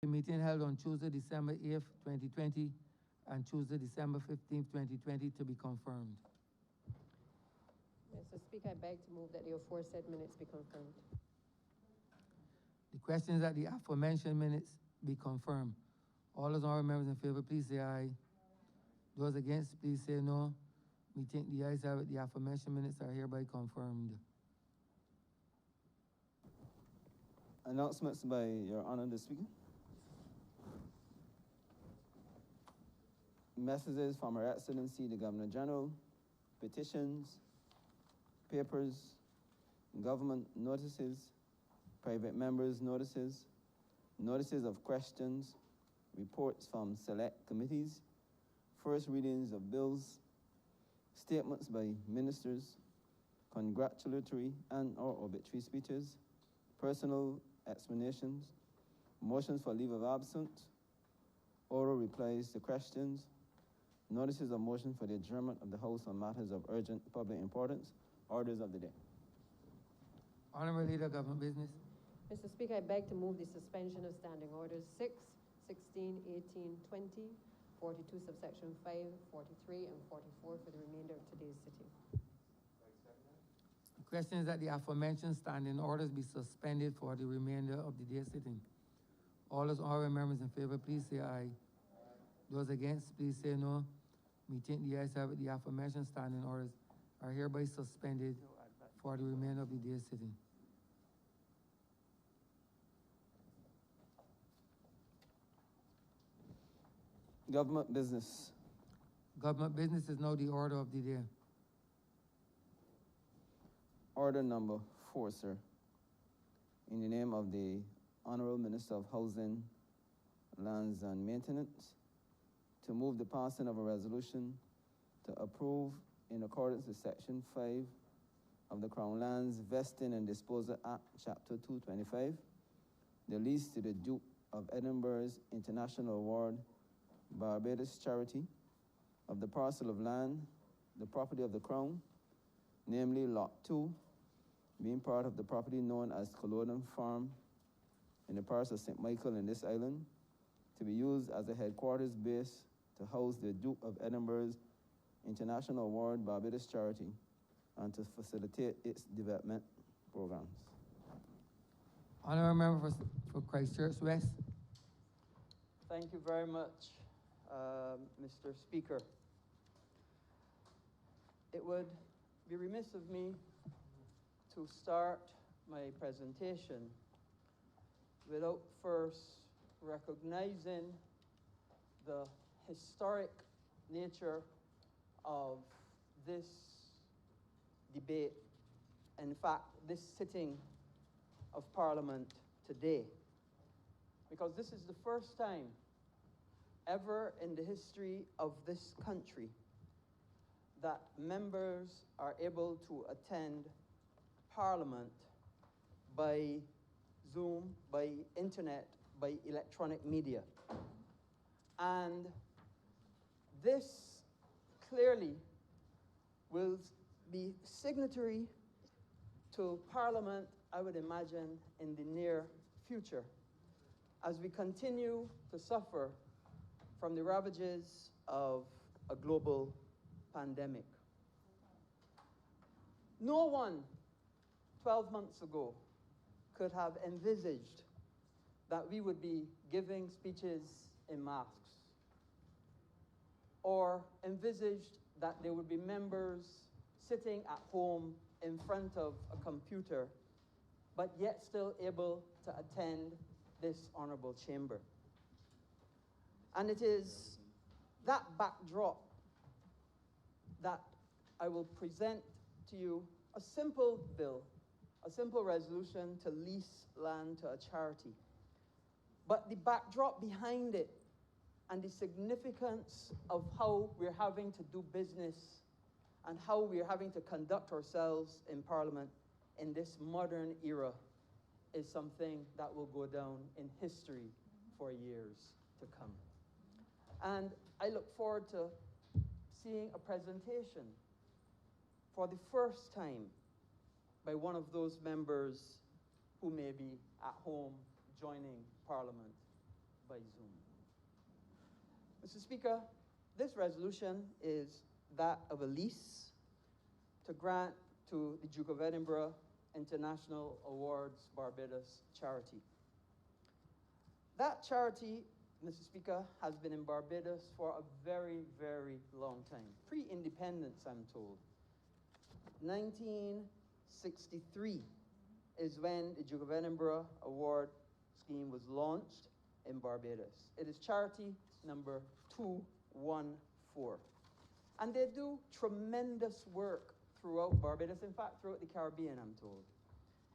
The meeting held on Tuesday, December 8th, 2020, and Tuesday, December 15th, 2020, to be confirmed. Mr. Speaker, I beg to move that the aforesaid minutes be confirmed. The question is that the aforementioned minutes be confirmed. All those honorable members in favor, please say aye. Those against, please say no. We think the ayes have it. The aforementioned minutes are hereby confirmed. Announcements by Your Honor the Speaker. Messages from Her Excellency the Governor General, petitions, papers, government notices, private members' notices, notices of questions, reports from select committees, first readings of bills, statements by ministers, congratulatory and/or obituary speeches, personal explanations, motions for leave of absence, oral replies to questions, notices of motion for the adjournment of the House on matters of urgent public importance, orders of the day. Honorable Leader, Government Business. Mr. Speaker, I beg to move the suspension of standing orders 6, 16, 18, 20, 42 subsection 5, 43, and 44 for the remainder of today's sitting. The question is that the aforementioned standing orders be suspended for the remainder of the day's sitting. All those honorable members in favor, please say aye. Those against, please say no. We think the ayes have it. The aforementioned standing orders are hereby suspended for the remainder of the day's sitting. Government business. Government business is now the order of the day. Order number 4, sir. In the name of the Honorable Minister of Housing, Lands and Maintenance, to move the passing of a resolution to approve, in accordance with Section 5 of the Crown Lands Vesting and Disposal Act, Chapter 225, the lease to the Duke of Edinburgh's International Award Barbados Charity of the parcel of land, the property of the Crown, namely Lot 2, being part of the property known as Culloden Farm in the parish of St. Michael in this island, to be used as a headquarters base to house the Duke of Edinburgh's International Award Barbados Charity and to facilitate its development programs. Honorable member for Christchurch West. Thank you very much, Mr. Speaker. It would be remiss of me to start my presentation without first recognizing the historic nature of this debate, in fact, this sitting of Parliament today, because this is the first time ever in the history of this country that members are able to attend Parliament by Zoom, by internet, by electronic media. And this clearly will be signatory to Parliament, I would imagine, in the near future, as we continue to suffer from the ravages of a global pandemic. No one 12 months ago could have envisaged that we would be giving speeches in masks, or envisaged that there would be members sitting at home in front of a computer, but yet still able to attend this honorable chamber. And it is that backdrop that I will present to you a simple bill, a simple resolution to lease land to a charity. But the backdrop behind it and the significance of how we're having to do business and how we're having to conduct ourselves in Parliament in this modern era is something that will go down in history for years to come. And I look forward to seeing a presentation for the first time by one of those members who may be at home joining Parliament by Zoom. Mr. Speaker, this resolution is that of a lease to grant to the Duke of Edinburgh International Awards Barbados charity. That charity, Mr. Speaker, has been in Barbados for a very, very long time. Pre-independence, I'm told. 1963 is when the Duke of Edinburgh Award scheme was launched in Barbados. It is charity number 214. And they do tremendous work throughout Barbados, in fact, throughout the Caribbean, I'm told.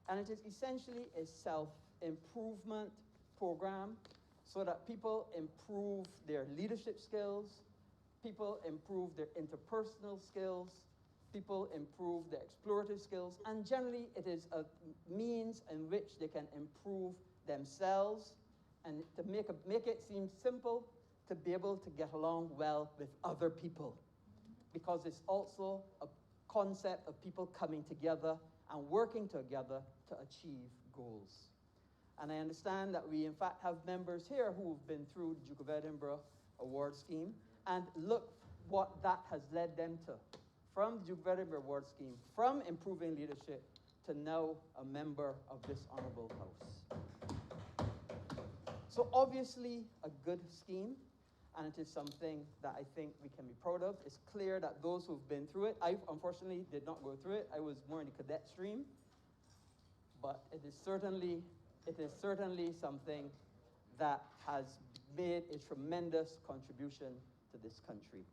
And it is essentially a self-improvement program so that people improve their leadership skills, people improve their interpersonal skills, people improve their explorative skills, and generally it is a means in which they can improve themselves and to make it seem simple to be able to get along well with other people. Because it's also a concept of people coming together and working together to achieve goals. And I understand that we in fact have members here who have been through the Duke of Edinburgh Award Scheme, and look what that has led them to. From the Duke of Edinburgh Award Scheme, from improving leadership to now a member of this honourable House. So obviously a good scheme, and it is something that I think we can be proud of. It's clear that those who've been through it, I unfortunately did not go through it. I was more in the cadet stream, but it is certainly something that has made a tremendous contribution to this country,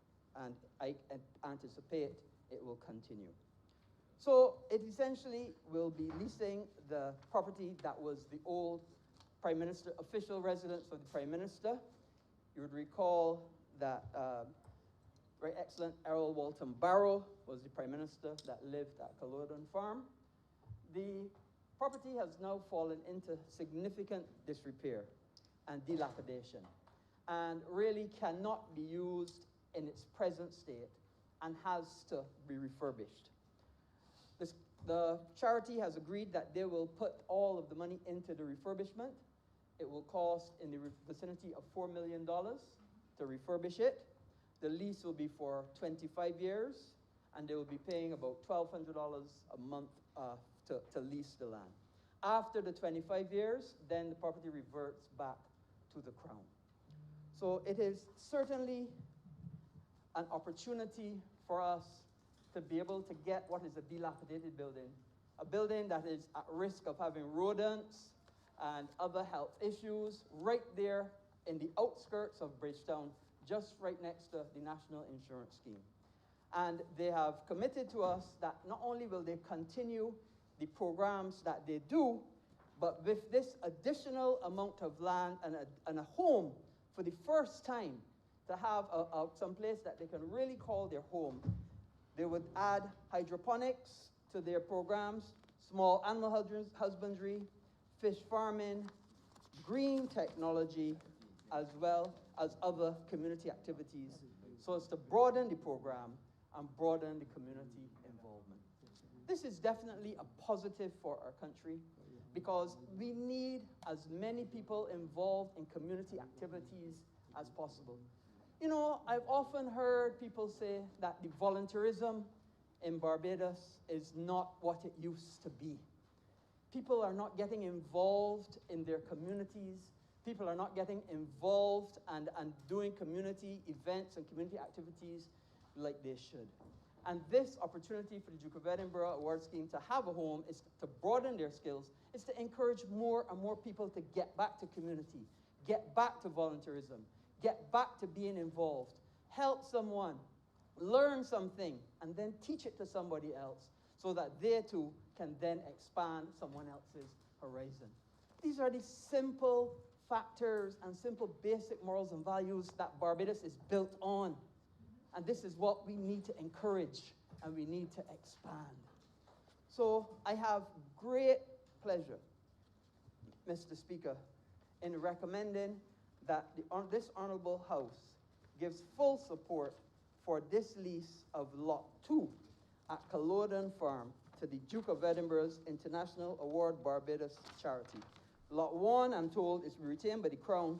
and I anticipate it will continue. So it essentially will be leasing the property that was the old Prime Minister, official residence of the Prime Minister. You would recall that very excellent Errol Walton Barrow was the Prime Minister that lived at Culloden Farm. The property has now fallen into significant disrepair and dilapidation, and really cannot be used in its present state and has to be refurbished. The charity has agreed that they will put all of the money into the refurbishment. It will cost in the vicinity of $4 million to refurbish it. The lease will be for 25 years, and they will be paying about $1,200 a month to lease the land. After the 25 years, then the property reverts back to the Crown. So it is certainly an opportunity for us to be able to get what is a dilapidated building, a building that is at risk of having rodents and other health issues right there in the outskirts of Bridgetown, just right next to the National Insurance Scheme. And they have committed to us that not only will they continue the programs that they do, but with this additional amount of land and a home for the first time, to have some place that they can really call their home. They would add hydroponics to their programs, small animal husbandry, fish farming, green technology, as well as other community activities, so as to broaden the program and broaden the community involvement. This is definitely a positive for our country, because we need as many people involved in community activities as possible. You know, I've often heard people say that the volunteerism in Barbados is not what it used to be. People are not getting involved in their communities. People are not getting involved and doing community events and community activities like they should. And this opportunity for the Duke of Edinburgh Award Scheme to have a home is to broaden their skills, is to encourage more and more people to get back to community, get back to volunteerism, get back to being involved, help someone, learn something, and then teach it to somebody else so that they too can then expand someone else's horizon. These are the simple factors and simple basic morals and values that Barbados is built on. And this is what we need to encourage and we need to expand. So I have great pleasure, Mr. Speaker, in recommending that this Honourable House gives full support for this lease of Lot 2 at Culloden Farm to the Duke of Edinburgh's International Award Barbados charity. Lot 1, I'm told, is retained by the Crown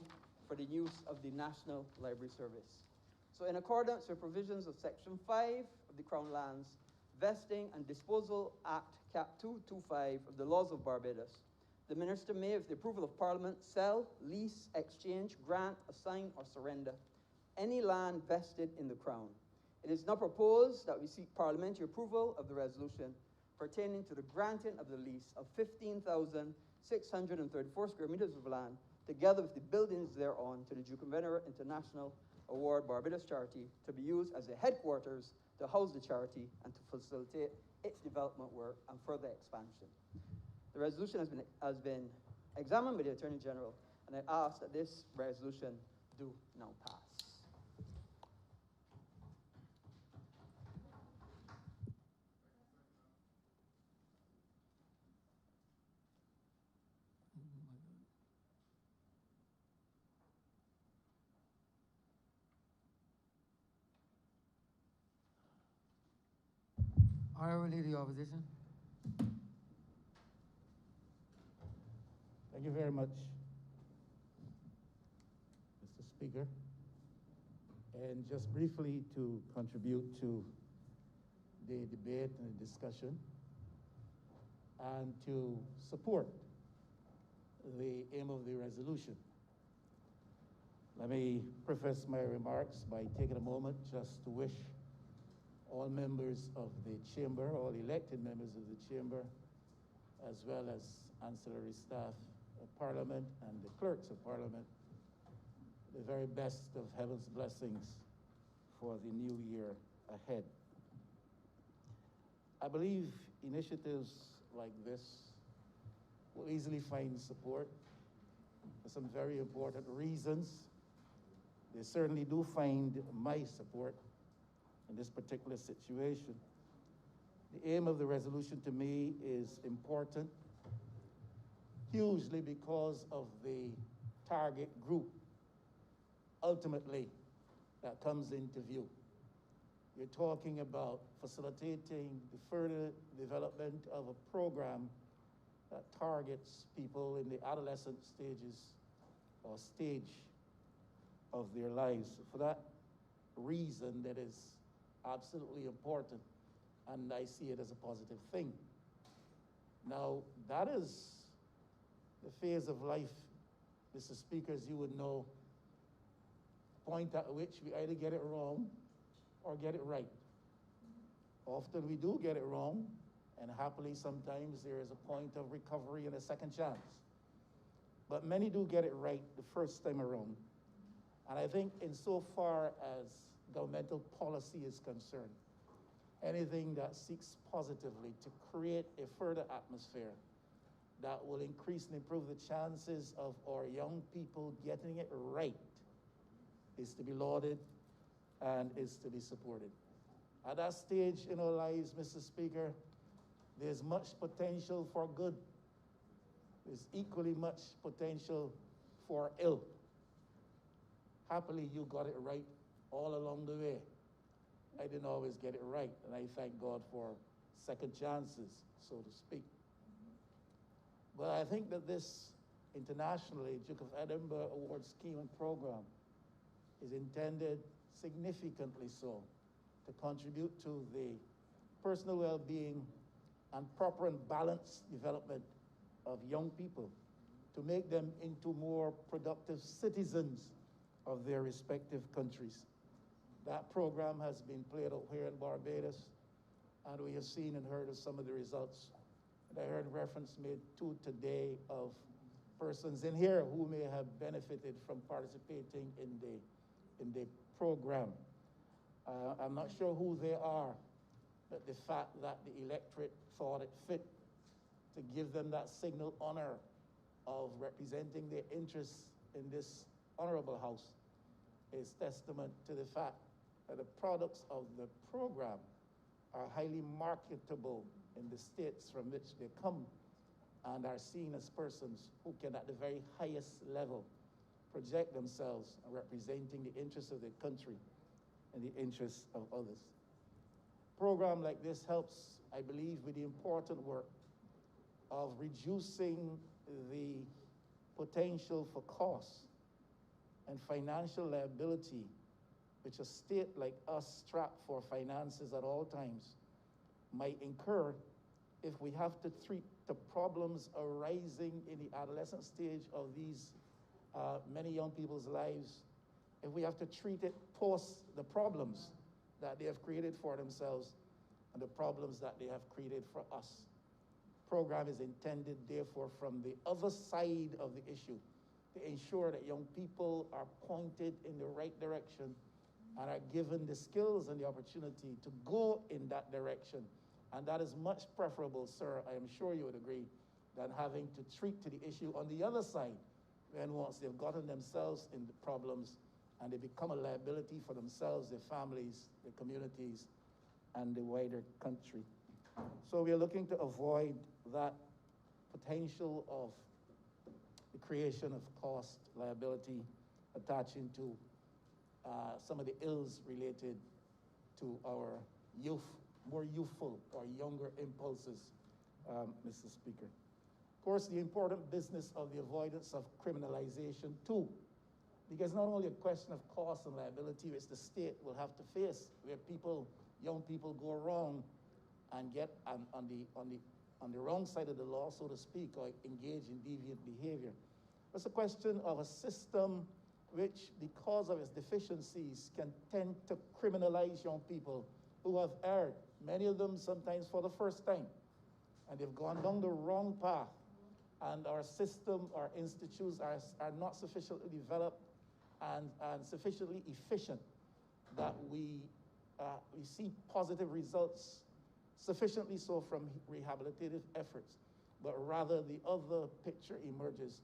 for the use of the National Library Service. So in accordance with provisions of Section 5 of the Crown Lands Vesting and Disposal Act, Cap 225 of the Laws of Barbados, the Minister may, with the approval of Parliament, sell, lease, exchange, grant, assign, or surrender any land vested in the Crown. It is now proposed that we seek parliamentary approval of the resolution pertaining to the granting of the lease of 15,634 square meters of land, together with the buildings thereon, to the Duke of Edinburgh International Award Barbados Charity, to be used as the headquarters to house the charity and to facilitate its development work and further expansion. The resolution has been examined by the Attorney General, and I ask that this resolution do now pass. Honorable Leader, your opposition. Thank you very much, Mr. Speaker. And just briefly to contribute to the debate and the discussion and to support the aim of the resolution. Let me preface my remarks by taking a moment just to wish all members of the chamber, all elected members of the chamber, as well as ancillary staff of Parliament and the clerks of Parliament, the very best of heaven's blessings for the new year ahead. I believe initiatives like this will easily find support for some very important reasons. They certainly do find my support in this particular situation. The aim of the resolution to me is important, hugely because of the target group, ultimately, that comes into view. You're talking about facilitating the further development of a program that targets people in the adolescent stages or stage of their lives. For that reason, that is absolutely important, and I see it as a positive thing. Now, that is the phase of life, Mr. Speaker, as you would know, point at which we either get it wrong or get it right. Often we do get it wrong, and happily sometimes there is a point of recovery and a second chance. But many do get it right the first time around. And I think insofar as governmental policy is concerned, anything that seeks positively to create a further atmosphere that will increase and improve the chances of our young people getting it right is to be lauded and is to be supported. At that stage in our lives, Mr. Speaker, there's much potential for good. There's equally much potential for ill. Happily, you got it right all along the way. I didn't always get it right, and I thank God for second chances, so to speak. But I think that this internationally Duke of Edinburgh Award scheme and program is intended, significantly so, to contribute to the personal well-being and proper and balanced development of young people, to make them into more productive citizens of their respective countries. That program has been played out here in Barbados, and we have seen and heard of some of the results. And I heard reference made to today of persons in here who may have benefited from participating in the program. I'm not sure who they are, but the fact that the electorate thought it fit to give them that signal honor of representing their interests in this honorable house is testament to the fact that the products of the program are highly marketable in the states from which they come and are seen as persons who can, at the very highest level, project themselves representing the interests of their country and the interests of others. A program like this helps, I believe, with the important work of reducing the potential for costs and financial liability, which a state like us strapped for finances at all times might incur if we have to treat the problems arising in the adolescent stage of these many young people's lives, if we have to treat it post the problems that they have created for themselves and the problems that they have created for us. Program is intended, therefore, from the other side of the issue to ensure that young people are pointed in the right direction and are given the skills and the opportunity to go in that direction. And that is much preferable, sir, I am sure you would agree, than having to treat to the issue on the other side, when once they've gotten themselves in the problems and they become a liability for themselves, their families, their communities, and the wider country. So we are looking to avoid that potential of the creation of cost liability attaching to some of the ills related to our youth, more youthful or younger impulses, Mr. Speaker. Of course, the important business of the avoidance of criminalization too, because not only a question of cost and liability which the state will have to face, where young people go wrong and get on the wrong side of the law, so to speak, or engage in deviant behavior. It's a question of a system which, because of its deficiencies, can tend to criminalize young people who have erred, many of them sometimes for the first time, and they've gone down the wrong path, and our system, our institutes are not sufficiently developed and sufficiently efficient that we see positive results, sufficiently so from rehabilitative efforts, but rather the other picture emerges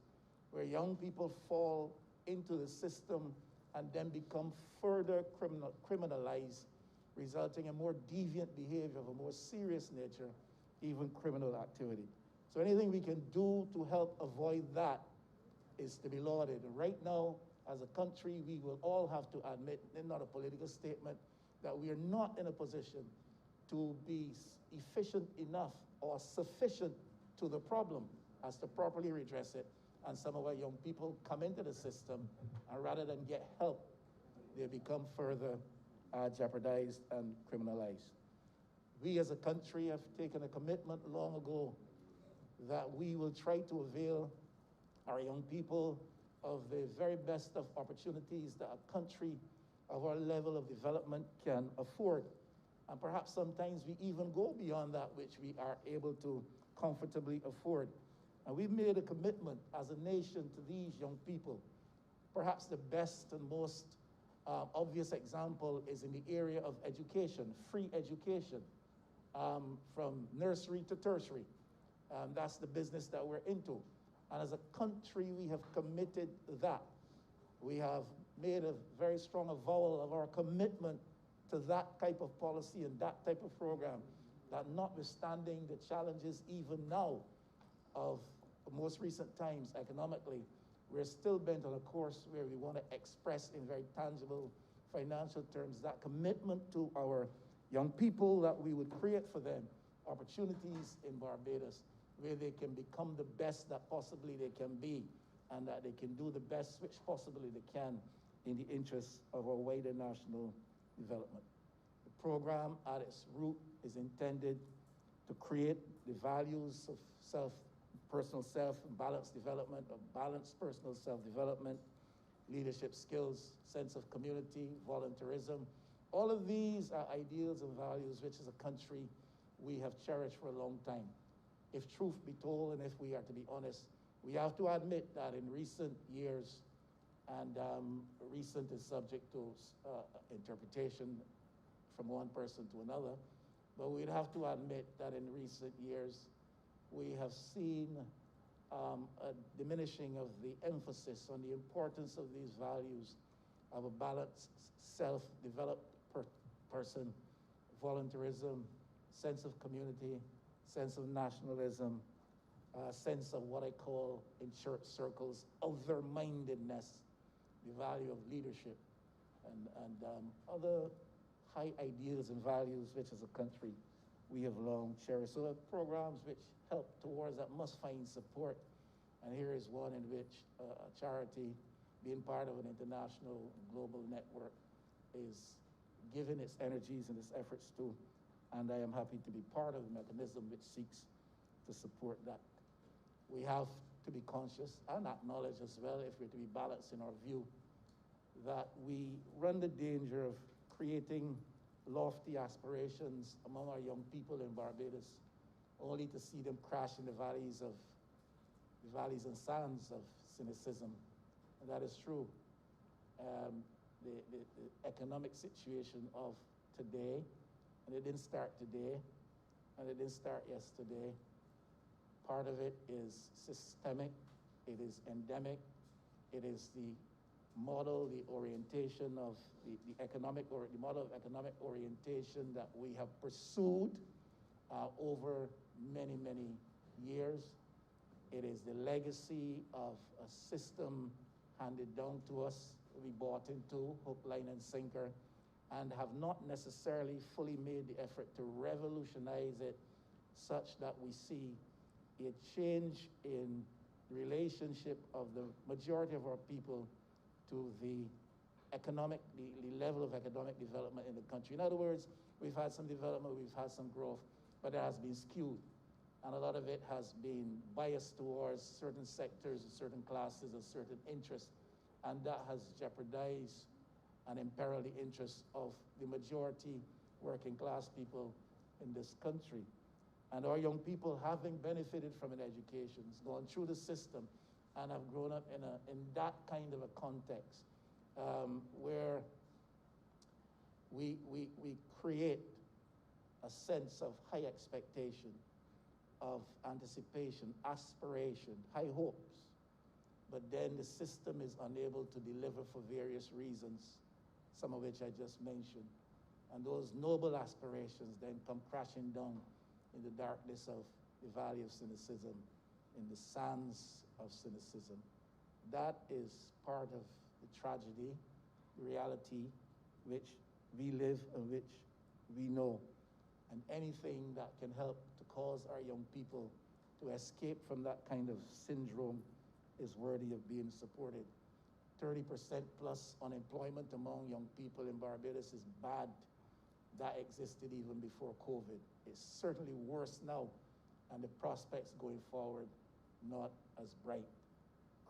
where young people fall into the system and then become further criminalized, resulting in more deviant behavior of a more serious nature, even criminal activity. So anything we can do to help avoid that is to be lauded. And right now, as a country, we will all have to admit, not a political statement, that we are not in a position to be efficient enough or sufficient to the problem as to properly redress it. And some of our young people come into the system, and rather than get help, they become further jeopardized and criminalized. We as a country have taken a commitment long ago that we will try to avail our young people of the very best of opportunities that a country of our level of development can afford. And perhaps sometimes we even go beyond that which we are able to comfortably afford. And we've made a commitment as a nation to these young people. Perhaps the best and most obvious example is in the area of education, free education, from nursery to tertiary. That's the business that we're into. And as a country, we have committed that. We have made a very strong avowal of our commitment to that type of policy and that type of program, that notwithstanding the challenges even now of most recent times economically, we're still bent on a course where we want to express in very tangible financial terms that commitment to our young people, that we would create for them opportunities in Barbados where they can become the best that possibly they can be, and that they can do the best which possibly they can in the interests of our wider national development. The program at its root is intended to create the values of personal self, balanced development, of balanced personal self-development, leadership skills, sense of community, volunteerism. All of these are ideals and values which as a country we have cherished for a long time. If truth be told, and if we are to be honest, we have to admit that in recent years, and recent is subject to interpretation from one person to another, but we'd have to admit that in recent years, we have seen a diminishing of the emphasis on the importance of these values of a balanced, self-developed person, volunteerism, sense of community, sense of nationalism, sense of what I call in church circles, other-mindedness, the value of leadership, and other high ideals and values which as a country we have long cherished. So programs which help towards that must find support. And here is one in which a charity, being part of an international global network is giving its energies and its efforts to, and I am happy to be part of a mechanism which seeks to support that. We have to be conscious and acknowledge as well, if we're to be balanced in our view, that we run the danger of creating lofty aspirations among our young people in Barbados, only to see them crash in the valleys and sands of cynicism. And that is true. The economic situation of today, and it didn't start today, and it didn't start yesterday. Part of it is systemic, it is endemic, it is the model, the orientation of the model of economic orientation that we have pursued over many, many years. It is the legacy of a system handed down to us, we bought into, hook, line, and sinker, and have not necessarily fully made the effort to revolutionize it such that we see a change in the relationship of the majority of our people to the level of economic development in the country. In other words, we've had some development, we've had some growth, but it has been skewed. And a lot of it has been biased towards certain sectors, certain classes, and certain interests. And that has jeopardized and imperiled the interests of the majority working class people in this country. And our young people, having benefited from an education, gone through the system, and have grown up in that kind of a context where we create a sense of high expectation, of anticipation, aspiration, high hopes, but then the system is unable to deliver for various reasons, some of which I just mentioned. And those noble aspirations then come crashing down in the darkness of the valley of cynicism, in the sands of cynicism. That is part of the tragedy, the reality which we live and which we know. And anything that can help to cause our young people to escape from that kind of syndrome is worthy of being supported. 30% plus unemployment among young people in Barbados is bad. That existed even before COVID. It's certainly worse now, and the prospects going forward not as bright.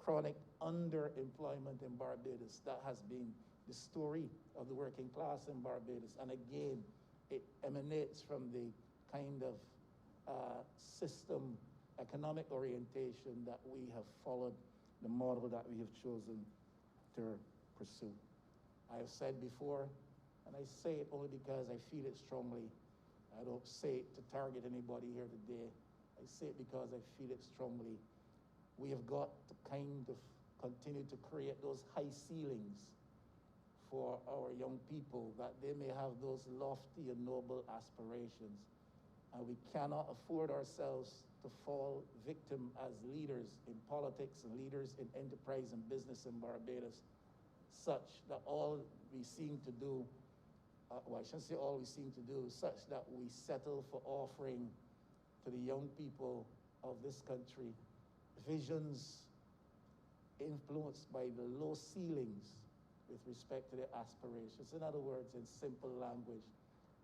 Chronic underemployment in Barbados, that has been the story of the working class in Barbados. And again, it emanates from the kind of system, economic orientation that we have followed, the model that we have chosen to pursue. I have said before, and I say it only because I feel it strongly. I don't say it to target anybody here today. I say it because I feel it strongly. We have got to kind of continue to create those high ceilings for our young people, that they may have those lofty and noble aspirations. And we cannot afford ourselves to fall victim as leaders in politics and leaders in enterprise and business in Barbados, such that all we seem to do, well, I shouldn't say all we seem to do, such that we settle for offering to the young people of this country visions influenced by the low ceilings with respect to their aspirations. In other words, in simple language,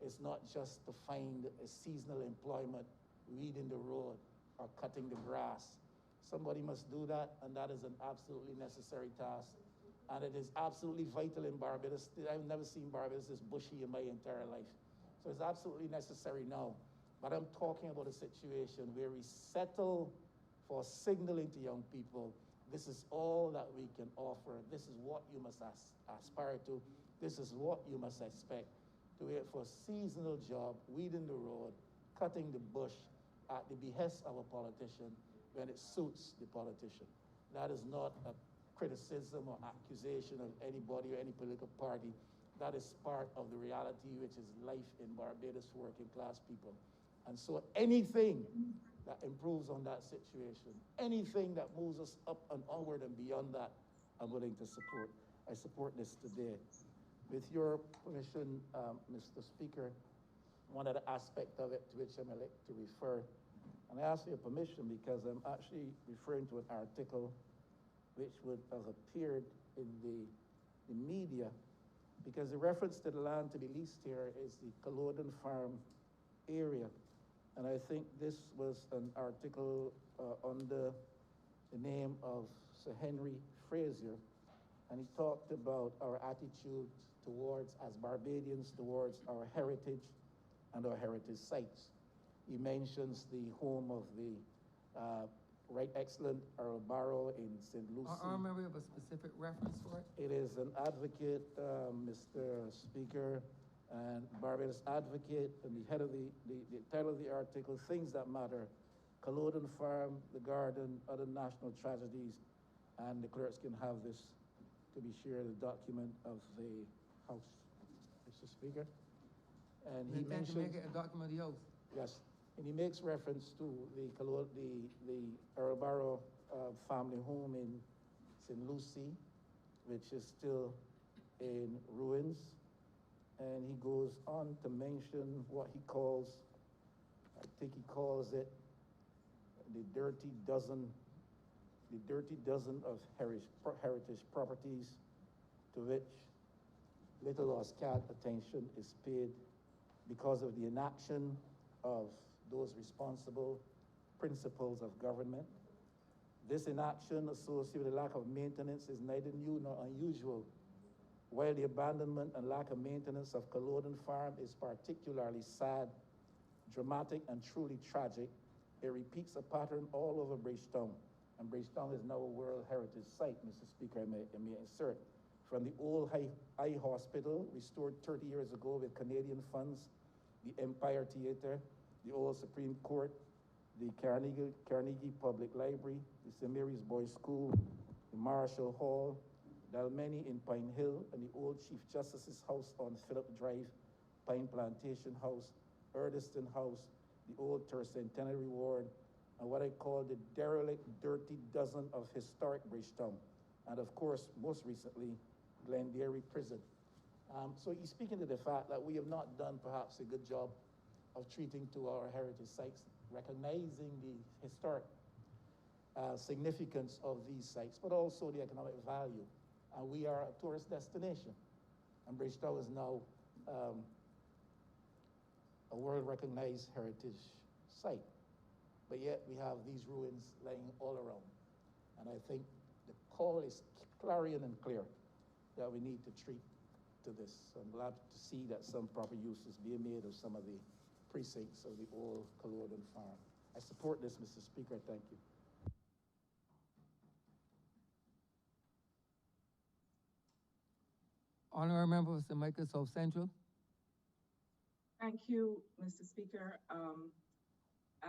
it's not just to find a seasonal employment, weeding the road or cutting the grass. Somebody must do that, and that is an absolutely necessary task. And it is absolutely vital in Barbados. I've never seen Barbados this bushy in my entire life. So it's absolutely necessary now. But I'm talking about a situation where we settle for signaling to young people, this is all that we can offer. This is what you must aspire to. This is what you must expect. To wait for a seasonal job, weeding the road, cutting the bush at the behest of a politician when it suits the politician. That is not a criticism or accusation of anybody or any political party. That is part of the reality which is life in Barbados for working class people. And so anything that improves on that situation, anything that moves us up and onward and beyond that, I'm willing to support. I support this today. With your permission, Mr. Speaker, one other aspect of it to which I'm like to refer, and I ask your permission because I'm actually referring to an article which would have appeared in the media, because the reference to the land to be leased here is the Culloden Farm area. And I think this was an article under the name of Sir Henry Fraser, and he talked about our attitude towards, as Barbadians, towards our heritage and our heritage sites. He mentions the home of the Right Excellent Earl Barrow in St. Lucie. I remember of a specific reference for it. It is an advocate, Mr. Speaker, and Barbados Advocate, and the head of the title of the article, Things That Matter, Culloden Farm, the Garden, Other National Tragedies, and the clerks can have this to be shared, a document of the House, Mr. Speaker. And he mentions— to make it a document of the oath. Yes, and he makes reference to the Earl Barrow family home in St. Lucie, which is still in ruins. And he goes on to mention what he calls, I think he calls it the dirty dozen of heritage properties to which little or scant attention is paid because of the inaction of those responsible principles of government. This inaction associated with the lack of maintenance is neither new nor unusual. While the abandonment and lack of maintenance of Culloden Farm is particularly sad, dramatic, and truly tragic, it repeats a pattern all over Bridgetown. And Bridgetown is now a World Heritage Site, Mr. Speaker, I may insert. From the old eye hospital, restored 30 years ago with Canadian funds, the Empire Theatre, the old Supreme Court, the Carnegie Public Library, the St. Mary's Boys' School, the Marshall Hall, Dalmeny in Pine Hill, and the old Chief Justice's house on Phillip Drive, Pine Plantation House, Erdiston House, the old Tercentenary Ward, and what I call the derelict, dirty dozen of historic Bridgetown. And of course, most recently, Glengarry Prison. So he's speaking to the fact that we have not done perhaps a good job of treating to our heritage sites, recognizing the historic significance of these sites, but also the economic value. And we are a tourist destination. And Bridgetown is now a world-recognized heritage site. But yet we have these ruins laying all around. And I think the call is clarion and clear that we need to treat to this. So I'm glad to see that some proper use is being made of some of the precincts of the old Culloden Farm. I support this, Mr. Speaker. Thank you. Honorable Member for St. Michael South Central. Thank you, Mr. Speaker.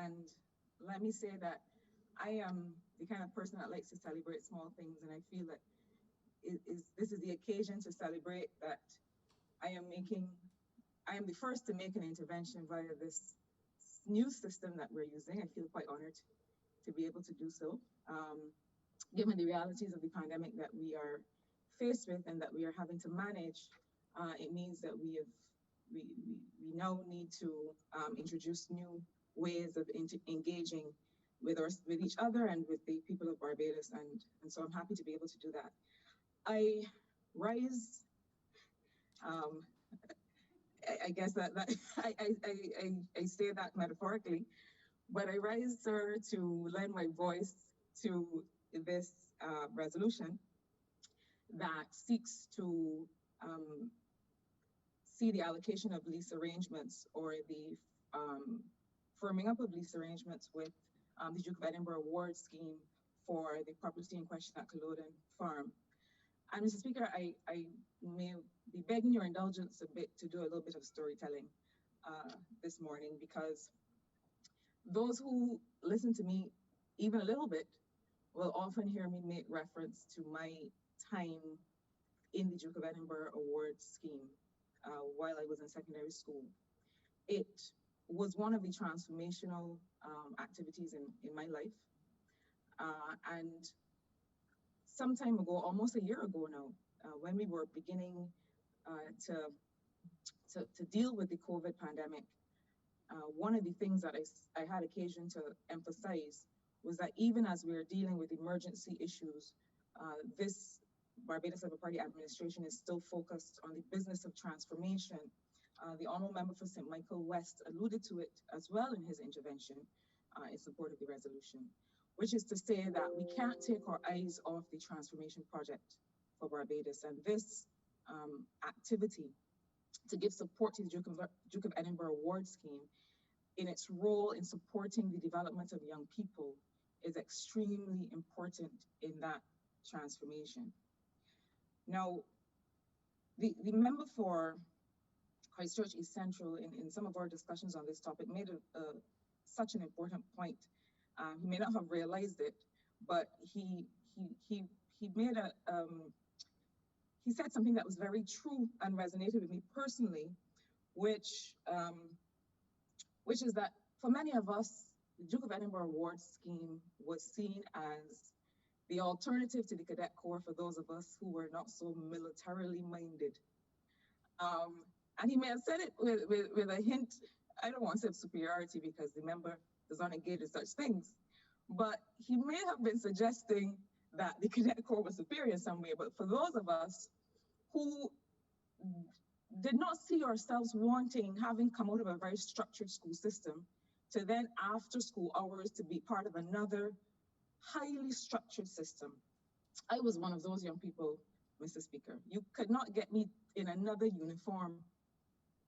And let me say that I am the kind of person that likes to celebrate small things, and I feel that this is the occasion to celebrate that I am the first to make an intervention via this new system that we're using. I feel quite honored to be able to do so, given the realities of the pandemic that we are faced with and that we are having to manage. It means that we now need to introduce new ways of engaging with each other and with the people of Barbados, and so I'm happy to be able to do that. I rise. I guess that I say that metaphorically, but I rise, sir, to lend my voice to this resolution that seeks to see the allocation of lease arrangements or the firming up of lease arrangements with the Duke of Edinburgh award scheme for the property in question at Culloden Farm. And Mr. Speaker, I may be begging your indulgence a bit to do a little bit of storytelling this morning, because those who listen to me even a little bit will often hear me make reference to my time in the Duke of Edinburgh award scheme while I was in secondary school. It was one of the transformational activities in my life. And some time ago, almost a year ago now, when we were beginning to deal with the COVID pandemic, one of the things that I had occasion to emphasize was that even as we are dealing with emergency issues, this Barbados Labour Party administration is still focused on the business of transformation. The honourable member for St. Michael West alluded to it as well in his intervention in support of the resolution, which is to say that we can't take our eyes off the transformation project for Barbados. And this activity to give support to the Duke of Edinburgh Award Scheme in its role in supporting the development of young people is extremely important in that transformation. Now, the member for Christchurch East Central, in some of our discussions on this topic, made such an important point. He may not have realized it, but he made he said something that was very true and resonated with me personally, which is that for many of us, the Duke of Edinburgh Award Scheme was seen as the alternative to the Cadet Corps for those of us who were not so militarily minded. And he may have said it with a hint, I don't want to say of superiority because the member does not engage in such things, but he may have been suggesting that the Cadet Corps was superior in some way. But for those of us who did not see ourselves wanting, having come out of a very structured school system, to then after school hours to be part of another highly structured system. I was one of those young people, Mr. Speaker. You could not get me in another uniform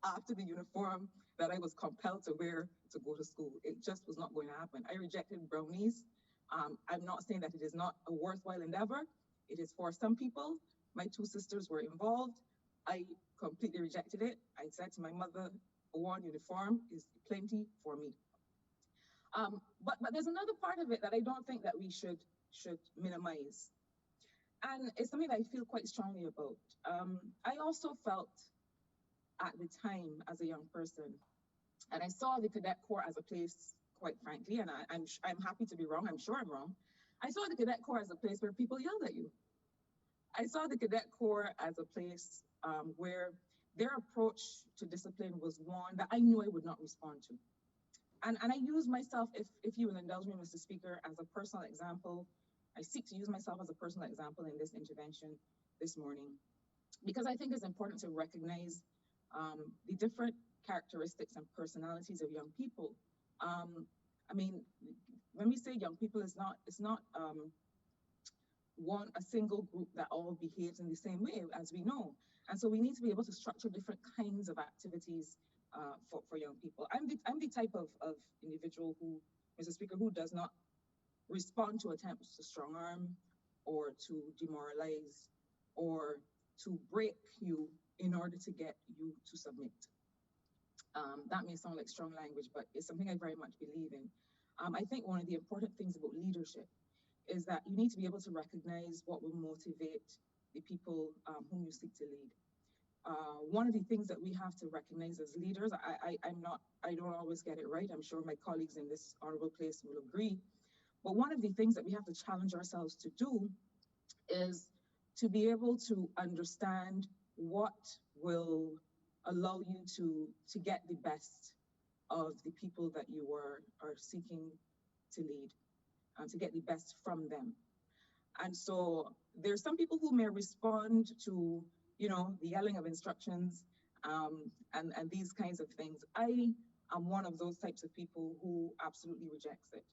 after the uniform that I was compelled to wear to go to school. It just was not going to happen. I rejected brownies. I'm not saying that it is not a worthwhile endeavor. It is for some people. My two sisters were involved. I completely rejected it. I said to my mother, one uniform is plenty for me. But there's another part of it that I don't think that we should minimize. And it's something that I feel quite strongly about. I also felt at the time as a young person, and I saw the Cadet Corps as a place, quite frankly, and I'm happy to be wrong, I'm sure I'm wrong. I saw the Cadet Corps as a place where people yelled at you. I saw the Cadet Corps as a place where their approach to discipline was one that I knew I would not respond to. And I use myself, if you will indulge me, Mr. Speaker, as a personal example. I seek to use myself as a personal example in this intervention this morning, because I think it's important to recognize the different characteristics and personalities of young people. I mean, when we say young people, it's not a single group that all behaves in the same way, as we know. And so we need to be able to structure different kinds of activities for young people. I'm the type of individual who, Mr. Speaker, who does not respond to attempts to strong arm or to demoralize or to break you in order to get you to submit. That may sound like strong language, but it's something I very much believe in. I think one of the important things about leadership is that you need to be able to recognize what will motivate the people whom you seek to lead. One of the things that we have to recognize as leaders, I don't always get it right. I'm sure my colleagues in this honorable place will agree. But one of the things that we have to challenge ourselves to do is to be able to understand what will allow you to get the best of the people that you are seeking to lead, to get the best from them. And so there's some people who may respond to, you know, the yelling of instructions and these kinds of things. I am one of those types of people who absolutely rejects it,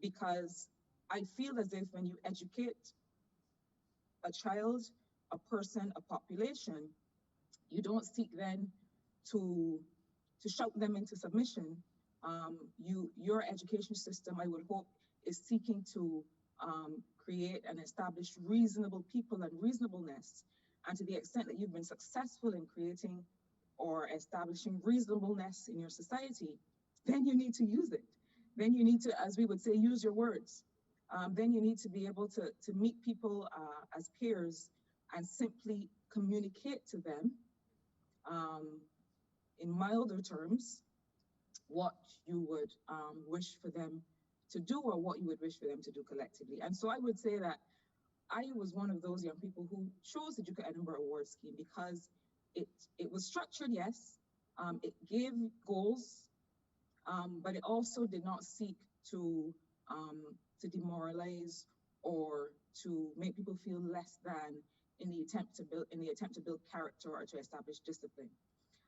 because I feel as if when you educate a child, a person, a population, you don't seek then to shout them into submission. Your education system, I would hope, is seeking to create and establish reasonable people and reasonableness. And to the extent that you've been successful in creating or establishing reasonableness in your society, then you need to use it. Then you need to, as we would say, use your words. Then you need to be able to meet people as peers and simply communicate to them in milder terms what you would wish for them to do or what you would wish for them to do collectively. And so I would say that I was one of those young people who chose the Duke of Edinburgh Award Scheme because it was structured, yes, it gave goals, but it also did not seek to demoralize or to make people feel less than in the attempt to build character or to establish discipline.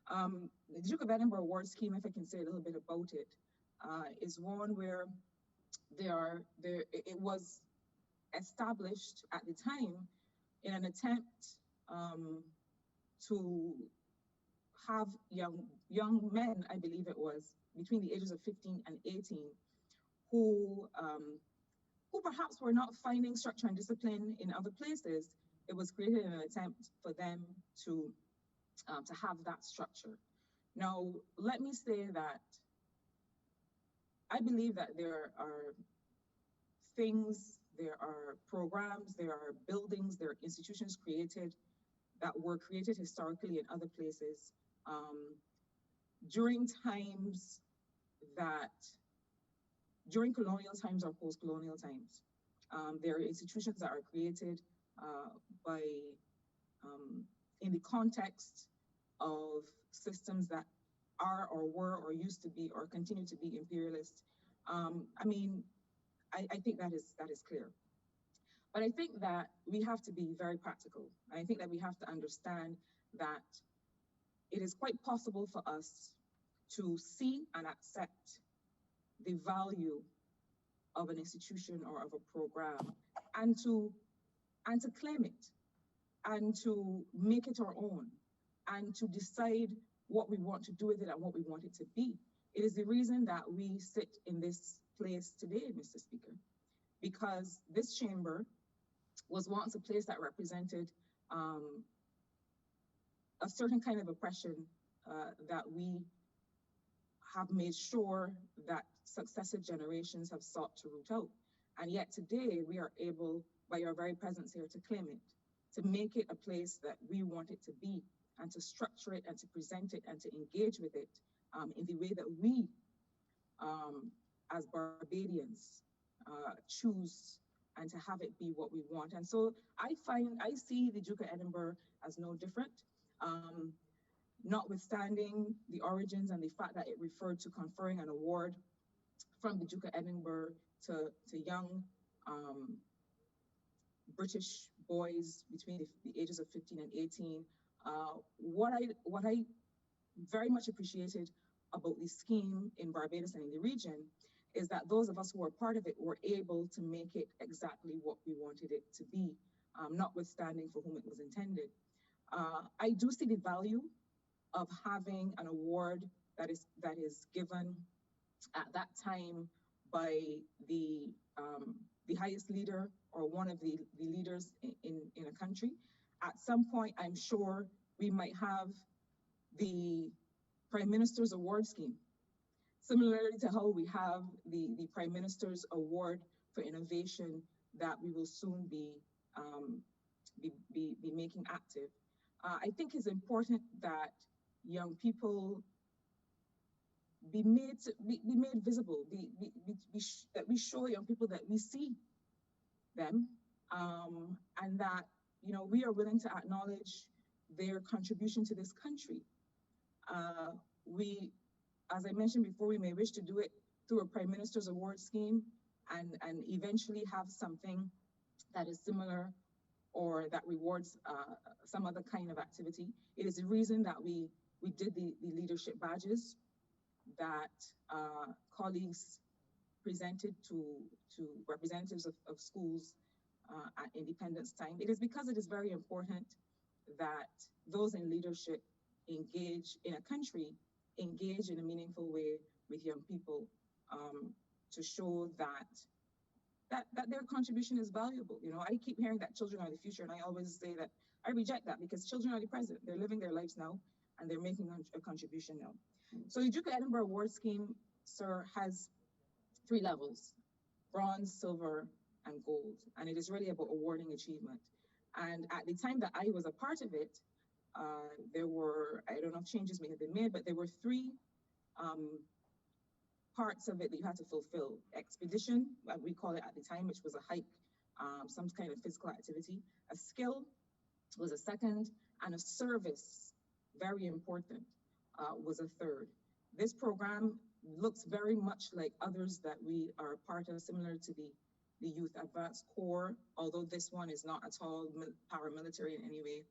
The Duke of Edinburgh award scheme, if I can say a little bit about it, is one where it was established at the time in an attempt to have young men, I believe it was, between the ages of 15 and 18, who perhaps were not finding structure and discipline in other places. It was created in an attempt for them to have that structure. Now, let me say that I believe that there are things, there are programs, there are buildings, there are institutions created that were created historically in other places during colonial times or post-colonial times. There are institutions that are created in the context of systems that are or were or used to be or continue to be imperialist. I think that is clear. But I think that we have to be very practical. I think that we have to understand that it is quite possible for us to see and accept the value of an institution or of a program and to claim it and to make it our own and to decide what we want to do with it and what we want it to be. It is the reason that we sit in this place today, Mr. Speaker, because this chamber was once a place that represented a certain kind of oppression that we have made sure that successive generations have sought to root out. And yet today we are able, by our very presence here, to claim it, to make it a place that we want it to be, and to structure it and to present it and to engage with it in the way that we, as Barbadians, choose, and to have it be what we want. And so I see the Duke of Edinburgh as no different, notwithstanding the origins and the fact that it referred to conferring an award from the Duke of Edinburgh to young British boys between the ages of 15 and 18. What I very much appreciated about the scheme in Barbados and in the region is that those of us who were part of it were able to make it exactly what we wanted it to be, notwithstanding for whom it was intended. I do see the value of having an award that is given at that time by the highest leader or one of the leaders in a country. At some point, I'm sure we might have the Prime Minister's Award Scheme, similarly to how we have the Prime Minister's Award for Innovation that we will soon be making active. I think it's important that young people be made visible, that we show young people that we see them, and that we are willing to acknowledge their contribution to this country. We, as I mentioned before, we may wish to do it through a Prime Minister's Award Scheme and eventually have something that is similar or that rewards some other kind of activity. It is the reason that we did the leadership badges that colleagues presented to representatives of schools at Independence Time. It is because it is very important that those in leadership engage in a country, engage in a meaningful way with young people to show that their contribution is valuable. I keep hearing that children are the future, and I always say that I reject that, because children are the present. They're living their lives now, and they're making a contribution now. So the Duke of Edinburgh Award Scheme, sir, has 3 levels: bronze, silver, and gold. And it is really about awarding achievement. And at the time that I was a part of it, there were, I don't know if changes may have been made, but there were 3 parts of it that you had to fulfill. Expedition, we call it at the time, which was a hike, some kind of physical activity. A skill was a second, and a service, very important, was a third. This program looks very much like others that we are a part of, similar to the the Youth Advanced Corps, although this one is not at all paramilitary in any way.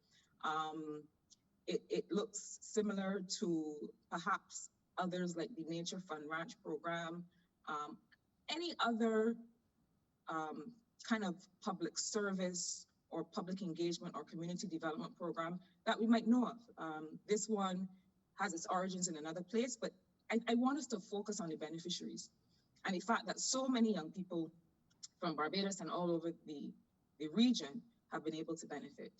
It looks similar to perhaps others like the Nature Fund Ranch program, any other kind of public service or public engagement or community development program that we might know of. This one has its origins in another place, but I want us to focus on the beneficiaries and the fact that so many young people from Barbados and all over the region have been able to benefit.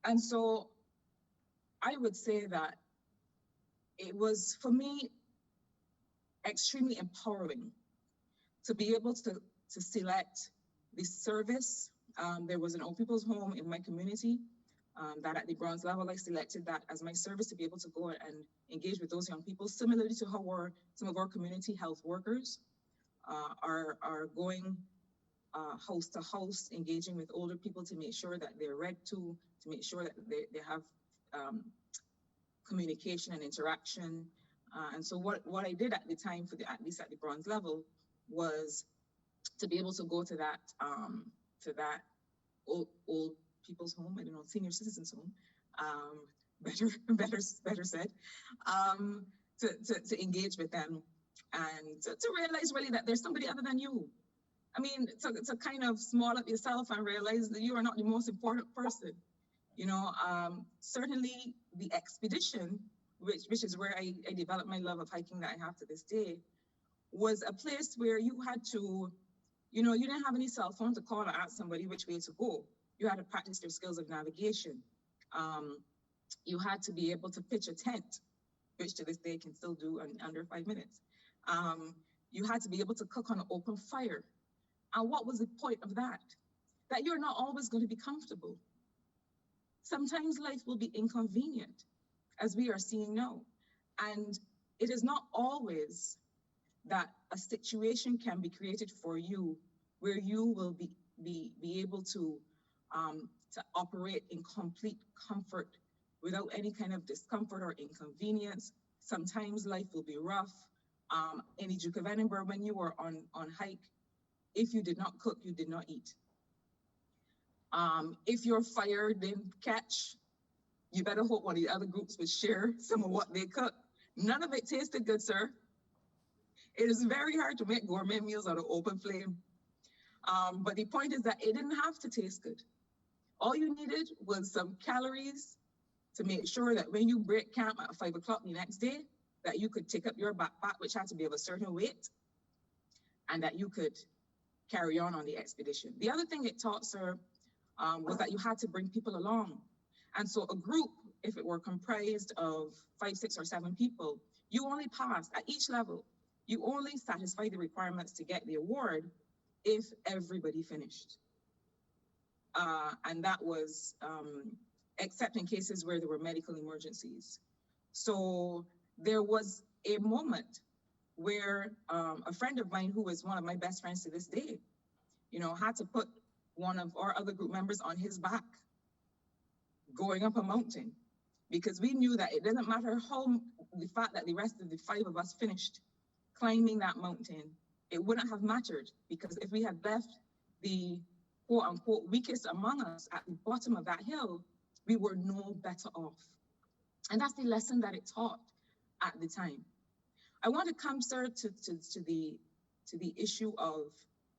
And so I would say that it was, for me, extremely empowering to be able to select the service. There was an old people's home in my community that at the bronze level, I selected that as my service to be able to go and engage with those young people, similarly to how some of our community health workers are going house to house, engaging with older people to make sure that they're read to make sure that they have communication and interaction. And so what I did at the time, at least at the bronze level, was to be able to go to that old people's home, I don't know, senior citizens home, better said, to engage with them and to realize really that there's somebody other than you. I mean, to kind of small up yourself and realize that you are not the most important person. You know, certainly the expedition, which is where I developed my love of hiking that I have to this day, was a place where you had to, you know, you didn't have any cell phone to call or ask somebody which way to go. You had to practice your skills of navigation. You had to be able to pitch a tent, which to this day can still do in under 5 minutes. You had to be able to cook on an open fire. And what was the point of that? That you're not always going to be comfortable. Sometimes life will be inconvenient, as we are seeing now. And it is not always that a situation can be created for you where you will be able to operate in complete comfort without any kind of discomfort or inconvenience. Sometimes life will be rough. In the Duke of Edinburgh, when you were on hike, if you did not cook, you did not eat. If your fire didn't catch, you better hope one of the other groups would share some of what they cooked. None of it tasted good, sir. It is very hard to make gourmet meals on an open flame. But the point is that it didn't have to taste good. All you needed was some calories to make sure that when you break camp at 5 o'clock the next day, that you could take up your backpack, which had to be of a certain weight, and that you could carry on the expedition. The other thing it taught, sir, was that you had to bring people along. And so a group, if it were comprised of 5, 6, or 7 people, you only passed at each level. You only satisfy the requirements to get the award if everybody finished. And that was, except in cases where there were medical emergencies. So there was a moment where a friend of mine, who is one of my best friends to this day, you know, had to put one of our other group members on his back going up a mountain, because we knew that it doesn't matter the fact that the rest of the 5 of us finished climbing that mountain, it wouldn't have mattered, because if we had left the quote unquote weakest among us at the bottom of that hill, we were no better off. And that's the lesson that it taught at the time. I want to come, sir, to the issue of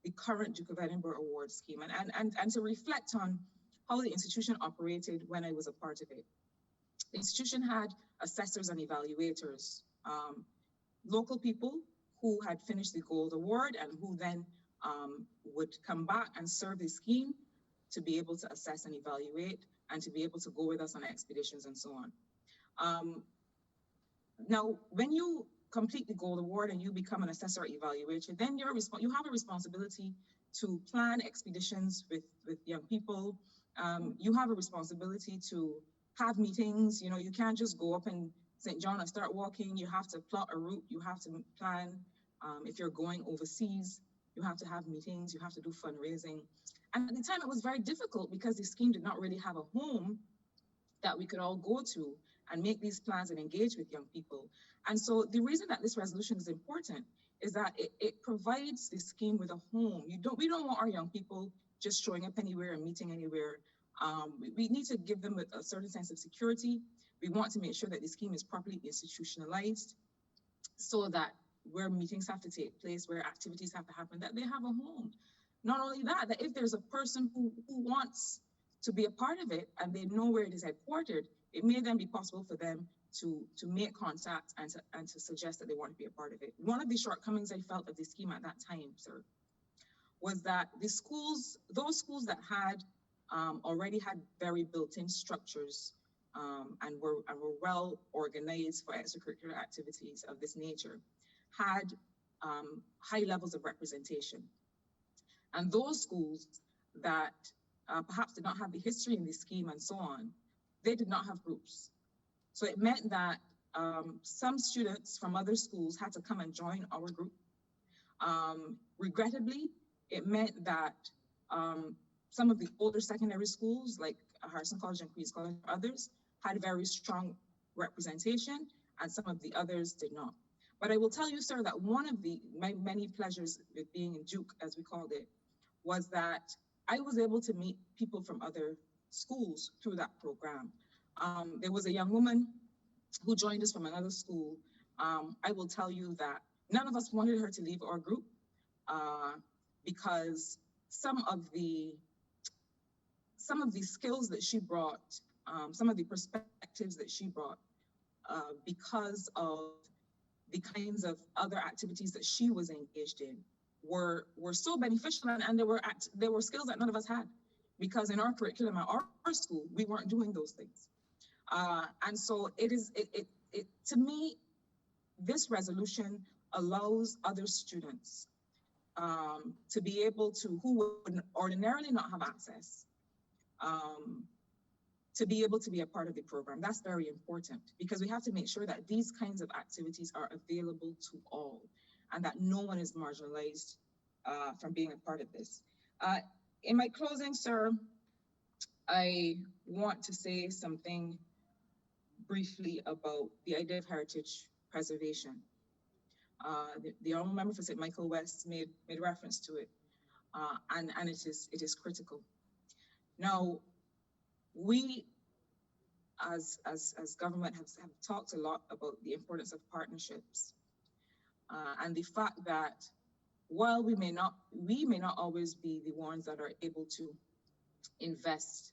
the current Duke of Edinburgh Award scheme and to reflect on how the institution operated when I was a part of it. The institution had assessors and evaluators, local people who had finished the Gold Award and who then would come back and serve the scheme to be able to assess and evaluate and to be able to go with us on expeditions and so on. Now, when you complete the Gold Award and you become an assessor or evaluator, then you have a responsibility to plan expeditions with young people. You have a responsibility to have meetings. You know, you can't just go up in St. John and start walking. You have to plot a route. You have to plan. If you're going overseas, you have to have meetings. You have to do fundraising. And at the time, it was very difficult because the scheme did not really have a home that we could all go to and make these plans and engage with young people. And so the reason that this resolution is important is that it provides the scheme with a home. We don't want our young people just showing up anywhere and meeting anywhere. We need to give them a certain sense of security. We want to make sure that the scheme is properly institutionalized so that where meetings have to take place, where activities have to happen, that they have a home. Not only that, that if there's a person who wants to be a part of it and they know where it is headquartered, it may then be possible for them to make contact and to suggest that they want to be a part of it. One of the shortcomings I felt of the scheme at that time, sir, was that those schools that had already had very built-in structures and were well organized for extracurricular activities of this nature had high levels of representation. And those schools that perhaps did not have the history in the scheme and so on, they did not have groups. So it meant that some students from other schools had to come and join our group. Regrettably, it meant that some of the older secondary schools, like Harrison College and Queens College, others, had very strong representation, and some of the others did not. But I will tell you, sir, that one of my many pleasures with being in Duke, as we called it, was that I was able to meet people from other schools through that program. There was a young woman who joined us from another school. I will tell you that none of us wanted her to leave our group because some of the skills that she brought, some of the perspectives that she brought, because of the kinds of other activities that she was engaged in, were so beneficial, and there were skills that none of us had, because in our curriculum at our school we weren't doing those things. And so to me, this resolution allows other students to be able to, who would ordinarily not have access, to be able to be a part of the program. That's very important, because we have to make sure that these kinds of activities are available to all, and that no one is marginalized from being a part of this. In my closing, sir, I want to say something briefly about the idea of heritage preservation. The Honourable Member for St. Michael West made reference to it, and it is critical. Now, we as government have talked a lot about the importance of partnerships, and the fact that while we may not always be the ones that are able to invest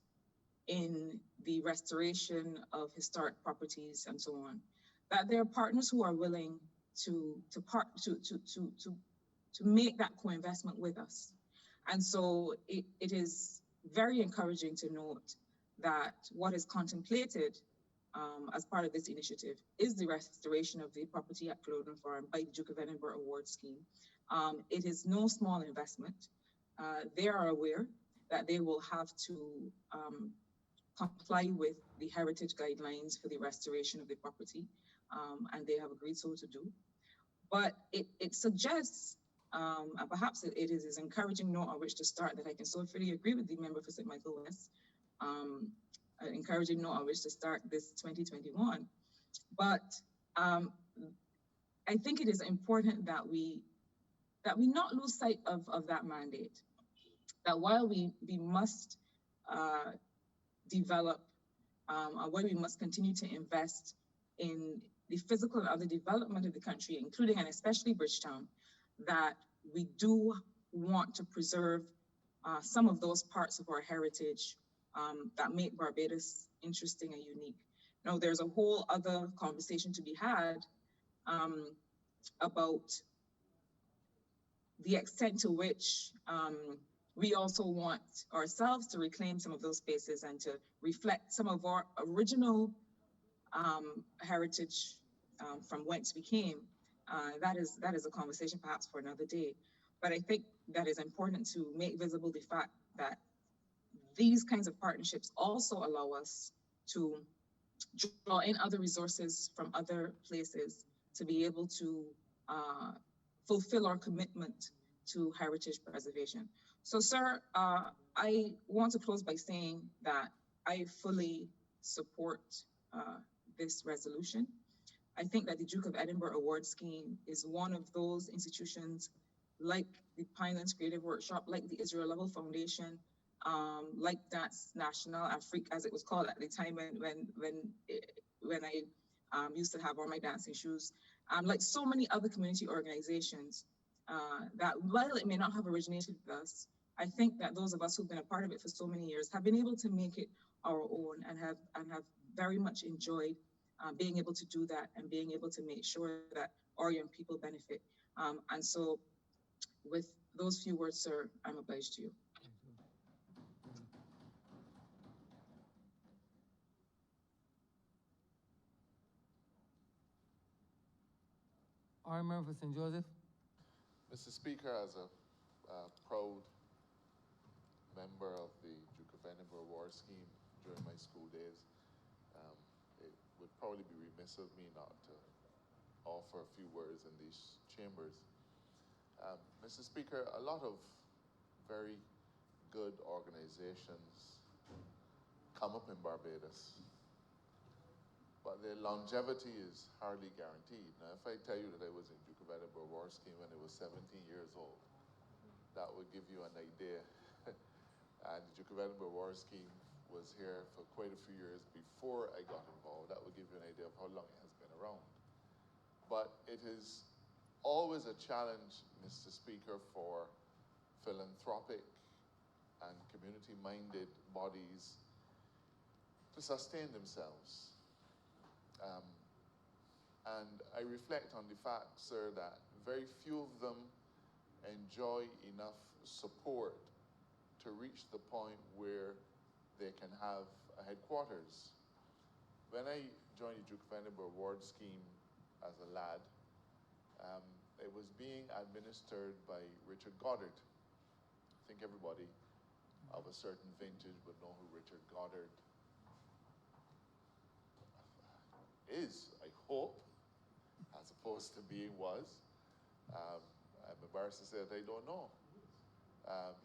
in the restoration of historic properties and so on, that there are partners who are willing to make that co-investment with us. And so it is very encouraging to note that what is contemplated as part of this initiative is the restoration of the property at Culloden Farm by the Duke of Edinburgh Award Scheme. It is no small investment. They are aware that they will have to comply with the heritage guidelines for the restoration of the property, and they have agreed so to do. But it suggests, and perhaps it is an encouraging note on which to start, that I can so fully agree with the member for St. Michael West, an encouraging note on which to start this 2021. But I think it is important that we not lose sight of that mandate, that while we must develop, while we must continue to invest in the physical and other development of the country, including and especially Bridgetown, that we do want to preserve some of those parts of our heritage that make Barbados interesting and unique. Now, there's a whole other conversation to be had about the extent to which we also want ourselves to reclaim some of those spaces and to reflect some of our original heritage from whence we came. That is a conversation perhaps for another day. But I think that is important to make visible the fact that these kinds of partnerships also allow us to draw in other resources from other places to be able to fulfill our commitment to heritage preservation. So, sir, I want to close by saying that I fully support this resolution. I think that the Duke of Edinburgh Award Scheme is one of those institutions, like the Pinelands Creative Workshop, like the Israel Level Foundation, like Dance National Afrique, as it was called at the time when I used to have on my dancing shoes, like so many other community organizations, that while it may not have originated with us, I think that those of us who've been a part of it for so many years have been able to make it our own and have very much enjoyed being able to do that and being able to make sure that our young people benefit. And so with those few words, sir, I'm obliged to you. Honorable member for St. Joseph. Mr. Speaker, as a proud member of the Duke of Edinburgh Award Scheme during my school days, it would probably be remiss of me not to offer a few words in these chambers. Mr. Speaker, a lot of very good organizations come up in Barbados, but their longevity is hardly guaranteed. Now, if I tell you that I was in Duke of Edinburgh Award Scheme when I was 17 years old, that would give you an idea. And the Duke of Edinburgh Award Scheme was here for quite a few years before I got involved. That would give you an idea of how long it has been around. But it is always a challenge, Mr. Speaker, for philanthropic and community-minded bodies to sustain themselves. And I reflect on the fact, sir, that very few of them enjoy enough support to reach the point where they can have a headquarters. When I joined the Duke of Edinburgh Award Scheme as a lad, it was being administered by Richard Goddard. I think everybody of a certain vintage would know who Richard Goddard is, I hope, as opposed to being was. I'm embarrassed to say that I don't know.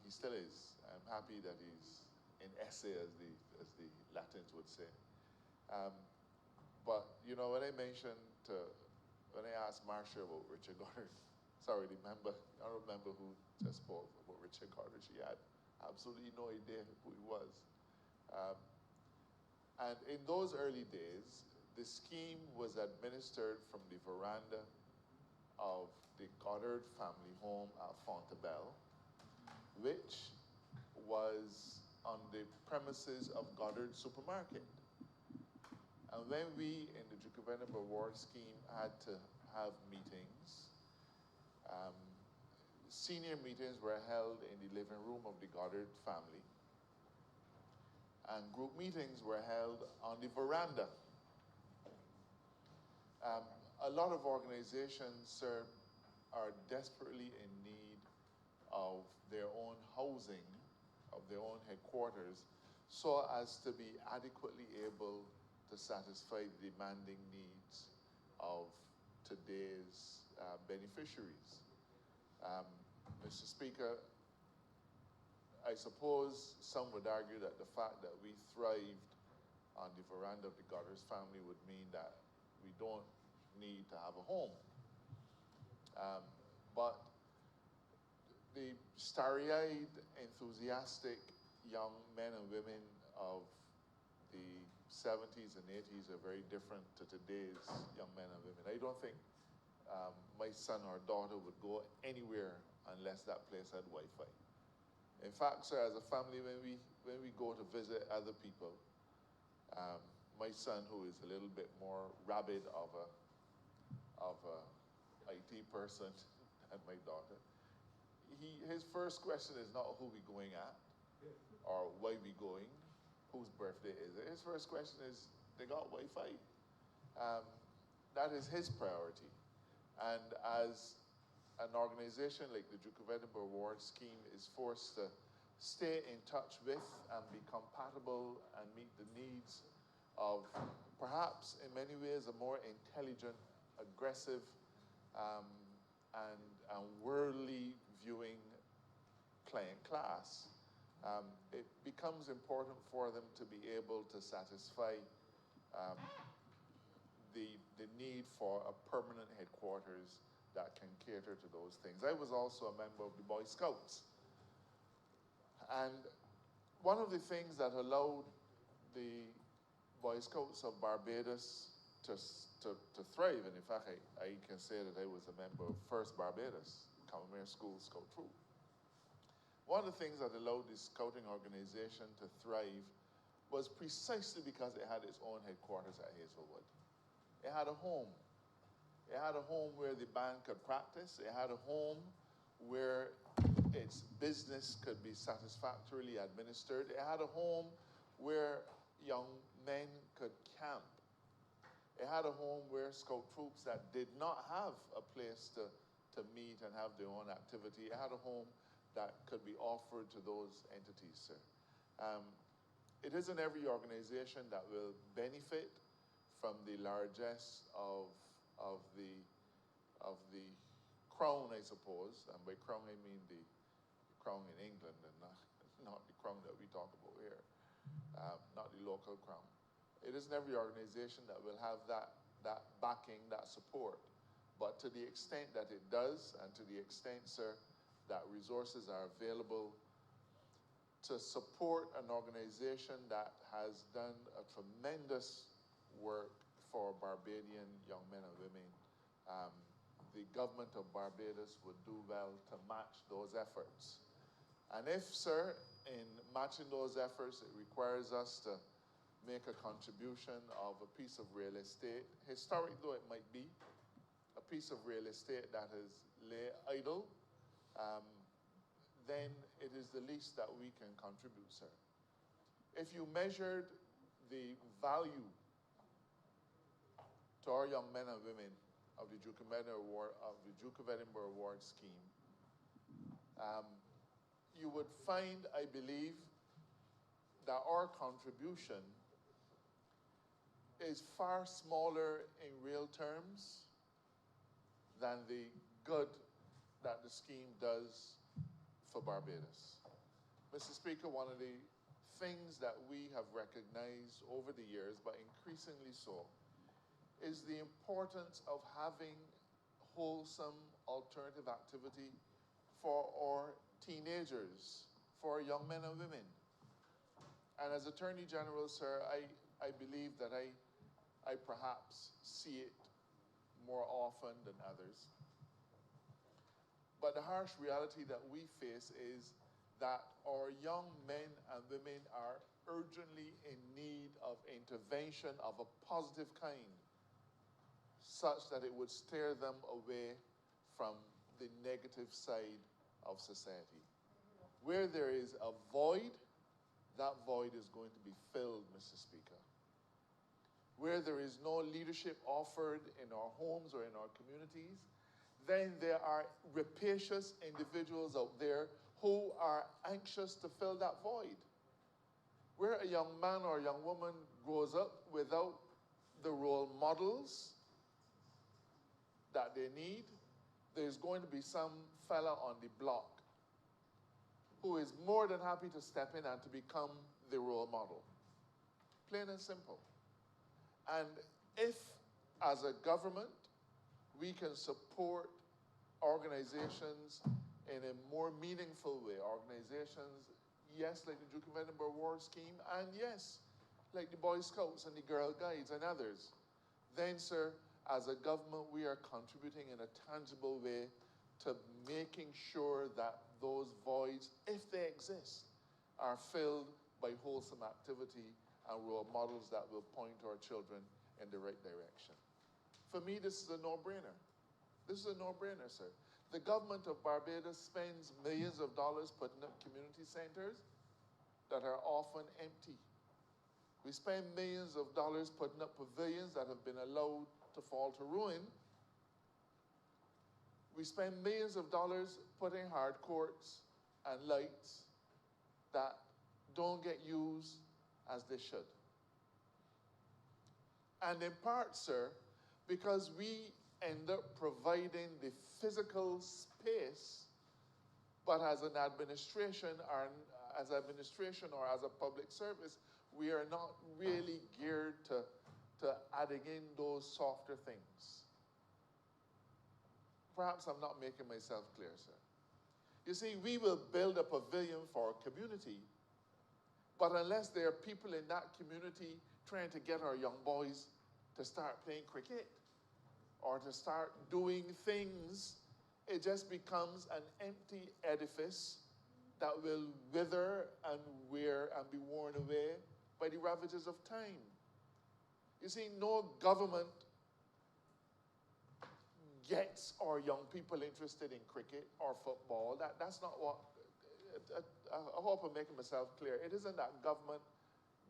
He still is. I'm happy that he's in essay, as the Latins would say. But you know, when I asked Marcia about Richard Goddard, sorry, the honorable member who just spoke about Richard Goddard, she had absolutely no idea who he was. And in those early days, the scheme was administered from the veranda of the Goddard family home at Fontebelle, which was on the premises of Goddard Supermarket. And when we, in the Duke of Edinburgh Award Scheme, had to have meetings, senior meetings were held in the living room of the Goddard family, and group meetings were held on the veranda. A lot of organizations, sir, are desperately in need of their own housing, of their own headquarters, so as to be adequately able to satisfy the demanding needs of today's beneficiaries. Mr. Speaker, I suppose some would argue that the fact that we thrived on the veranda of the Goddard's family would mean that we don't need to have a home. But the starry-eyed, enthusiastic young men and women of the 70s and 80s are very different to today's young men and women. I don't think my son or daughter would go anywhere unless that place had Wi-Fi. In fact, sir, as a family, when we go to visit other people, my son, who is a little bit more rabid of a IT person than my daughter, his first question is not who we going at, or why we going, whose birthday is it. His first question is, they got Wi-Fi. That is his priority. And as an organization like the Duke of Edinburgh Award Scheme is forced to stay in touch with and be compatible and meet the needs of perhaps in many ways a more intelligent, aggressive, and worldly viewing client class, it becomes important for them to be able to satisfy the need for a permanent headquarters that can cater to those things. I was also a member of the Boy Scouts. And one of the things that allowed the Boy Scouts of Barbados to thrive, and in fact, I can say that I was a member of First Barbados, Commonwealth School Scout Troop. One of the things that allowed the scouting organization to thrive was precisely because it had its own headquarters at Hazelwood. It had a home. It had a home where the band could practice. It had a home where its business could be satisfactorily administered. It had a home where young men could camp. It had a home where scout troops that did not have a place to meet and have their own activity, it had a home that could be offered to those entities, sir. It isn't every organization that will benefit from the largesse of the crown, I suppose, and by crown I mean the crown in England and not the crown that we talk about here, not the local crown. It isn't every organization that will have that backing, that support, but to the extent that it does, and to the extent, sir, that resources are available to support an organization that has done a tremendous work for Barbadian young men and women, the government of Barbados would do well to match those efforts. And if, sir, in matching those efforts, it requires us to make a contribution of a piece of real estate, historic though it might be, a piece of real estate that is lay idle, then it is the least that we can contribute, sir. If you measured the value to our young men and women of the Duke of Edinburgh Award scheme, you would find, I believe, that our contribution is far smaller in real terms than the good that the scheme does for Barbados. Mr. Speaker, one of the things that we have recognized over the years, but increasingly so, is the importance of having wholesome alternative activity for our teenagers, for our young men and women. And as Attorney General, sir, I believe that I perhaps see it more often than others. But the harsh reality that we face is that our young men and women are urgently in need of intervention of a positive kind, such that it would steer them away from the negative side of society. Where there is a void, that void is going to be filled, Mr. Speaker. Where there is no leadership offered in our homes or in our communities, then there are rapacious individuals out there who are anxious to fill that void. Where a young man or a young woman grows up without the role models that they need, there's going to be some fella on the block who is more than happy to step in and to become the role model. Plain and simple. And if, as a government, we can support organizations in a more meaningful way, organizations, yes, like the Duke of Edinburgh Award Scheme, and yes, like the Boy Scouts and the Girl Guides and others, then, sir, as a government, we are contributing in a tangible way to making sure that those voids, if they exist, are filled by wholesome activity and role models that will point our children in the right direction. For me, this is a no-brainer. This is a no-brainer, sir. The government of Barbados spends millions of dollars putting up community centers that are often empty. We spend millions of dollars putting up pavilions that have been allowed to fall to ruin. We spend millions of dollars putting hard courts and lights that don't get used as they should. And in part, sir, because we end up providing the physical space, but as an administration or as a public service, we are not really geared to adding in those softer things. Perhaps I'm not making myself clear, sir. You see, we will build a pavilion for a community, but unless there are people in that community trying to get our young boys to start playing cricket or to start doing things, it just becomes an empty edifice that will wither and wear and be worn away by the ravages of time. You see, no government gets our young people interested in cricket or football. That's not what, I hope I'm making myself clear. It isn't that government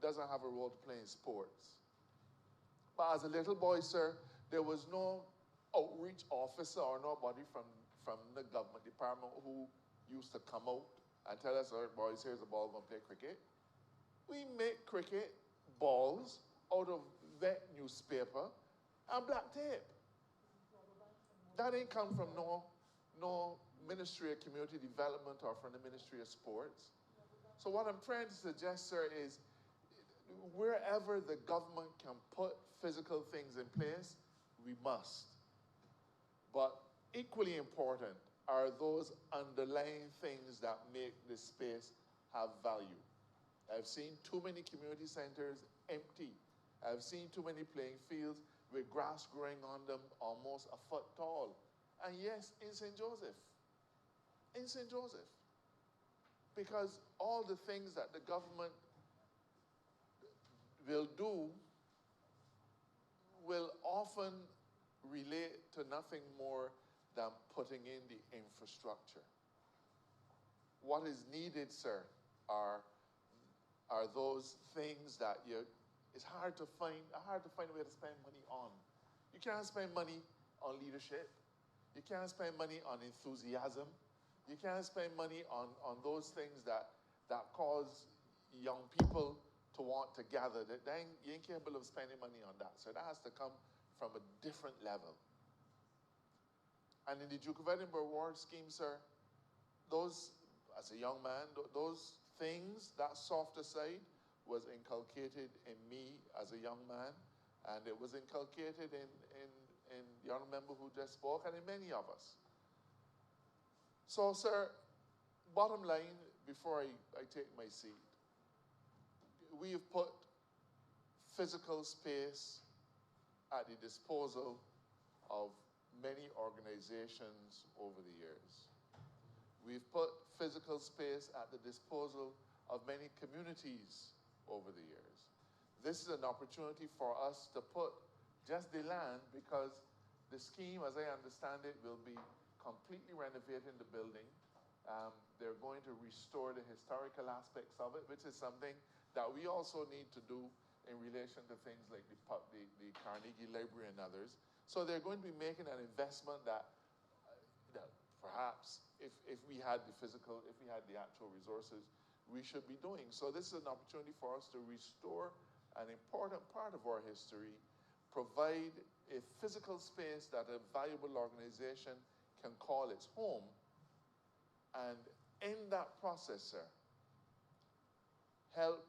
doesn't have a role to play in sports. But as a little boy, sir, there was no outreach officer or nobody from the government department who used to come out and tell us, all right, boys, here's a ball, we're going to play cricket. We make cricket balls out of wet newspaper and black tape. That ain't come from no Ministry of Community Development or from the Ministry of Sports. So what I'm trying to suggest, sir, is wherever the government can put physical things in place, we must. But equally important are those underlying things that make this space have value. I've seen too many community centers empty. I've seen too many playing fields with grass growing on them almost a foot tall. And yes, in St. Joseph. Because all the things that the government will do will often relate to nothing more than putting in the infrastructure. What is needed, sir, are those things that it's hard to find a way to spend money on. You can't spend money on leadership. You can't spend money on enthusiasm. You can't spend money on those things that cause young people to want to gather. You ain't capable of spending money on that. So that has to come from a different level. And in the Duke of Edinburgh Ward scheme, sir, those, as a young man, those things, that softer side, was inculcated in me as a young man, and it was inculcated in the honourable member who just spoke, and in many of us. So, sir, bottom line, before I take my seat, we have put physical space at the disposal of many organizations over the years. We've put physical space at the disposal of many communities over the years. This is an opportunity for us to put just the land, because the scheme, as I understand it, will be completely renovating the building. They're going to restore the historical aspects of it, which is something that we also need to do in relation to things like the Carnegie Library and others. So they're going to be making an investment that perhaps if we had the actual resources, we should be doing. So this is an opportunity for us to restore an important part of our history, provide a physical space that a valuable organization can call its home, and in that process, sir, help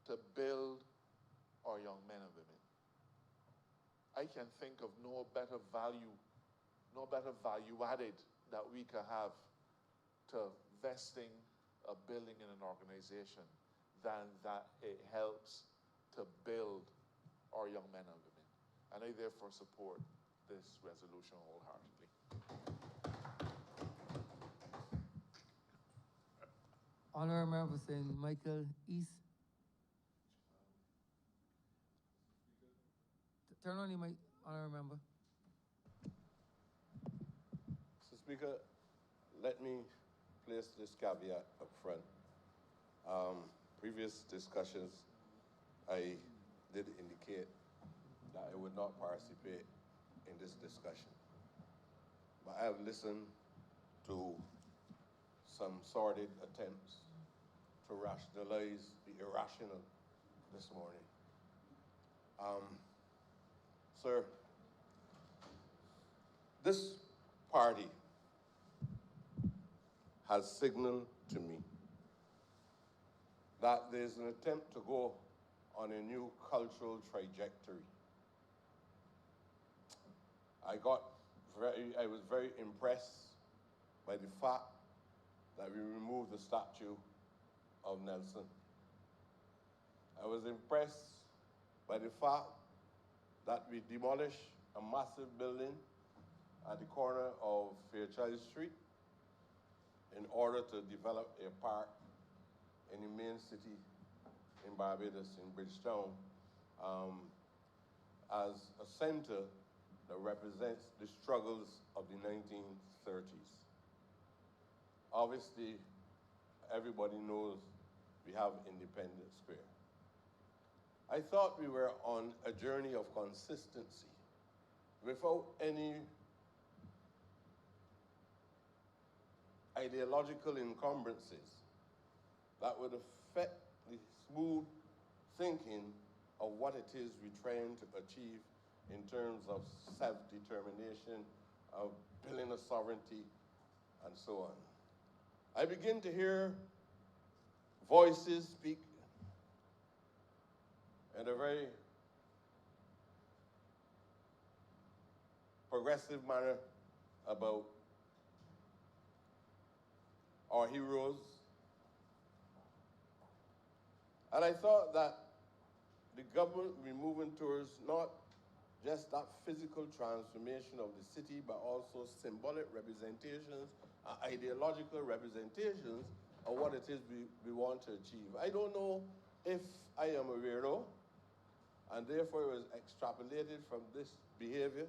to build our young men and women. I can think of no better value added that we could have to vesting a building in an organization than that it helps to build our young men and women. And I therefore support this resolution wholeheartedly. Honourable Member St. Michael East. Turn on your mic, Honourable Member. Mr. Speaker, let me place this caveat up front. Previous discussions, I did indicate that I would not participate in this discussion. But I have listened to some sordid attempts to rationalize the irrational this morning. Sir, this party has signaled to me that there's an attempt to go on a new cultural trajectory I was very impressed by the fact that we removed the statue of Nelson. I was impressed by the fact that we demolished a massive building at the corner of Fairchild Street in order to develop a park in the main city in Barbados, in Bridgetown, as a center that represents the struggles of the 1930s. Obviously, everybody knows we have Independence Square. I thought we were on a journey of consistency without any ideological encumbrances that would affect the smooth thinking of what it is we're trying to achieve in terms of self-determination, of building a sovereignty, and so on. I begin to hear voices speak in a very progressive manner about our heroes. And I thought that the government would be moving towards not just that physical transformation of the city, but also symbolic representations, ideological representations of what it is we want to achieve. I don't know if I am a weirdo, and therefore it was extrapolated from this behavior,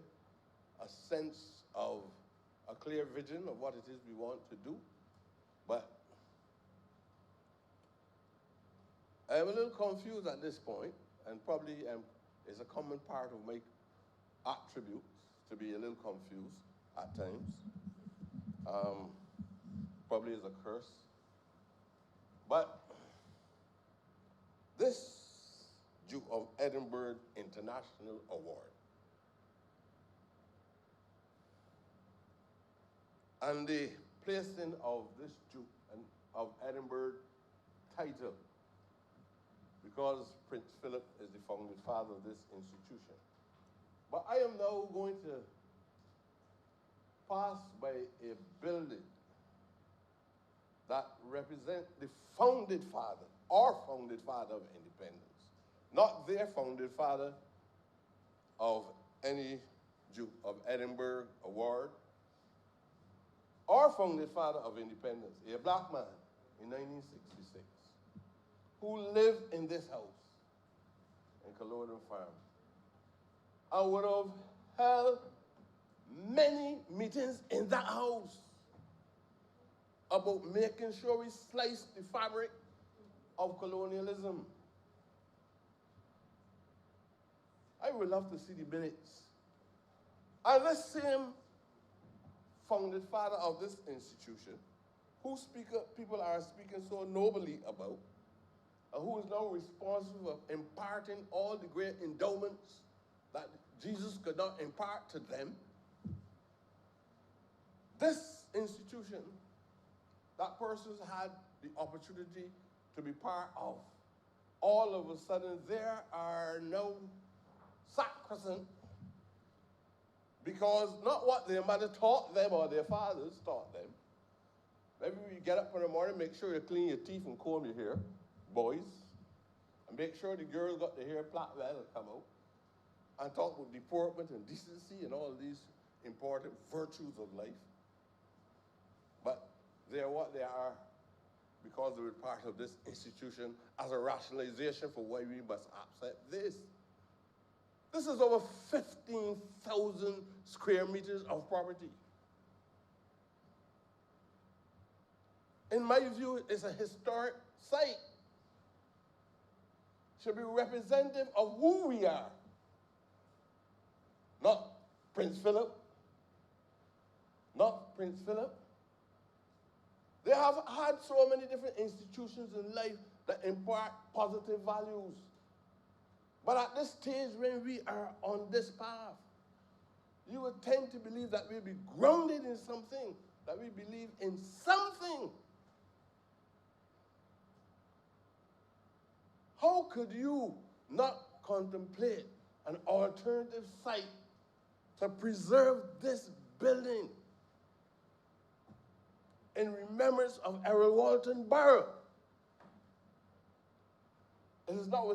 a sense of a clear vision of what it is we want to do. But I am a little confused at this point, and probably is a common part of my attributes to be a little confused at times. Probably is a curse. But this Duke of Edinburgh International Award and the placing of this Duke of Edinburgh title, because Prince Philip is the founding father of this institution. But I am now going to pass by a building that represents the founded father, our founded father of independence, not their founded father of any Duke of Edinburgh award. Our founded father of independence, a black man in 1966, who lived in this house in Culloden Farm and would have held many meetings in that house about making sure we slice the fabric of colonialism. I would love to see the minutes. And this same founded father of this institution, who people are speaking so nobly about, and who is now responsible for imparting all the great endowments that Jesus could not impart to them. This institution, that person's had the opportunity to be part of. All of a sudden, there are no sacrosanct, because not what their mother taught them or their fathers taught them. Maybe you get up in the morning, make sure you clean your teeth and comb your hair, boys, and make sure the girls got their hair plait well and come out, and talk about deportment and decency and all these important virtues of life. But they are what they are because they were part of this institution as a rationalization for why we must accept this. This is over 15,000 square meters of property. In my view, it's a historic site. Should be representative of who we are. Not Prince Philip. Not Prince Philip. They have had so many different institutions in life that impart positive values. But at this stage, when we are on this path, you would tend to believe that we'll be grounded in something, that we believe in something. How could you not contemplate an alternative site to preserve this building in remembrance of Errol Walton Barrow. It was not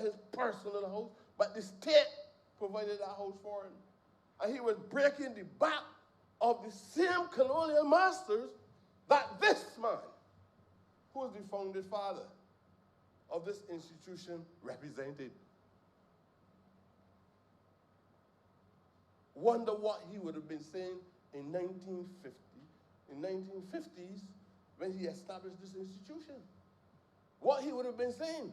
his personal house, but the state provided that house for him. And he was breaking the back of the same colonial masters that this man, who is the founding father of this institution, represented. Wonder what he would have been saying in 1950s when he established this institution. What he would have been saying.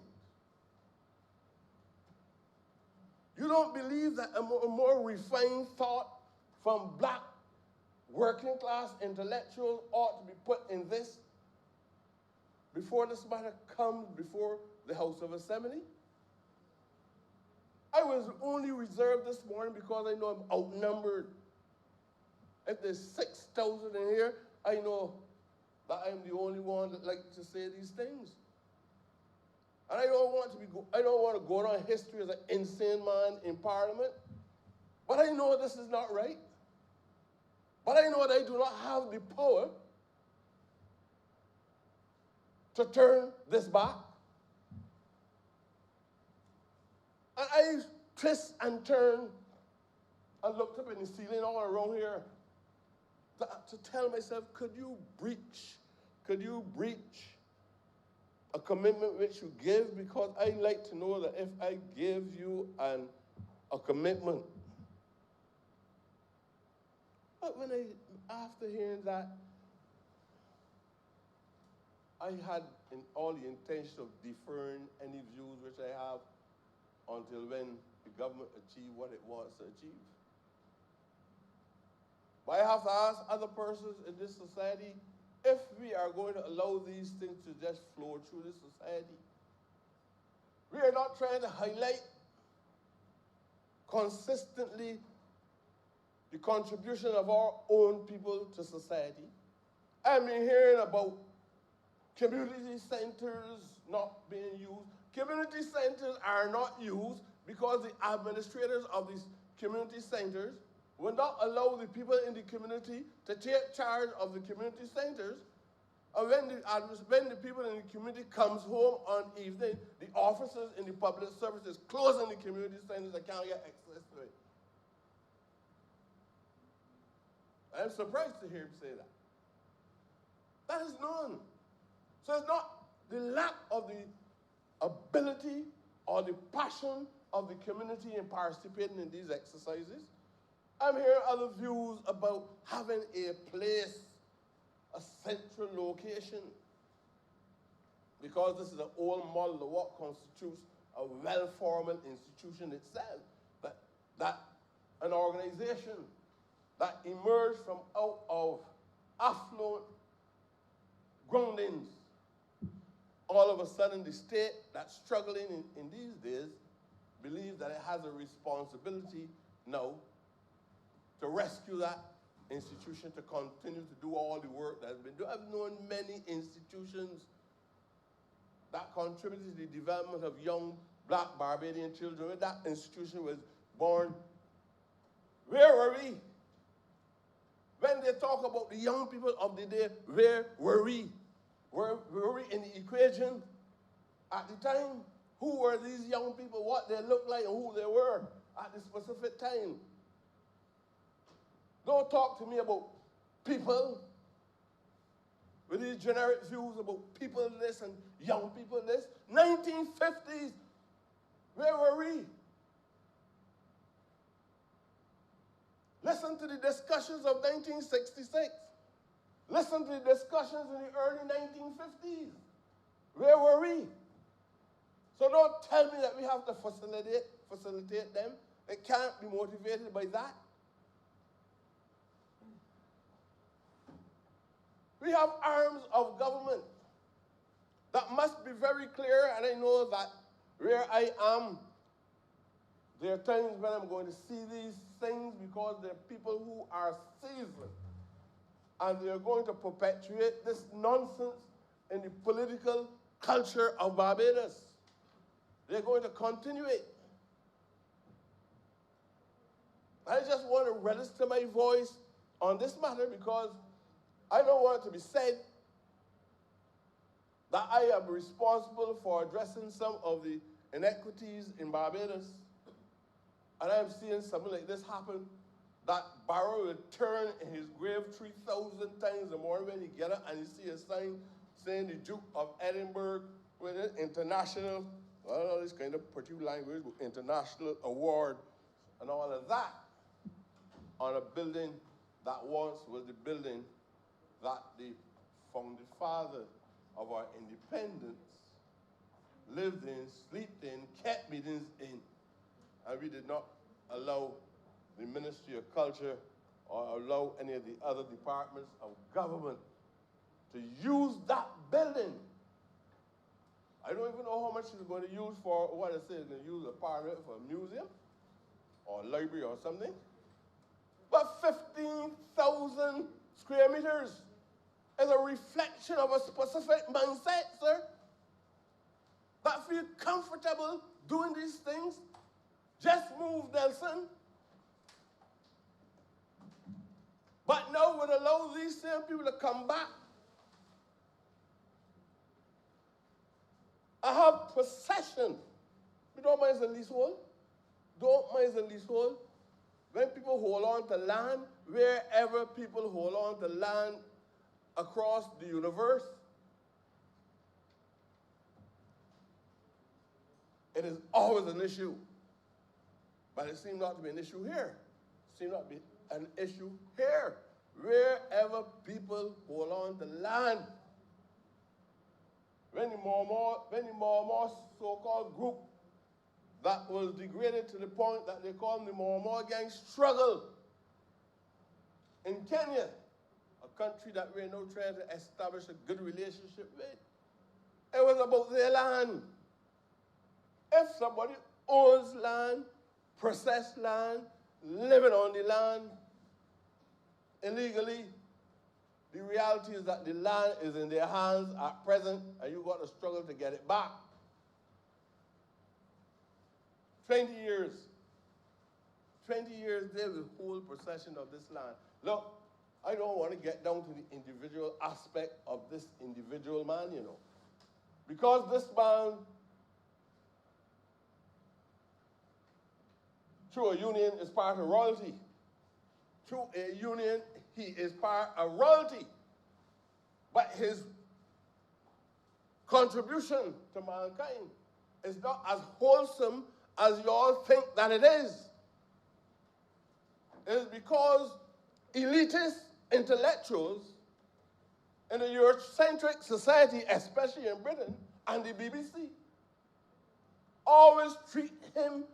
You don't believe that a more refined thought from black working class intellectuals ought to be put in this before this matter comes before the House of Assembly? I was only reserved this morning because I know I'm outnumbered. If there's 6,000 in here, I know that I'm the only one that likes to say these things. And I don't want to go down history as an insane man in Parliament. But I know this is not right. But I know that I do not have the power to turn this back. And I twist and turn and looked up in the ceiling all around here to tell myself, could you breach a commitment which you give? Because I like to know that if I give you a commitment. But after hearing that, I had all the intention of deferring any views which I have until when the government achieved what it wants to achieve. But I have to ask other persons in this society if we are going to allow these things to just flow through this society. We are not trying to highlight consistently the contribution of our own people to society. I've been hearing about community centers not being used. Community centers are not used because the administrators of these community centers will not allow the people in the community to take charge of the community centers. And when the people in the community comes home on evening, the officers in the public services closing the community centers, they can't get access to it. I'm surprised to hear him say that. That is known. So it's not the lack of the ability or the passion of the community in participating in these exercises. I'm hearing other views about having a place, a central location, because this is an old model of what constitutes a well-formed institution itself, that an organization that emerged from out of affluent groundings. All of a sudden, the state that's struggling in these days believes that it has a responsibility now to rescue that institution, to continue to do all the work that's been done. I've known many institutions that contributed to the development of young black Barbadian children. When that institution was born, where were we? When they talk about the young people of the day, where were we? Were we in the equation at the time? Who were these young people, what they looked like, and who they were at the specific time? Don't talk to me about people with these generic views about people this and young people this. 1950s, where were we? Listen to the discussions of 1966. Listen to the discussions in the early 1950s. Where were we? So don't tell me that we have to facilitate them. They can't be motivated by that. We have arms of government that must be very clear, and I know that where I am, there are times when I'm going to see these things because there are people who are seasoned, and they're going to perpetuate this nonsense in the political culture of Barbados. They're going to continue it. I I just want to register my voice on this matter because I don't want it to be said that I am responsible for addressing some of the inequities in Barbados. And I'm seeing something like this happen, that Barrow will turn in his grave 3,000 times the more when he get up and you see a sign saying the Duke of Edinburgh with an international, I don't know this kind of pretty language, international award and all of that on a building that once was the building that the founding father of our independence lived in, slept in, kept meetings in, and we did not allow the Ministry of Culture or allow any of the other departments of government to use that building. I don't even know how much it's going to use for, what I say, it's going to use a parliament for a museum or a library or something. But 15,000 square meters is a reflection of a specific mindset, sir, that feel comfortable doing these things. Just move, Nelson. But now would allow these same people to come back. I have possession. You don't mind the leasehold? Don't mind the leasehold. When people hold on to land, wherever people hold on to land across the universe, it is always an issue. But it seems not to be an issue here. It seems not to be an issue here. Wherever people hold on to land. When the Mormon so-called group that was degraded to the point that they call them the Mormon gang struggle in Kenya, a country that we're now trying to establish a good relationship with. It was about their land. If somebody owns land, possesses land, living on the land illegally, the reality is that the land is in their hands at present, and you've got to struggle to get it back. 20 years. 20 years they will hold possession of this land. Look, I don't want to get down to the individual aspect of this individual man, you know. Because this man, through a union, is part of royalty. Through a union, he is part of royalty. But his contribution to mankind is not as wholesome as you all think that it is. It is because elitist intellectuals in a Eurocentric society, especially in Britain, and the BBC, always treat him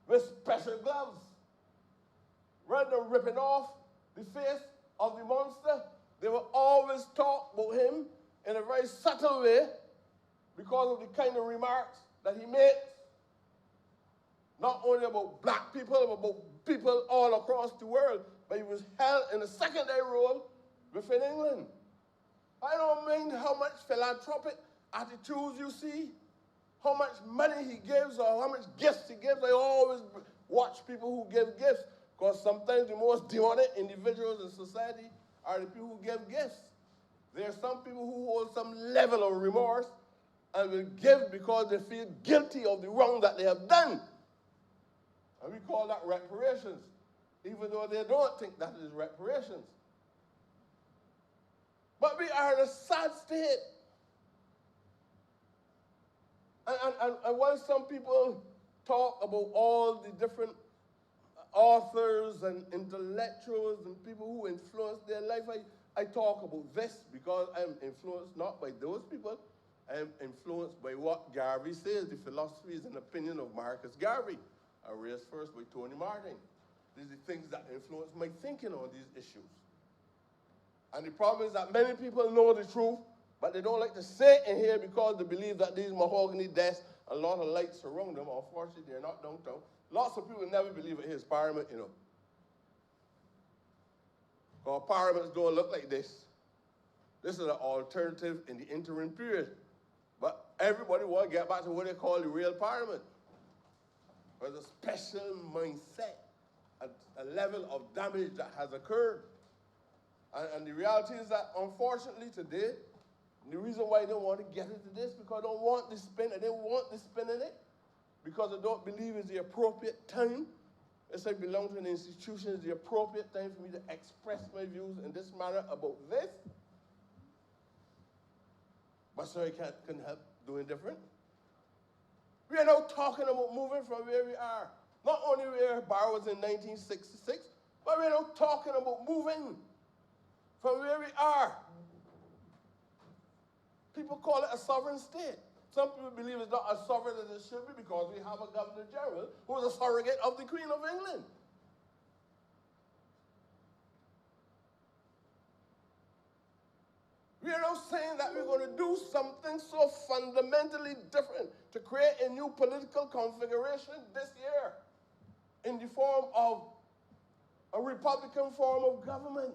with special gloves. Rather than ripping off the face of the monster, they will always talk about him in a very subtle way because of the kind of remarks that he makes. Not only about black people, but about people all across the world. But he was held in a secondary role within England. I don't mind how much philanthropic attitudes you see, how much money he gives or how much gifts he gives. I always watch people who give gifts because sometimes the most demonic individuals in society are the people who give gifts. There are some people who hold some level of remorse and will give because they feel guilty of the wrong that they have done. And we call that reparations, even though they don't think that is reparations. But we are in a sad state. And while some people talk about all the different authors and intellectuals and people who influence their life, I talk about this because I'm influenced not by those people. I am influenced by what Garvey says, the philosophies and opinion of Marcus Garvey. I raised first by Tony Martin. These are the things that influence my thinking on these issues. And the problem is that many people know the truth, but they don't like to say it in here because they believe that these mahogany desks, a lot of lights surround them. Unfortunately, they're not downtown. Lots of people never believe it is Parliament, you know. Because parliaments don't look like this. This is an alternative in the interim period. But everybody want to get back to what they call the real Parliament. There's a special mindset, a a level of damage that has occurred. And the reality is that, unfortunately, today, the reason why they don't want to get into this because they don't want the spin, and they want the spin in it because they don't believe it's the appropriate time. As I belong to an institution, it's the appropriate time for me to express my views in this manner about this. But so I can help doing different. We are now talking about moving from where we are. Not only where Bar was in 1966, but we are now talking about moving from where we are. People call it a sovereign state. Some people believe it's not as sovereign as it should be because we have a Governor General who is a surrogate of the Queen of England. We are now saying that we're going to do something so fundamentally different to create a new political configuration this year in the form of a Republican form of government,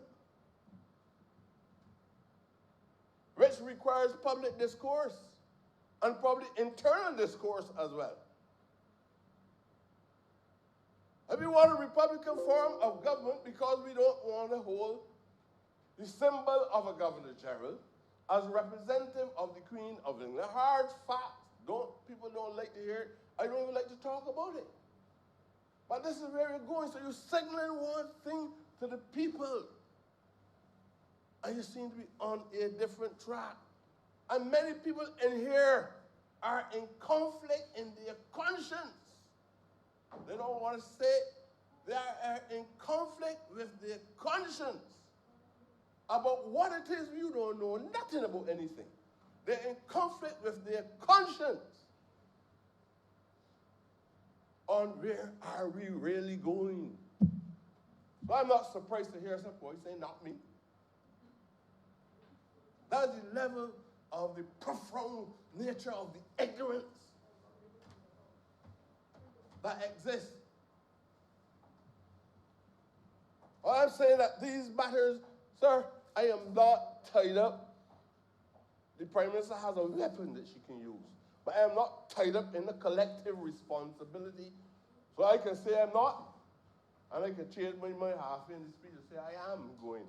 which requires public discourse and probably internal discourse as well. And we want a Republican form of government because we don't want to hold the symbol of a Governor General as representative of the Queen of England. Hard facts. People don't like to hear it. I don't even like to talk about it. But this is where we're going. So you're signaling one thing to the people. And you seem to be on a different track. And many people in here are in conflict in their conscience. They don't want to say it. They are in conflict with their conscience about what it is. You don't know nothing about anything. They're in conflict with their conscience on where are we really going. So I'm not surprised to hear some voice say, not me. That's the level of the profound nature of the ignorance that exists. I'm saying that these matters, sir, I am not tied up. The Prime Minister has a weapon that she can use. But I am not tied up in the collective responsibility. So I can say I'm not, and I can change my mind halfway in the speech and say I am going.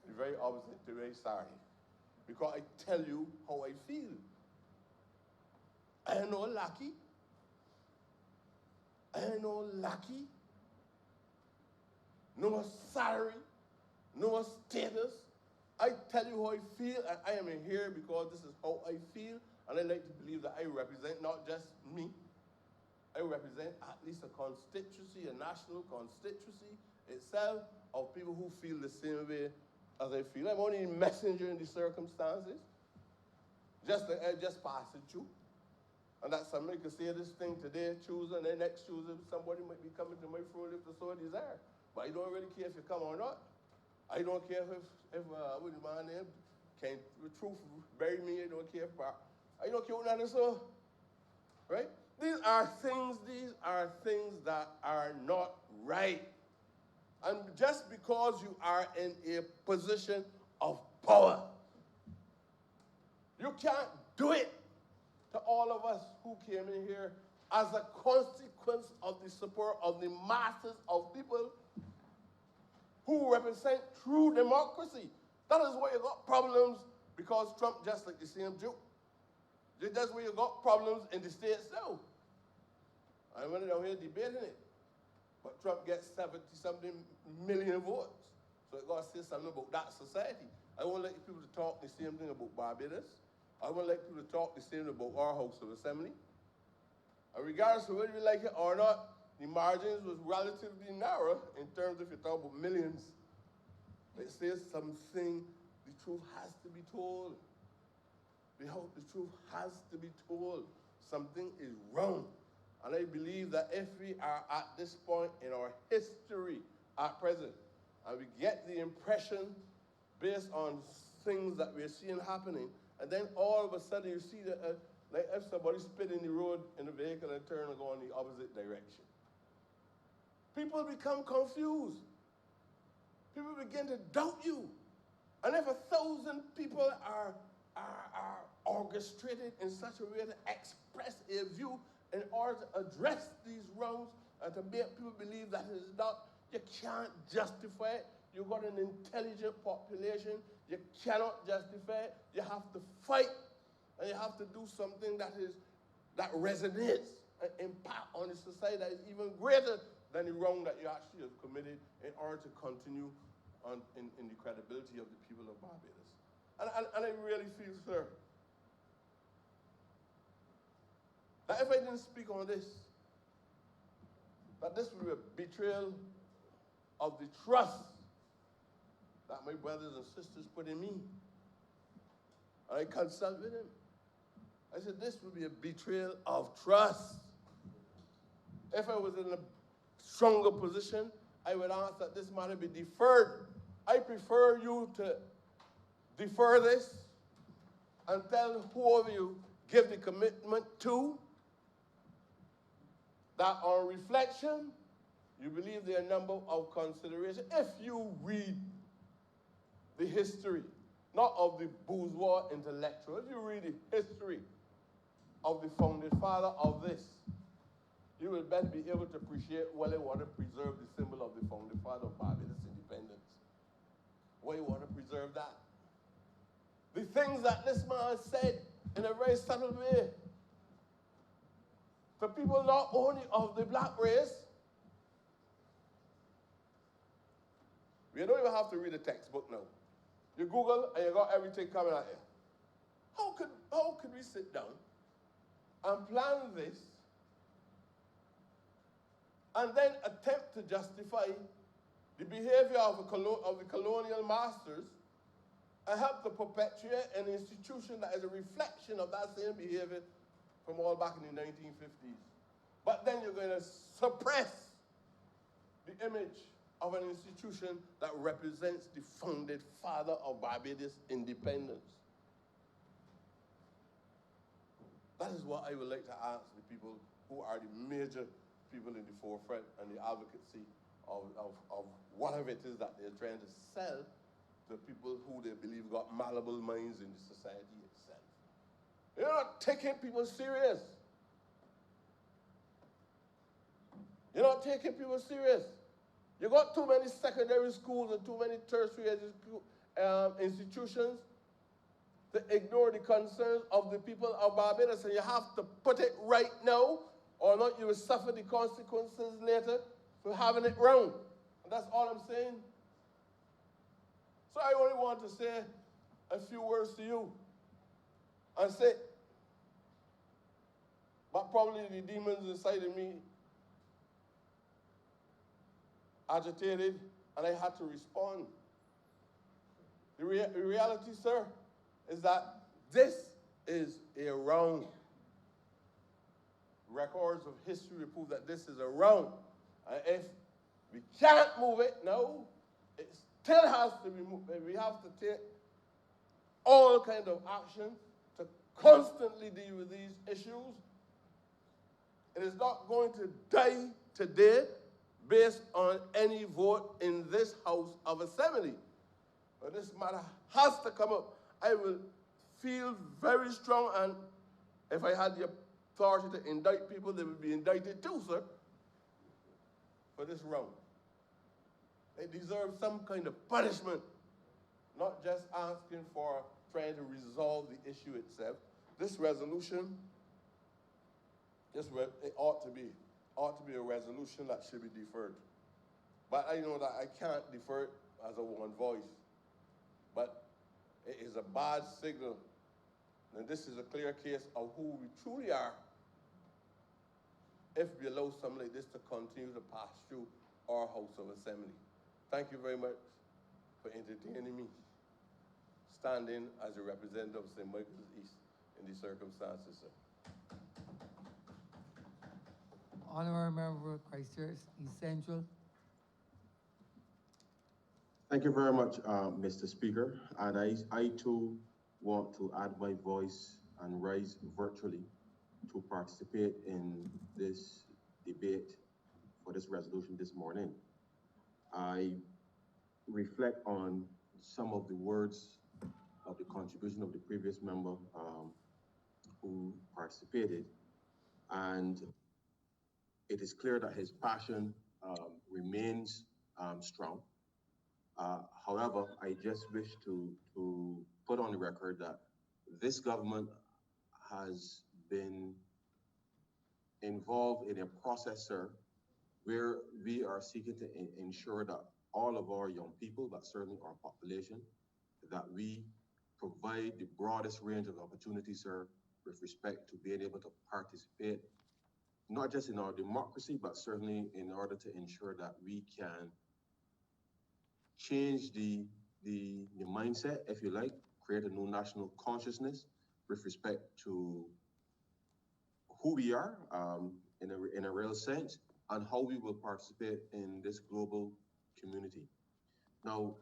The very opposite, the very sorry. Because I tell you how I feel. I am no lucky. I am no lucky. No salary. No status. I tell you how I feel, and I am in here because this is how I feel, and I like to believe that I represent not just me. I represent at least a constituency, a national constituency itself of people who feel the same way as I feel. I'm only a messenger in the circumstances. Just like I just pass it through. And that somebody could say this thing today, Tuesday, and then next Tuesday, somebody might be coming to my front if they so desire. But I don't really care if you come or not. I don't care if what is my name, can the truth bury me, I don't care if I don't care what none of so. Right? These are things that are not right. And just because you are in a position of power, you can't do it to all of us who came in here as a consequence of the support of the masses of people who represent true democracy. That is where you got problems because Trump just like the same Jew. That's where you got problems in the States now. I went down here debating it. But Trump gets 70-something million votes. So I got to say something about that society. I won't let people to talk the same thing about Barbados. I won't let people to talk the same about our House of Assembly. And regardless of whether you like it or not, the margins was relatively narrow in terms of if you talk about millions. It says something, the truth has to be told. The truth has to be told. Something is wrong. And I believe that if we are at this point in our history at present, and we get the impression based on things that we're seeing happening, and then all of a sudden you see that, like if somebody spit in the road in a vehicle and turn and go in the opposite direction. People become confused. People begin to doubt you. And if 1,000 people are orchestrated in such a way to express a view in order to address these wrongs and to make people believe that it is not You can't justify it. You've got an intelligent population. You cannot justify it. You have to fight, and you have to do something that resonates and impact on the society that is even greater than the wrong that you actually have committed in order to continue in the credibility of the people of Barbados. And I really feel, sir, that if I didn't speak on this, that this would be a betrayal of the trust that my brothers and sisters put in me. And I consulted with him. I said, this would be a betrayal of trust. If I was in a stronger position, I would ask that this matter be deferred. I prefer you to defer this until whoever you give the commitment to, that on reflection, you believe there are a number of considerations. If you read the history, not of the bourgeois intellectual, if you read the history of the founding father of this, you will best be able to appreciate why they want to preserve the symbol of the founding father of Barbados independence. Why you want to preserve that. The things that this man said in a very subtle way to people not only of the black race. You don't even have to read a textbook now. You Google and you got everything coming out here. How could we sit down and plan this and then attempt to justify the behavior of the colonial masters and help to perpetuate an institution that is a reflection of that same behavior from all back in the 1950s. But then you're going to suppress the image of an institution that represents the founded father of Barbados independence. That is what I would like to ask the people who are the major people in the forefront and the advocacy of whatever it is that they're trying to sell to people who they believe got malleable minds in the society itself. You're not taking people serious. You're not taking people serious. You got too many secondary schools and too many tertiary institutions to ignore the concerns of the people of Barbados, and you have to put it right now, or not you will suffer the consequences later for having it wrong. And that's all I'm saying. So I only want to say a few words to you and say, but probably the demons inside of me agitated, and I had to respond. The reality, sir, is that this is a wrong. Records of history prove that this is a wrong. And if we can't move it, no, it still has to be moved. We have to take all kinds of action to constantly deal with these issues. It is not going to die today based on any vote in this House of Assembly. But this matter has to come up. I will feel very strong, and if I had the authority to indict people, they would be indicted too, sir, for this wrong. They deserve some kind of punishment, not just asking for trying to resolve the issue itself. This resolution, it ought to be a resolution that should be deferred. But I know that I can't defer it as a one voice. But it is a bad signal. And this is a clear case of who we truly are if we allow something like this to continue to pass through our House of Assembly. Thank you very much for entertaining me, standing as a representative of St. Michael's East in these circumstances, sir. Honorable Member Christchurch, East Central. Thank you very much, Mr. Speaker. And I too want to add my voice and rise virtually to participate in this debate for this resolution this morning. I reflect on some of the words of the contribution of the previous member who participated, and it is clear that his passion remains strong. However, I just wish to put on the record that this government has been involved in a process, sir, where we are seeking to ensure that all of our young people, but certainly our population, that we provide the broadest range of opportunities, sir, with respect to being able to participate, not just in our democracy, but certainly in order to ensure that we can change the mindset, if you like, create a new national consciousness with respect to who we are in a real sense, and how we will participate in this global community. Now,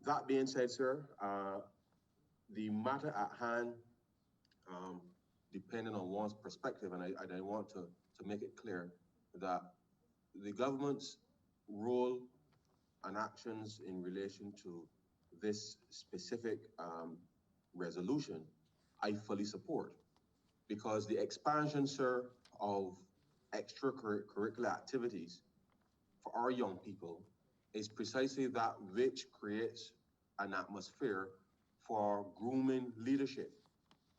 that being said, sir, the matter at hand, depending on one's perspective, and I want to make it clear that the government's role and actions in relation to this specific resolution, I fully support. Because the expansion, sir, of extracurricular activities for our young people is precisely that which creates an atmosphere for grooming leadership.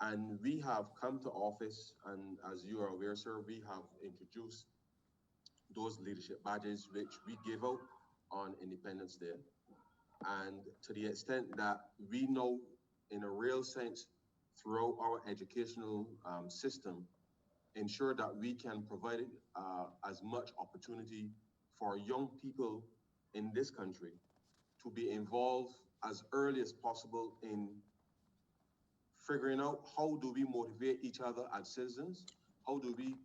And we have come to office, and as you are aware, sir, we have introduced those leadership badges which we gave out on Independence Day. And to the extent that we know, in a real sense, throughout our educational system, ensure that we can provide as much opportunity for young people in this country to be involved as early as possible in figuring out how do we motivate each other as citizens, how do we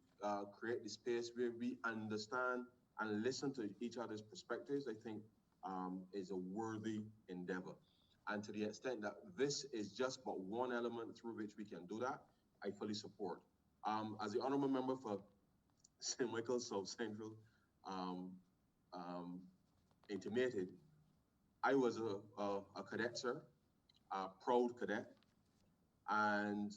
create the space where we understand and listen to each other's perspectives, I think is a worthy endeavor. And to the extent that this is just but one element through which we can do that, I fully support. As the honorable member for St. Michael's South Central intimated, I was a cadet, sir, a proud cadet, and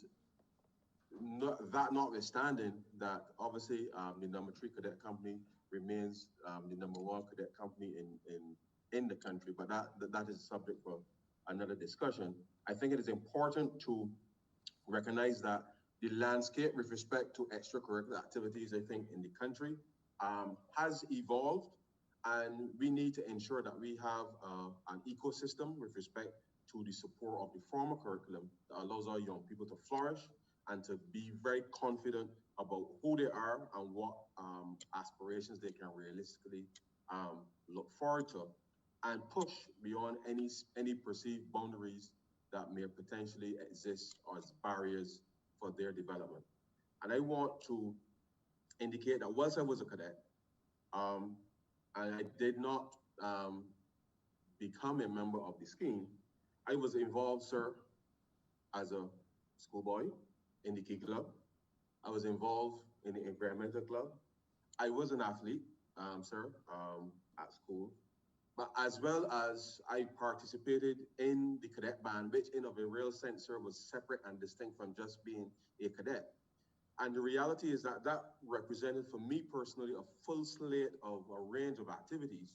that notwithstanding, that obviously the number 3 cadet company remains the number 1 cadet company in the country, but that is a subject for another discussion. I think it is important to recognize that the landscape with respect to extracurricular activities, I think, in the country has evolved, and we need to ensure that we have an ecosystem with respect to the support of the formal curriculum that allows our young people to flourish and to be very confident about who they are and what aspirations they can realistically look forward to, and push beyond any perceived boundaries that may potentially exist as barriers for their development. And I want to indicate that whilst I was a cadet, and I did not become a member of the scheme, I was involved, sir, as a schoolboy in the Key Club. I was involved in the Environmental Club. I was an athlete, sir, at school. But as well as I participated in the cadet band, which in a real sense, sir, was separate and distinct from just being a cadet. And the reality is that that represented for me personally a full slate of a range of activities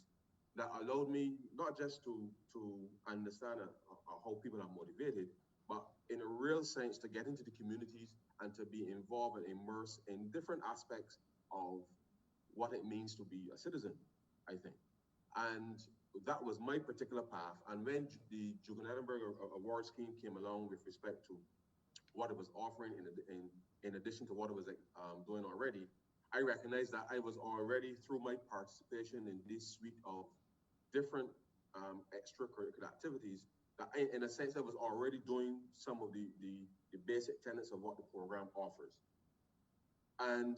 that allowed me not just to understand how people are motivated, but in a real sense to get into the communities and to be involved and immersed in different aspects of what it means to be a citizen, I think. And that was my particular path. And when the Edinburgh award scheme came along with respect to what it was offering in addition to what it was doing already, I recognized that I was already, through my participation in this suite of different extracurricular activities, that in a sense I was already doing some of the basic tenets of what the program offers. And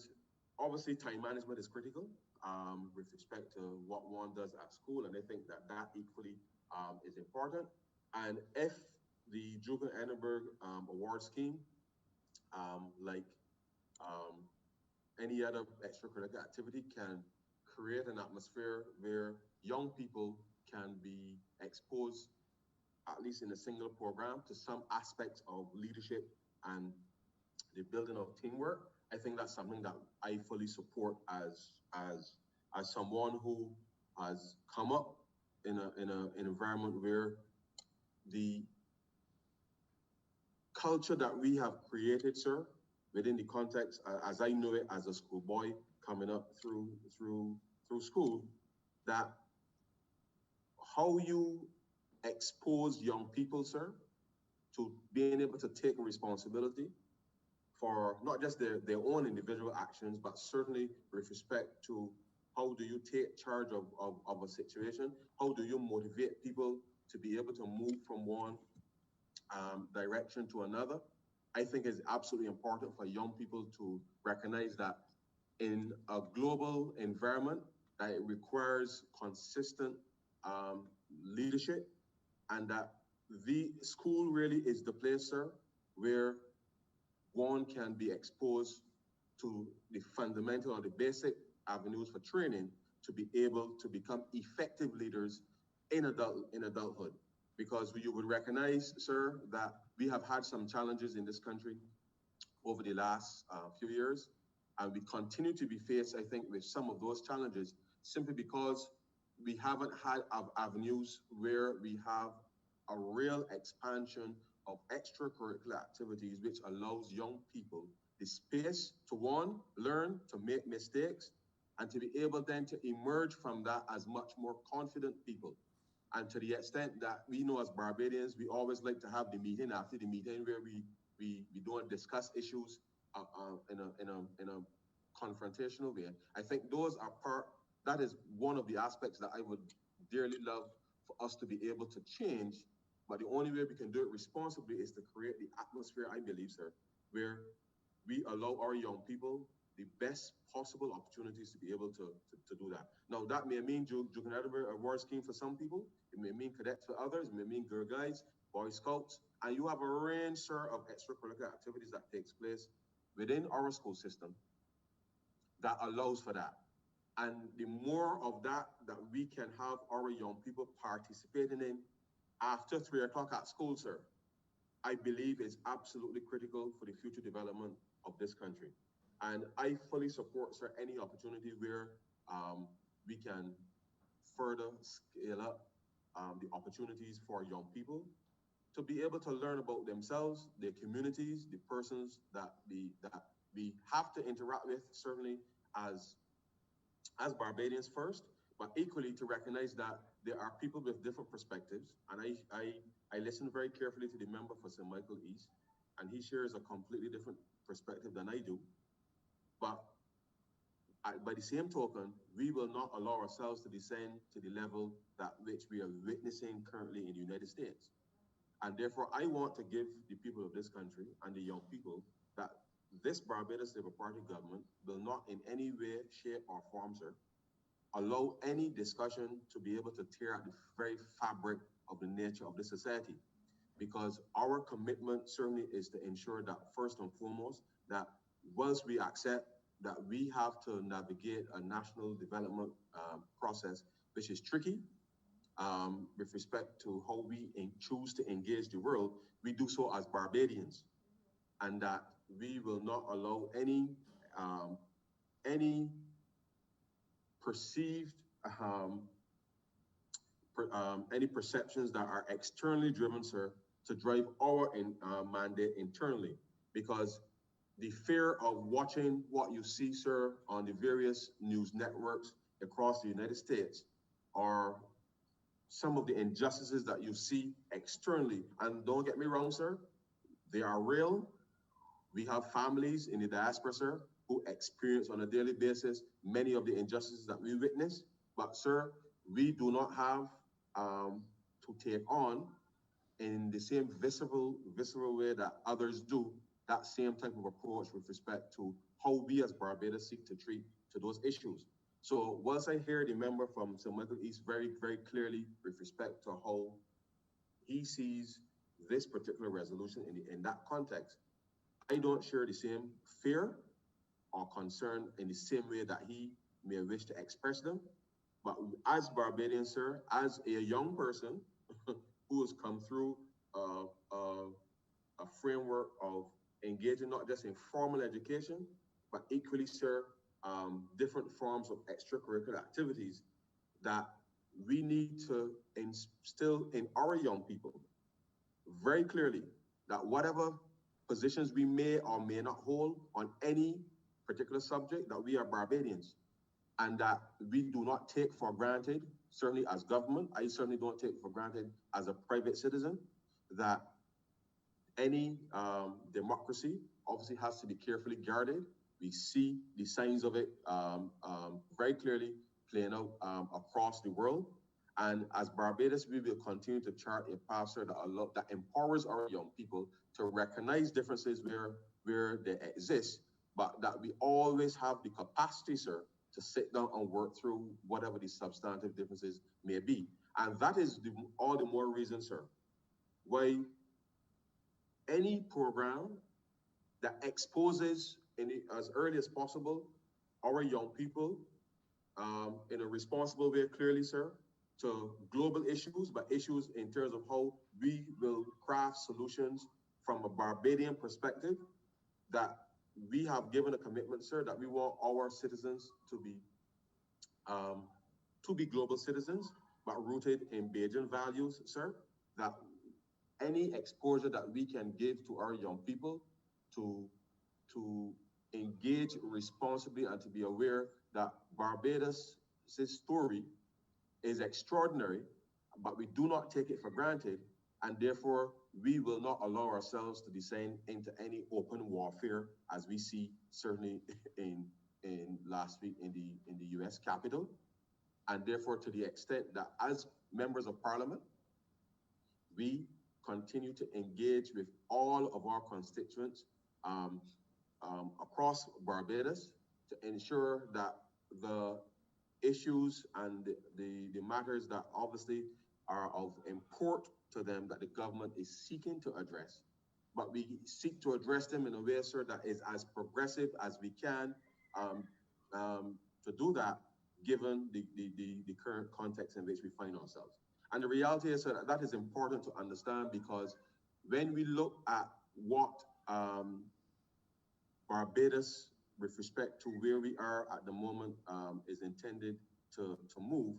obviously time management is critical with respect to what one does at school, and I think that equally is important. And if the Juvenile Edinburgh award scheme, like any other extracurricular activity, can create an atmosphere where young people can be exposed, at least in a single program, to some aspects of leadership and the building of teamwork, I think that's something that I fully support as someone who has come up in an environment where the culture that we have created, sir, within the context, as I know it as a schoolboy coming up through school, that how you expose young people, sir, to being able to take responsibility for not just their own individual actions, but certainly with respect to how do you take charge of a situation? How do you motivate people to be able to move from one direction to another? I think it's absolutely important for young people to recognize that in a global environment, that it requires consistent leadership, and that the school really is the place, sir, where one can be exposed to the fundamental or the basic avenues for training to be able to become effective leaders in adulthood. Because you would recognize, sir, that we have had some challenges in this country over the last few years, and we continue to be faced, I think, with some of those challenges simply because we haven't had avenues where we have a real expansion of extracurricular activities which allows young people the space to, one, learn, to make mistakes, and to be able then to emerge from that as much more confident people. And to the extent that we know as Barbadians, we always like to have the meeting after the meeting where we don't discuss issues in a confrontational way. I think those are that is one of the aspects that I would dearly love for us to be able to change. But the only way we can do it responsibly is to create the atmosphere, I believe, sir, where we allow our young people the best possible opportunities to be able to do that. Now, that may mean Juvenile Award Scheme for some people. It may mean cadets for others. It may mean Girl Guides, Boy Scouts. And you have a range, sir, of extracurricular activities that takes place within our school system that allows for that. And the more of that we can have our young people participating in after 3 o'clock at school, sir, I believe is absolutely critical for the future development of this country. And I fully support, sir, any opportunity where we can further scale up the opportunities for young people to be able to learn about themselves, their communities, the persons that we have to interact with, certainly as Barbadians first, but equally to recognize that there are people with different perspectives. And I listened very carefully to the member for St. Michael East, and he shares a completely different perspective than I do. But by the same token, we will not allow ourselves to descend to the level that which we are witnessing currently in the United States. And therefore, I want to give the people of this country and the young people that this Barbados Labour Party government will not in any way, shape, or form, sir, allow any discussion to be able to tear at the very fabric of the nature of the society. Because our commitment certainly is to ensure that first and foremost, that once we accept that we have to navigate a national development process, which is tricky with respect to how we choose to engage the world, we do so as Barbadians. And that we will not allow any perceived any perceptions that are externally driven, sir, to drive our mandate internally. Because the fear of watching what you see, sir, on the various news networks across the United States, or some of the injustices that you see externally, and don't get me wrong, sir, they are real. We have families in the diaspora, sir, who experience on a daily basis many of the injustices that we witness. But, sir, we do not have to take on in the same visceral way that others do, that same type of approach with respect to how we as Barbados seek to treat to those issues. So once I hear the member from St. Michael East very, very clearly with respect to how he sees this particular resolution in that context, I don't share the same fear or concern in the same way that he may wish to express them. But as Barbadians, sir, as a young person who has come through a framework of engaging not just in formal education, but equally, sir, different forms of extracurricular activities, that we need to instill in our young people very clearly that whatever positions we may or may not hold on any particular subject, that we are Barbadians and that we do not take for granted, certainly as government, I certainly don't take for granted as a private citizen, that any democracy obviously has to be carefully guarded. We see the signs of it very clearly playing out across the world. And as Barbados, we will continue to chart a path, sir, that empowers our young people to recognize differences where they exist, but that we always have the capacity, sir, to sit down and work through whatever these substantive differences may be. And that is all the more reason, sir, why any program that exposes as early as possible our young people in a responsible way, clearly, sir, to global issues, but issues in terms of how we will craft solutions from a Barbadian perspective, that we have given a commitment, sir, that we want our citizens to be global citizens, but rooted in Bajan values, sir, that any exposure that we can give to our young people to engage responsibly and to be aware that Barbados' story is extraordinary, but we do not take it for granted, and therefore we will not allow ourselves to descend into any open warfare, as we see certainly in last week in the U.S. Capitol, and therefore to the extent that as members of Parliament, we continue to engage with all of our constituents across Barbados to ensure that the issues and the matters that obviously are of import to them that the government is seeking to address, but we seek to address them in a way, sir, that is as progressive as we can to do that, given the current context in which we find ourselves. And the reality is, sir, that is important to understand, because when we look at what Barbados, with respect to where we are at the moment, is intended to move,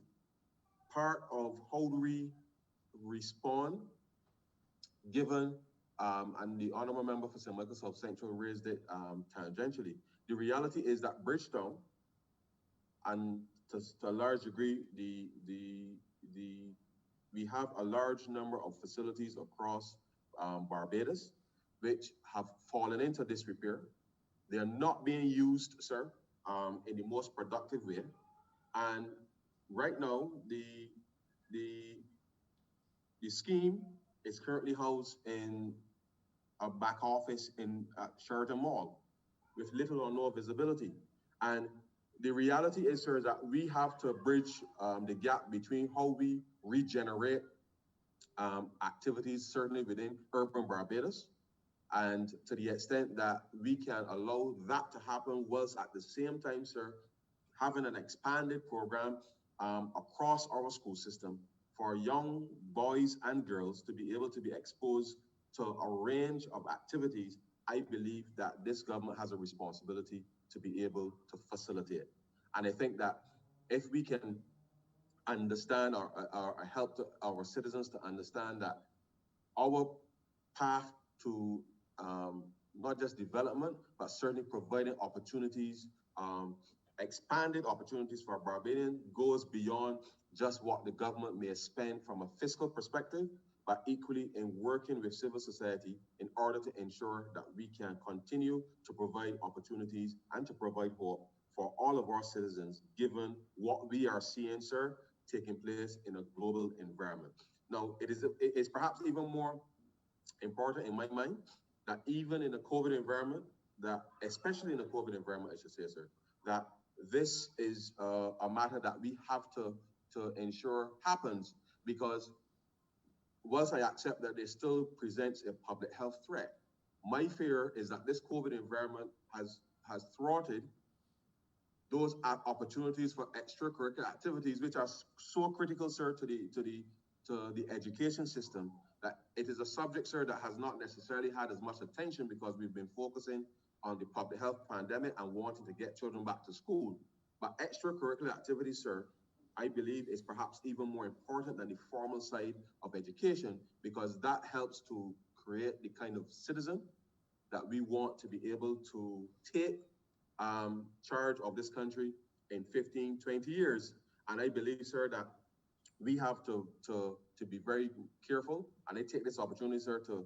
part of how do we respond, given, and the Honourable Member for St. Michael South Central raised it tangentially, the reality is that Bridgetown, and to a large degree, we have a large number of facilities across Barbados which have fallen into disrepair. They are not being used, sir, in the most productive way. And right now, the scheme is currently housed in a back office in Sheraton Mall with little or no visibility. And the reality is, sir, that we have to bridge the gap between how we regenerate activities, certainly within urban Barbados, and to the extent that we can allow that to happen, whilst at the same time, sir, having an expanded program across our school system for young boys and girls to be able to be exposed to a range of activities. I believe that this government has a responsibility to be able to facilitate. And I think that if we can understand or help our citizens to understand that our path to not just development, but certainly providing opportunities, expanded opportunities for Barbadians, goes beyond just what the government may spend from a fiscal perspective, but equally in working with civil society in order to ensure that we can continue to provide opportunities and to provide hope for all of our citizens, given what we are seeing, sir, taking place in a global environment. Now, it's perhaps even more important in my mind that even in the COVID environment, that especially in the COVID environment, I should say, sir, that this is a matter that we have to ensure happens, because whilst I accept that it still presents a public health threat, my fear is that this COVID environment has thwarted those opportunities for extracurricular activities, which are so critical, sir, to the education system, that it is a subject, sir, that has not necessarily had as much attention because we've been focusing on the public health pandemic and wanting to get children back to school. But extracurricular activities, sir, I believe is perhaps even more important than the formal side of education, because that helps to create the kind of citizen that we want to be able to take charge of this country in 15, 20 years. And I believe, sir, that we have to be very careful. And I take this opportunity, sir, to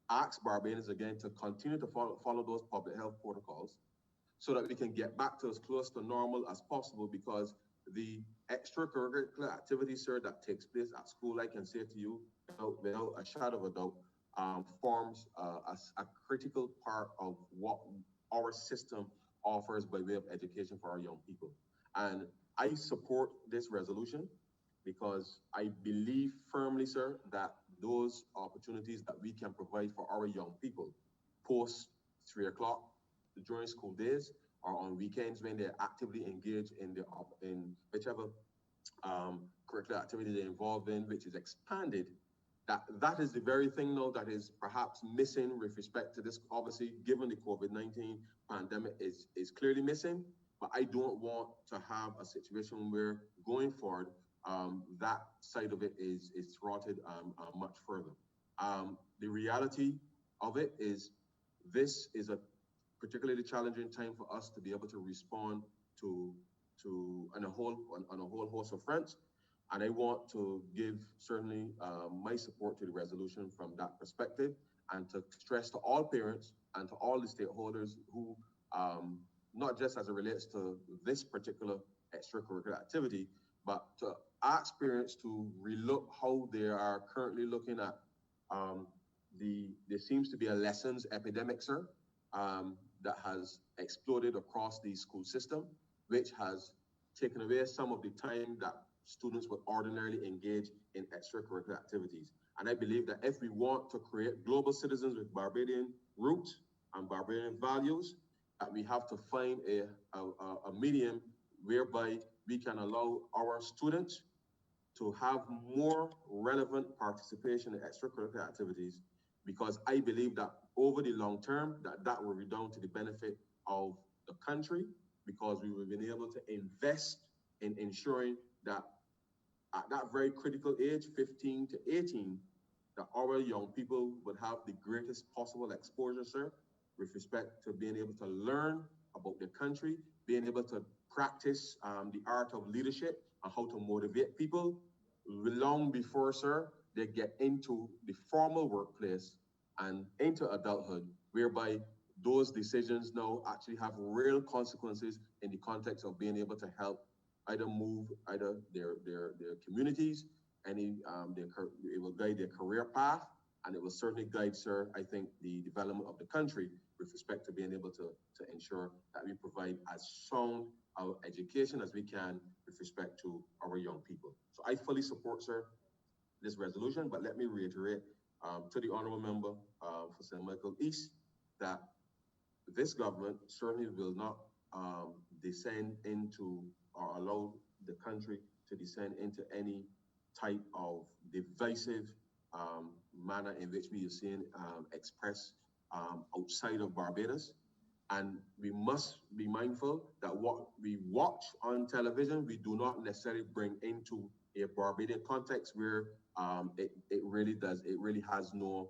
ask Barbadians again to continue to follow those public health protocols so that we can get back to as close to normal as possible, because the extracurricular activity, sir, that takes place at school, I can say to you, without a shadow of a doubt, forms a critical part of what our system offers by way of education for our young people. And I support this resolution because I believe firmly, sir, that those opportunities that we can provide for our young people post 3 o'clock during school days or on weekends when they're actively engaged in whichever curricular activity they're involved in, which is expanded, that is the very thing now that is perhaps missing with respect to this. Obviously, given the COVID-19 pandemic is clearly missing, but I don't want to have a situation where going forward, that side of it is thwarted much further. The reality of it is this is a particularly challenging time for us to be able to respond to on a whole host of fronts. And I want to give certainly my support to the resolution from that perspective, and to stress to all parents and to all the stakeholders who, not just as it relates to this particular extracurricular activity, but to ask parents to relook how they are currently looking at there seems to be a lessons epidemic, sir, that has exploded across the school system, which has taken away some of the time that students would ordinarily engage in extracurricular activities. And I believe that if we want to create global citizens with Barbadian roots and Barbadian values, that we have to find a medium whereby we can allow our students to have more relevant participation in extracurricular activities, because I believe that over the long term, that will redound to the benefit of the country, because we will be able to invest in ensuring that at that very critical age, 15 to 18, that our young people would have the greatest possible exposure, sir, with respect to being able to learn about the country, being able to practice the art of leadership and how to motivate people long before, sir, they get into the formal workplace and into adulthood, whereby those decisions now actually have real consequences in the context of being able to help either move their communities, it will guide their career path, and it will certainly guide, sir, I think, the development of the country with respect to being able to ensure that we provide as sound our education as we can with respect to our young people. So I fully support, sir, this resolution, but let me reiterate to the honorable member for St. Michael East that this government certainly will not descend into or allow the country to descend into any type of divisive manner in which we are seeing expressed outside of Barbados. And we must be mindful that what we watch on television, we do not necessarily bring into a Barbadian context where it really has no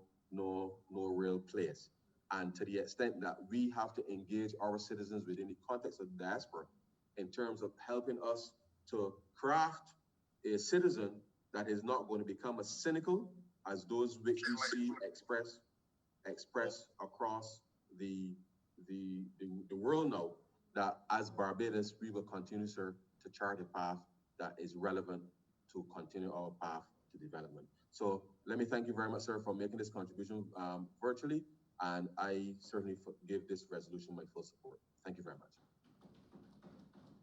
real place. And to the extent that we have to engage our citizens within the context of diaspora in terms of helping us to craft a citizen that is not going to become as cynical as those which we see expressed across the world now, that as Barbados, we will continue, sir, to chart a path that is relevant to continue our path to development. So let me thank you very much, sir, for making this contribution virtually, and I certainly give this resolution my full support. Thank you very much.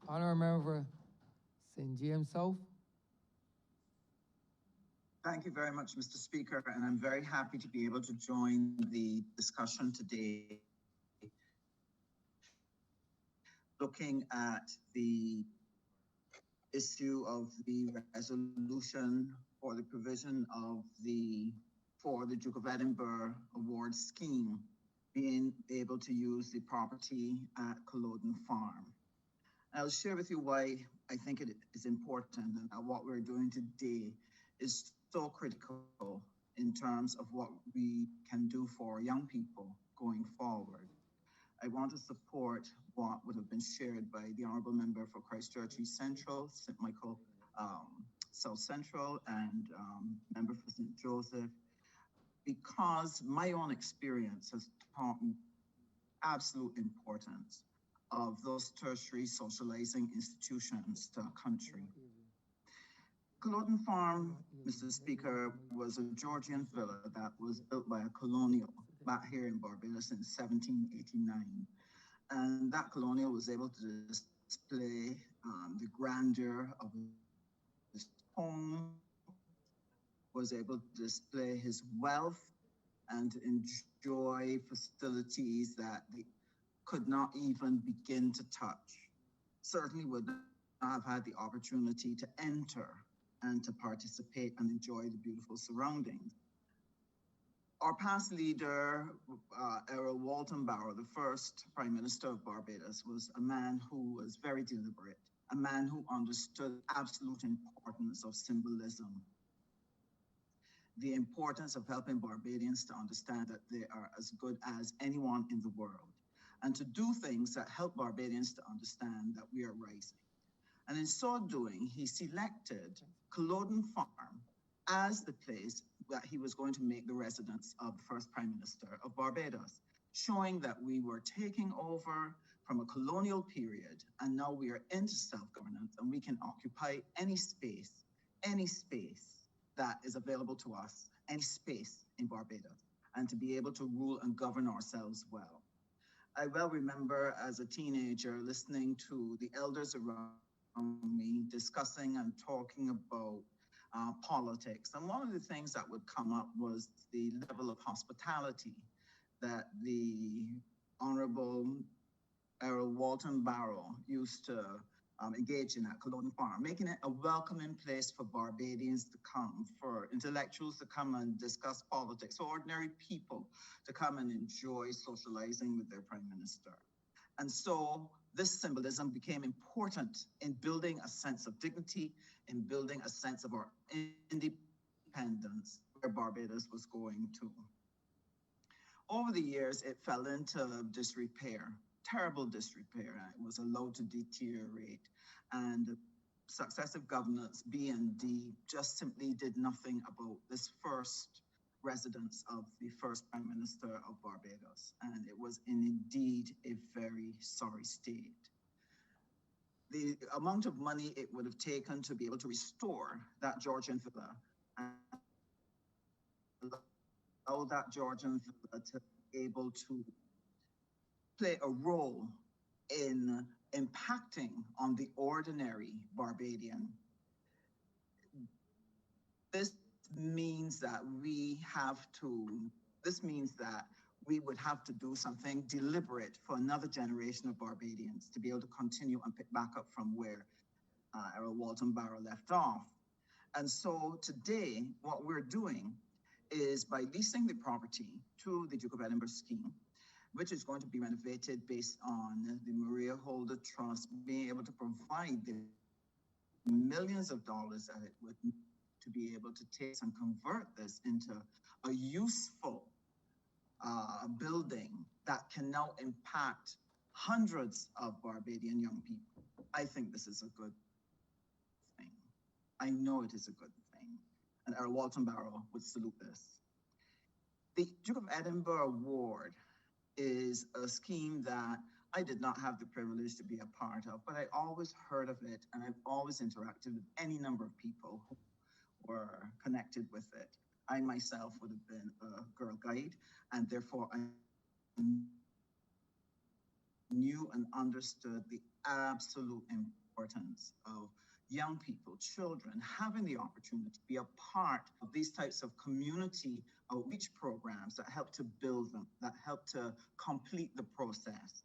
Honorable Member St. James South. Thank you very much, Mr. Speaker, and I'm very happy to be able to join the discussion today, looking at the issue of the resolution for the provision of for the Duke of Edinburgh award scheme, being able to use the property at Culloden Farm. I'll share with you why I think it is important and what we're doing today is so critical in terms of what we can do for young people going forward. I want to support what would have been shared by the Honourable Member for Christchurch East Central, St. Michael South Central, and Member for St. Joseph, because my own experience has taught me absolute importance of those tertiary socializing institutions to a country. Culloden Farm, Mr. Speaker, was a Georgian villa that was built by a colonial back here in Barbados in 1789. And that colonial was able to display the grandeur of his home, was able to display his wealth, and to enjoy facilities that they could not even begin to touch. Certainly would not have had the opportunity to enter and to participate and enjoy the beautiful surroundings. Our past leader, Errol Walton Barrow, the first Prime Minister of Barbados, was a man who was very deliberate, a man who understood the absolute importance of symbolism, the importance of helping Barbadians to understand that they are as good as anyone in the world, and to do things that help Barbadians to understand that we are rising. And in so doing, he selected Culloden Farm as the place that he was going to make the residence of the first Prime Minister of Barbados, showing that we were taking over from a colonial period, and now we are into self-governance, and we can occupy any space that is available to us, any space in Barbados, and to be able to rule and govern ourselves well. I well remember as a teenager listening to the elders around me discussing and talking about politics. And one of the things that would come up was the level of hospitality that the Honourable Errol Walton Barrow used to engage in at Culloden Farm, making it a welcoming place for Barbadians to come, for intellectuals to come and discuss politics, for ordinary people to come and enjoy socializing with their Prime Minister. And so this symbolism became important in building a sense of dignity, in building a sense of our independence, where Barbados was going to. Over the years, it fell into disrepair, terrible disrepair. It was allowed to deteriorate, and successive governments, B and D, just simply did nothing about this first residence of the first Prime Minister of Barbados, and it was indeed a very sorry state. The amount of money it would have taken to be able to restore that Georgian villa and allow that Georgian villa to be able to play a role in impacting on the ordinary Barbadian. This means that we would have to do something deliberate for another generation of Barbadians to be able to continue and pick back up from where Errol Walton Barrow left off. And so today, what we're doing is by leasing the property to the Duke of Edinburgh scheme, which is going to be renovated based on the Maria Holder Trust being able to provide the millions of dollars that it would need to be able to take and convert this into a useful building that can now impact hundreds of Barbadian young people. I think this is a good thing. I know it is a good thing. And Errol Walton Barrow would salute this. The Duke of Edinburgh Award is a scheme that I did not have the privilege to be a part of, but I always heard of it, and I've always interacted with any number of people who were connected with it. I myself would have been a Girl Guide, and therefore I knew and understood the absolute importance of young people, children, having the opportunity to be a part of these types of community outreach programs that help to build them, that help to complete the process.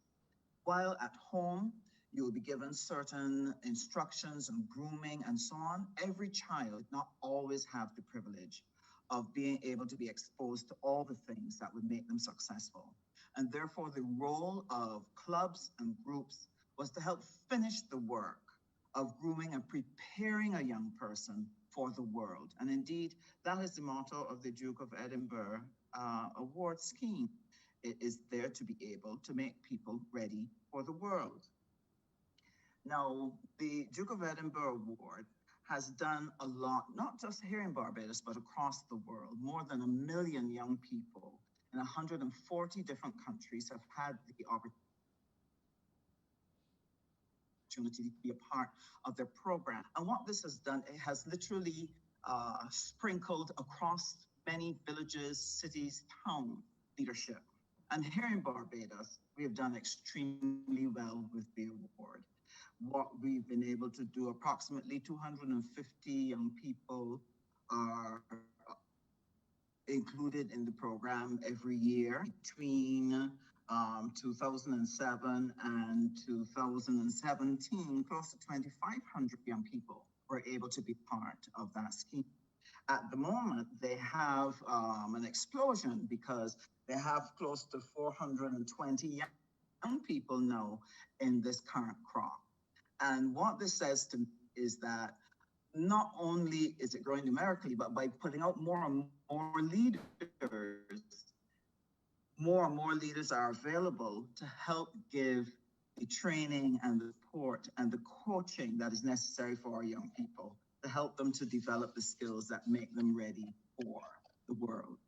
While at home, you will be given certain instructions and grooming and so on. Every child does not always have the privilege of being able to be exposed to all the things that would make them successful. And therefore, the role of clubs and groups was to help finish the work of grooming and preparing a young person for the world. And indeed, that is the motto of the Duke of Edinburgh award scheme. It is there to be able to make people ready for the world. Now, the Duke of Edinburgh Award has done a lot, not just here in Barbados, but across the world. More than 1 million young people in 140 different countries have had the opportunity to be a part of their program. And what this has done, it has literally sprinkled across many villages, cities, town leadership. And here in Barbados, we have done extremely well with the award. What we've been able to do, approximately 250 young people are included in the program every year. Between 2007 and 2017, close to 2,500 young people were able to be part of that scheme. At the moment, they have an explosion because they have close to 420 young people now in this current crop. And what this says to me is that not only is it growing numerically, but by putting out more and more leaders, more and more leaders are available to help give the training and the support and the coaching that is necessary for our young people to help them to develop the skills that make them ready for the world.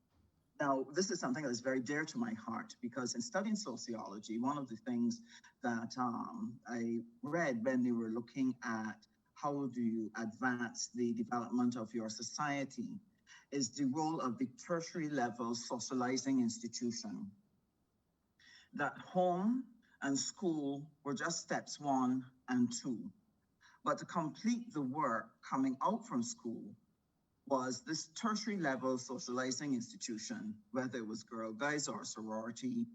Now, this is something that is very dear to my heart because in studying sociology, one of the things that I read when they were looking at how do you advance the development of your society is the role of the tertiary level socializing institution. That home and school were just steps 1 and 2. But to complete the work coming out from school was this tertiary level socializing institution, whether it was Girl Guides or sorority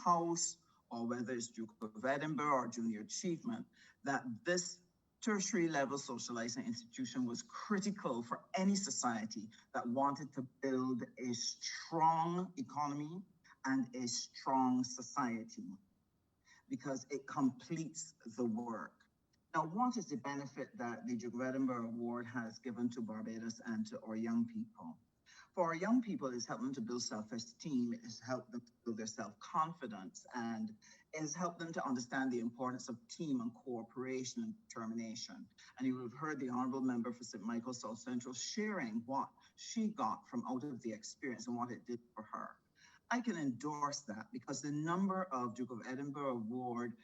house, or whether it's Duke of Edinburgh or Junior Achievement, that this tertiary level socializing institution was critical for any society that wanted to build a strong economy and a strong society because it completes the work. Now, what is the benefit that the Duke of Edinburgh Award has given to Barbados and to our young people? For our young people, it's helped them to build self-esteem, it has helped them to build their self-confidence, and it has helped them to understand the importance of team and cooperation and determination. And you would have heard the Honourable Member for St. Michael South Central sharing what she got from out of the experience and what it did for her. I can endorse that because the number of Duke of Edinburgh Award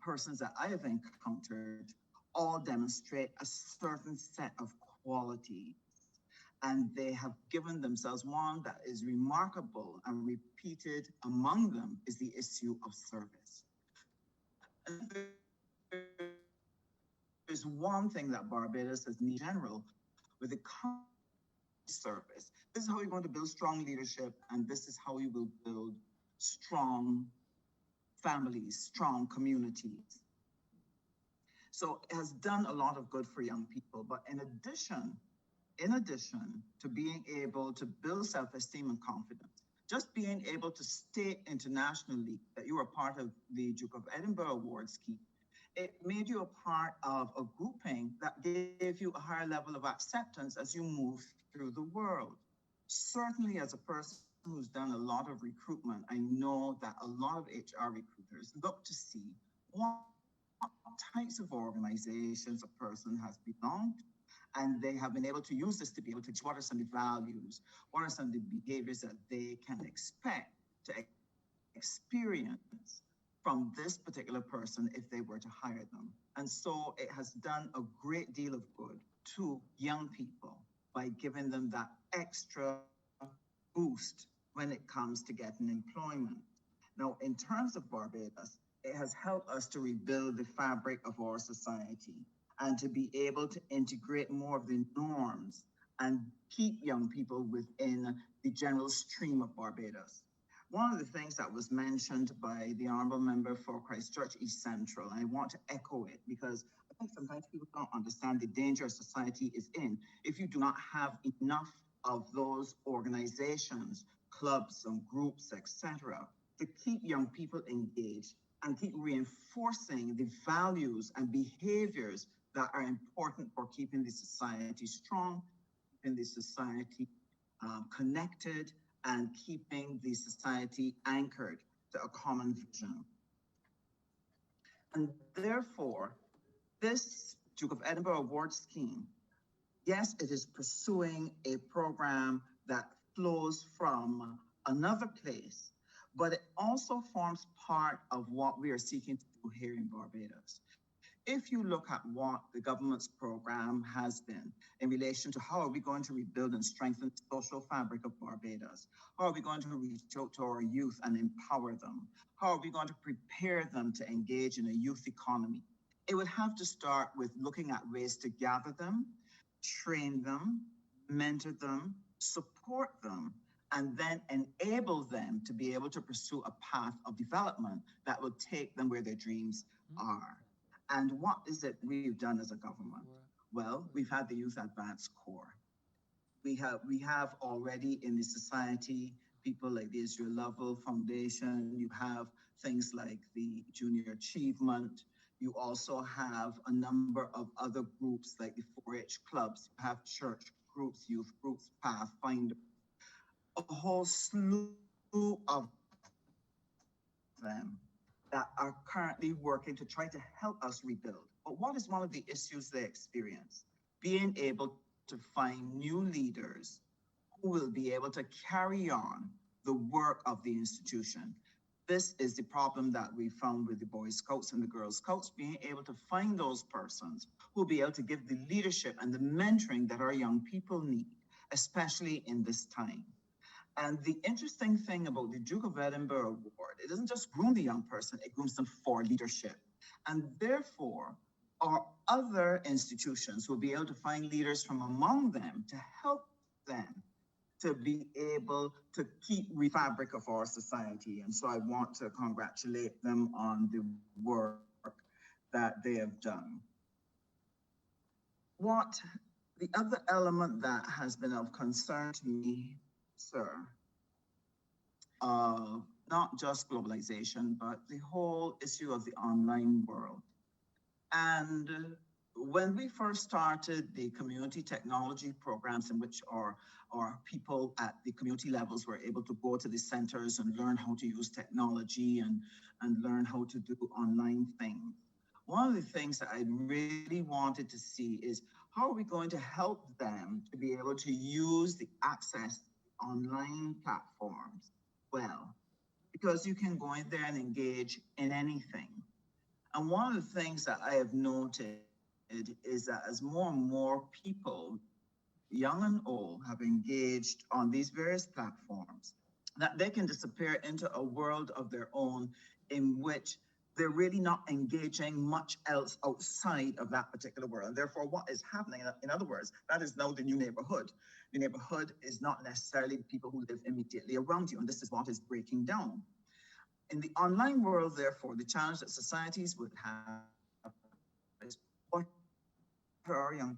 persons that I have encountered all demonstrate a certain set of qualities. And they have given themselves one that is remarkable and repeated among them is the issue of service. And there's one thing that Barbados has in general with the service. This is how you're going to build strong leadership, and this is how you will build strong families, strong communities. So it has done a lot of good for young people, but in addition to being able to build self-esteem and confidence, just being able to state internationally that you are part of the Duke of Edinburgh Award scheme, it made you a part of a grouping that gave you a higher level of acceptance as you move through the world. Certainly as a person who's done a lot of recruitment, I know that a lot of HR recruiters look to see what types of organizations a person has belonged to. And they have been able to use this to be able to, what are some of the values, what are some of the behaviors that they can expect to experience from this particular person if they were to hire them. And so it has done a great deal of good to young people by giving them that extra boost when it comes to getting employment. Now, in terms of Barbados, it has helped us to rebuild the fabric of our society and to be able to integrate more of the norms and keep young people within the general stream of Barbados. One of the things that was mentioned by the Honourable Member for Christchurch East Central, and I want to echo it because I think sometimes people don't understand the danger society is in if you do not have enough of those organizations, clubs and groups, etc., to keep young people engaged and keep reinforcing the values and behaviors that are important for keeping the society strong, keeping the society connected, and keeping the society anchored to a common vision. And therefore, this Duke of Edinburgh Award Scheme, yes, it is pursuing a program that flows from another place, but it also forms part of what we are seeking to do here in Barbados. If you look at what the government's program has been in relation to how are we going to rebuild and strengthen the social fabric of Barbados, how are we going to reach out to our youth and empower them, how are we going to prepare them to engage in a youth economy, it would have to start with looking at ways to gather them, train them, mentor them, support them, and then enable them to be able to pursue a path of development that will take them where their dreams are. And what is it we've done as a government? Well, we've had the Youth Advance Corps. We have already in the society people like the Israel Lovell Foundation. You have things like the Junior Achievement. You also have a number of other groups like the 4-H clubs. You have church groups, youth groups, Pathfinder, a whole slew of them that are currently working to try to help us rebuild. But what is one of the issues they experience? Being able to find new leaders who will be able to carry on the work of the institution. This is the problem that we found with the Boy Scouts and the Girl Scouts, being able to find those persons who will be able to give the leadership and the mentoring that our young people need, especially in this time. And the interesting thing about the Duke of Edinburgh Award, it doesn't just groom the young person, it grooms them for leadership. And therefore, our other institutions will be able to find leaders from among them to help them to be able to keep the fabric of our society. And so I want to congratulate them on the work that they have done. What the other element that has been of concern to me, sir, not just globalization, but the whole issue of the online world. And when we first started the community technology programs in which our people at the community levels were able to go to the centers and learn how to use technology and learn how to do online things, one of the things that I really wanted to see is how are we going to help them to be able to use the access to online platforms well, because you can go in there and engage in anything. And one of the things that I have noted is that as more and more people, young and old, have engaged on these various platforms, that they can disappear into a world of their own in which they're really not engaging much else outside of that particular world. And therefore, what is happening, in other words, that is now the new neighborhood. The neighborhood is not necessarily the people who live immediately around you, and this is what is breaking down. In the online world, therefore, the challenge that societies would have is what are our young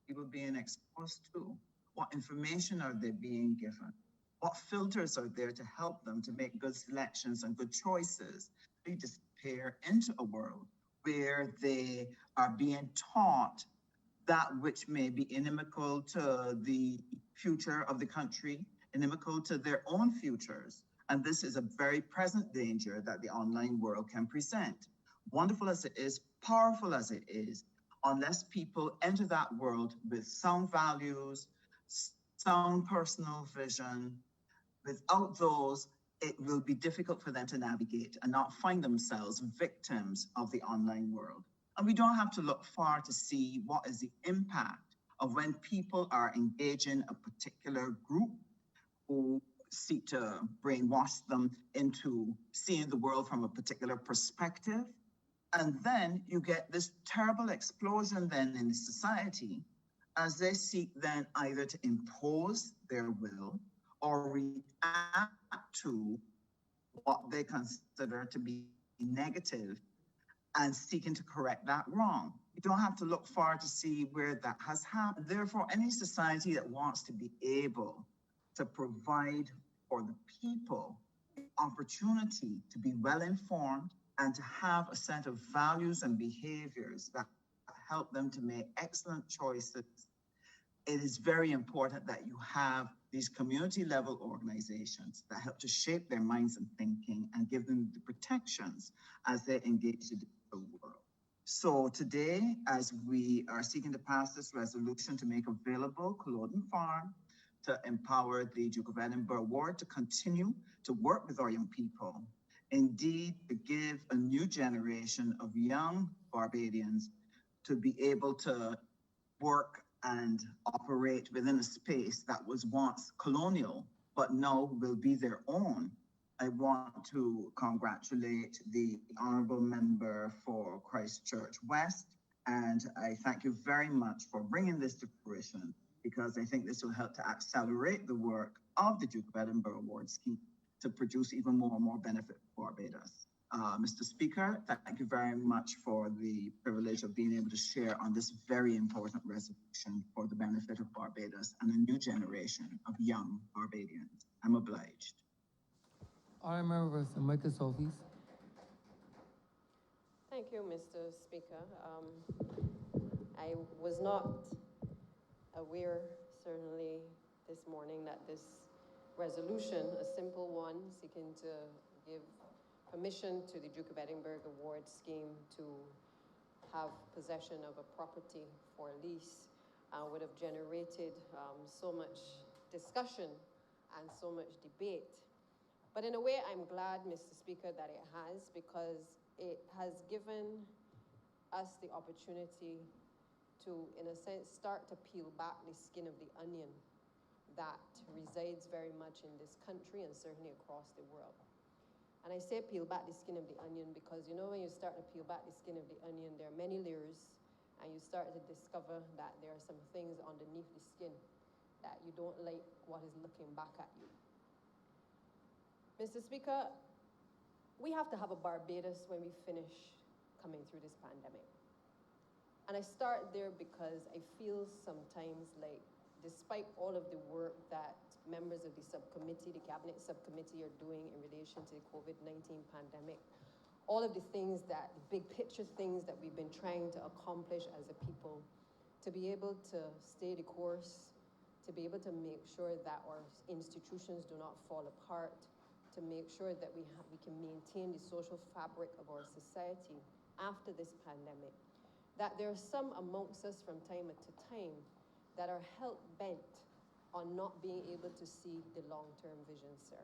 people being exposed to? What information are they being given? What filters are there to help them to make good selections and good choices? They disappear into a world where they are being taught that which may be inimical to the future of the country, inimical to their own futures. And this is a very present danger that the online world can present. Wonderful as it is, powerful as it is, unless people enter that world with sound values, sound personal vision, without those, it will be difficult for them to navigate and not find themselves victims of the online world. And we don't have to look far to see what is the impact of when people are engaging a particular group who seek to brainwash them into seeing the world from a particular perspective. And then you get this terrible explosion then in the society as they seek then either to impose their will or react to what they consider to be negative and seeking to correct that wrong. You don't have to look far to see where that has happened. Therefore, any society that wants to be able to provide for the people the opportunity to be well informed, and to have a set of values and behaviors that help them to make excellent choices, it is very important that you have these community level organizations that help to shape their minds and thinking and give them the protections as they engage the digital world. So today, as we are seeking to pass this resolution to make available Culloden Farm to empower the Duke of Edinburgh Ward to continue to work with our young people, indeed to give a new generation of young Barbadians to be able to work and operate within a space that was once colonial, but now will be their own. I want to congratulate the Honourable Member for Christchurch West, and I thank you very much for bringing this to fruition, because I think this will help to accelerate the work of the Duke of Edinburgh Award Scheme to produce even more and more benefit for Barbados. Mr. Speaker, thank you very much for the privilege of being able to share on this very important resolution for the benefit of Barbados and a new generation of young Barbadians. I'm obliged. Honourable Member for Michael Sophie's. Thank you, Mr. Speaker. I was not aware, certainly this morning, that this resolution, a simple one, seeking to give permission to the Duke of Edinburgh Award Scheme to have possession of a property for lease, would have generated so much discussion and so much debate. But in a way, I'm glad, Mr. Speaker, that it has, because it has given us the opportunity to, in a sense, start to peel back the skin of the onion that resides very much in this country and certainly across the world. And I say peel back the skin of the onion because, you know, when you start to peel back the skin of the onion, there are many layers, and you start to discover that there are some things underneath the skin that you don't like what is looking back at you. Mr. Speaker, we have to have a Barbados when we finish coming through this pandemic. And I start there because I feel sometimes like, despite all of the work that members of the subcommittee, the cabinet subcommittee, are doing in relation to the COVID-19 pandemic, all of the things that, the big picture things that we've been trying to accomplish as a people, to be able to stay the course, to be able to make sure that our institutions do not fall apart, to make sure that we can maintain the social fabric of our society after this pandemic, that there are some amongst us from time to time that are hell-bent on not being able to see the long-term vision, sir.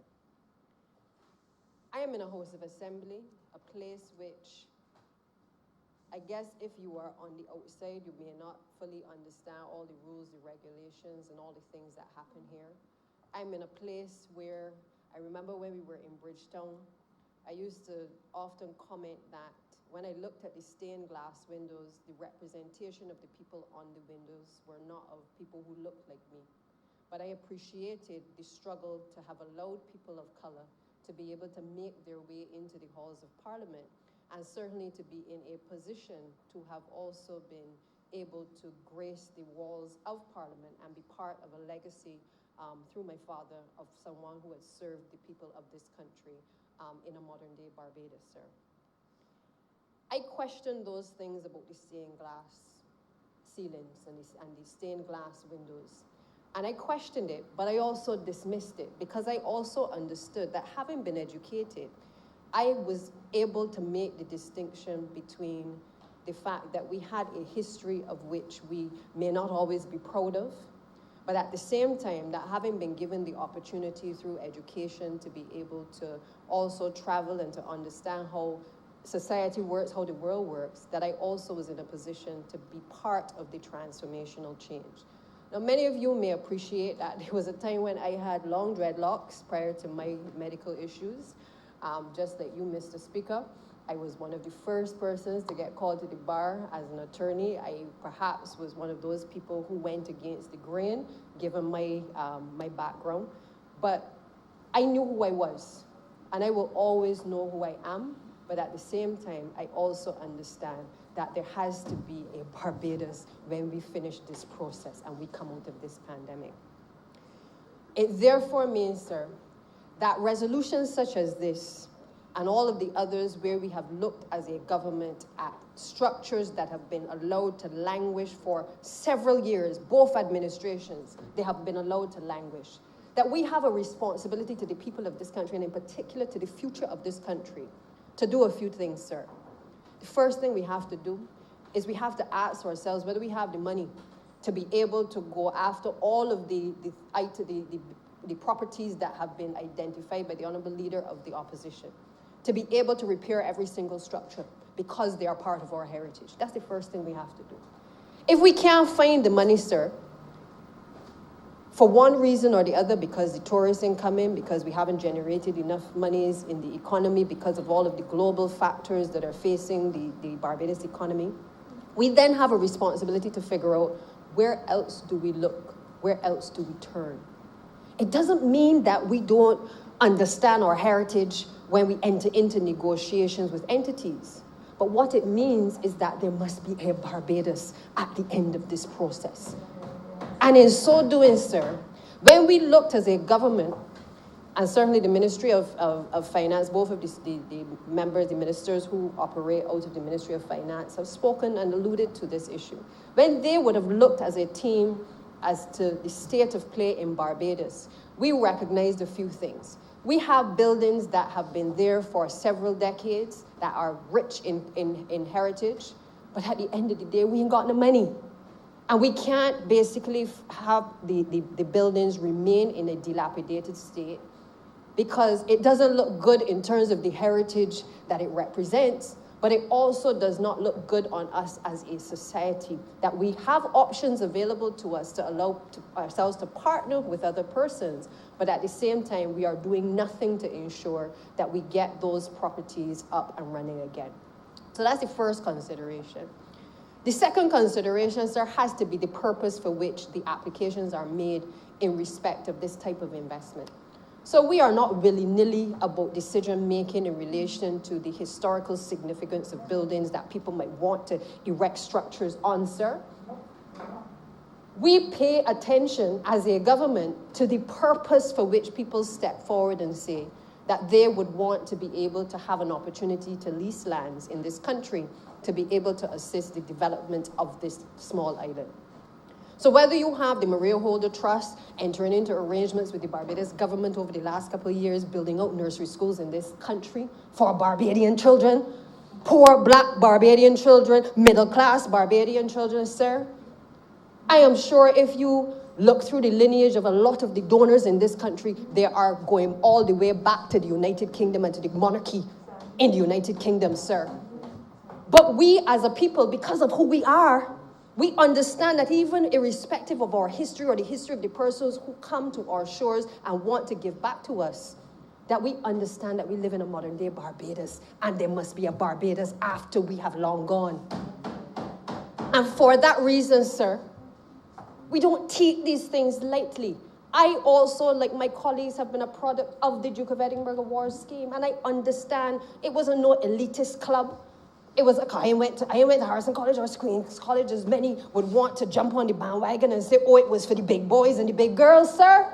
I am in a House of Assembly, a place which, I guess if you are on the outside, you may not fully understand all the rules, the regulations, and all the things that happen here. I'm in a place where, I remember when we were in Bridgetown, I used to often comment that when I looked at the stained glass windows, the representation of the people on the windows were not of people who looked like me. But I appreciated the struggle to have allowed people of color to be able to make their way into the halls of Parliament, and certainly to be in a position to have also been able to grace the walls of Parliament and be part of a legacy through my father of someone who has served the people of this country in a modern day Barbados, sir. I question those things about the stained glass ceilings and the stained glass windows. And I questioned it, but I also dismissed it because I also understood that, having been educated, I was able to make the distinction between the fact that we had a history of which we may not always be proud of, but at the same time, that having been given the opportunity through education to be able to also travel and to understand how society works, how the world works, that I also was in a position to be part of the transformational change. Now, many of you may appreciate that there was a time when I had long dreadlocks prior to my medical issues. Just like you, Mr. Speaker, I was one of the first persons to get called to the bar as an attorney. I perhaps was one of those people who went against the grain, given my, my background. But I knew who I was, and I will always know who I am. But at the same time, I also understand that there has to be a Barbados when we finish this process and we come out of this pandemic. It therefore means, sir, that resolutions such as this and all of the others where we have looked as a government at structures that have been allowed to languish for several years, both administrations, they have been allowed to languish. That we have a responsibility to the people of this country, and in particular to the future of this country, to do a few things, sir. The first thing we have to do is we have to ask ourselves whether we have the money to be able to go after all of the properties that have been identified by the Honorable Leader of the Opposition, to be able to repair every single structure because they are part of our heritage. That's the first thing we have to do. If we can't find the money, sir, for one reason or the other, because the tourists ain't coming, because we haven't generated enough monies in the economy, because of all of the global factors that are facing the Barbados economy, we then have a responsibility to figure out where else do we look, where else do we turn. It doesn't mean that we don't understand our heritage when we enter into negotiations with entities. But what it means is that there must be a Barbados at the end of this process. And in so doing, sir, when we looked as a government, and certainly the Ministry of Finance, both of the members, the ministers who operate out of the Ministry of Finance have spoken and alluded to this issue. When they would have looked as a team as to the state of play in Barbados, we recognized a few things. We have buildings that have been there for several decades that are rich in heritage, but at the end of the day, we ain't got no money. And we can't basically have the buildings remain in a dilapidated state because it doesn't look good in terms of the heritage that it represents, but it also does not look good on us as a society, that we have options available to us to allow ourselves to partner with other persons, but at the same time, we are doing nothing to ensure that we get those properties up and running again. So that's the first consideration. The second consideration, sir, has to be the purpose for which the applications are made in respect of this type of investment. So we are not willy-nilly about decision-making in relation to the historical significance of buildings that people might want to erect structures on, sir. We pay attention as a government to the purpose for which people step forward and say that they would want to be able to have an opportunity to lease lands in this country to be able to assist the development of this small island. So whether you have the Maria Holder Trust entering into arrangements with the Barbados government over the last couple of years, building out nursery schools in this country for Barbadian children, poor black Barbadian children, middle-class Barbadian children, sir, I am sure if you look through the lineage of a lot of the donors in this country, they are going all the way back to the United Kingdom and to the monarchy in the United Kingdom, sir. But we as a people, because of who we are, we understand that even irrespective of our history or the history of the persons who come to our shores and want to give back to us, that we understand that we live in a modern day Barbados and there must be a Barbados after we have long gone. And for that reason, sir, we don't take these things lightly. I also, like my colleagues, have been a product of the Duke of Edinburgh Award scheme, and I understand it wasn't no elitist club. It was like, I went to Harrison College or Queen's College, as many would want to jump on the bandwagon and say, oh, it was for the big boys and the big girls, sir.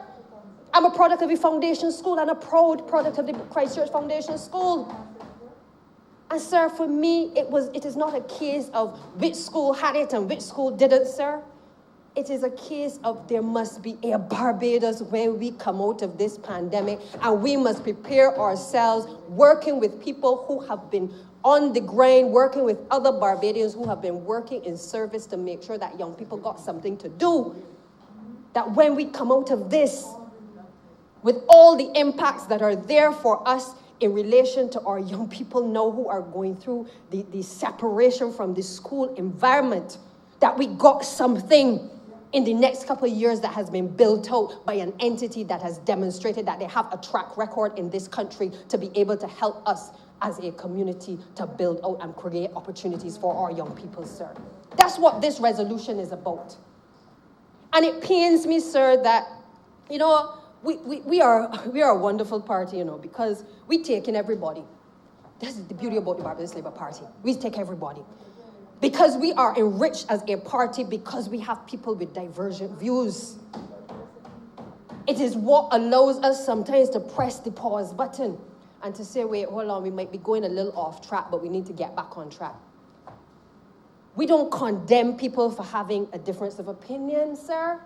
I'm a product of the foundation school and a proud product of the Christchurch Foundation School. And sir, for me, it is not a case of which school had it and which school didn't, sir. It is a case of there must be a Barbados when we come out of this pandemic, and we must prepare ourselves working with people who have been on the grind, working with other Barbadians who have been working in service to make sure that young people got something to do. That when we come out of this, with all the impacts that are there for us in relation to our young people now who are going through the separation from the school environment, that we got something in the next couple of years that has been built out by an entity that has demonstrated that they have a track record in this country to be able to help us as a community to build out and create opportunities for our young people, sir. That's what this resolution is about. And it pains me, sir, that, you know, we are a wonderful party, you know, because we take in everybody. This is the beauty about the Barbados Labour Party. We take everybody. Because we are enriched as a party because we have people with divergent views. It is what allows us sometimes to press the pause button and to say, wait, hold on, we might be going a little off track, but we need to get back on track. We don't condemn people for having a difference of opinion, sir.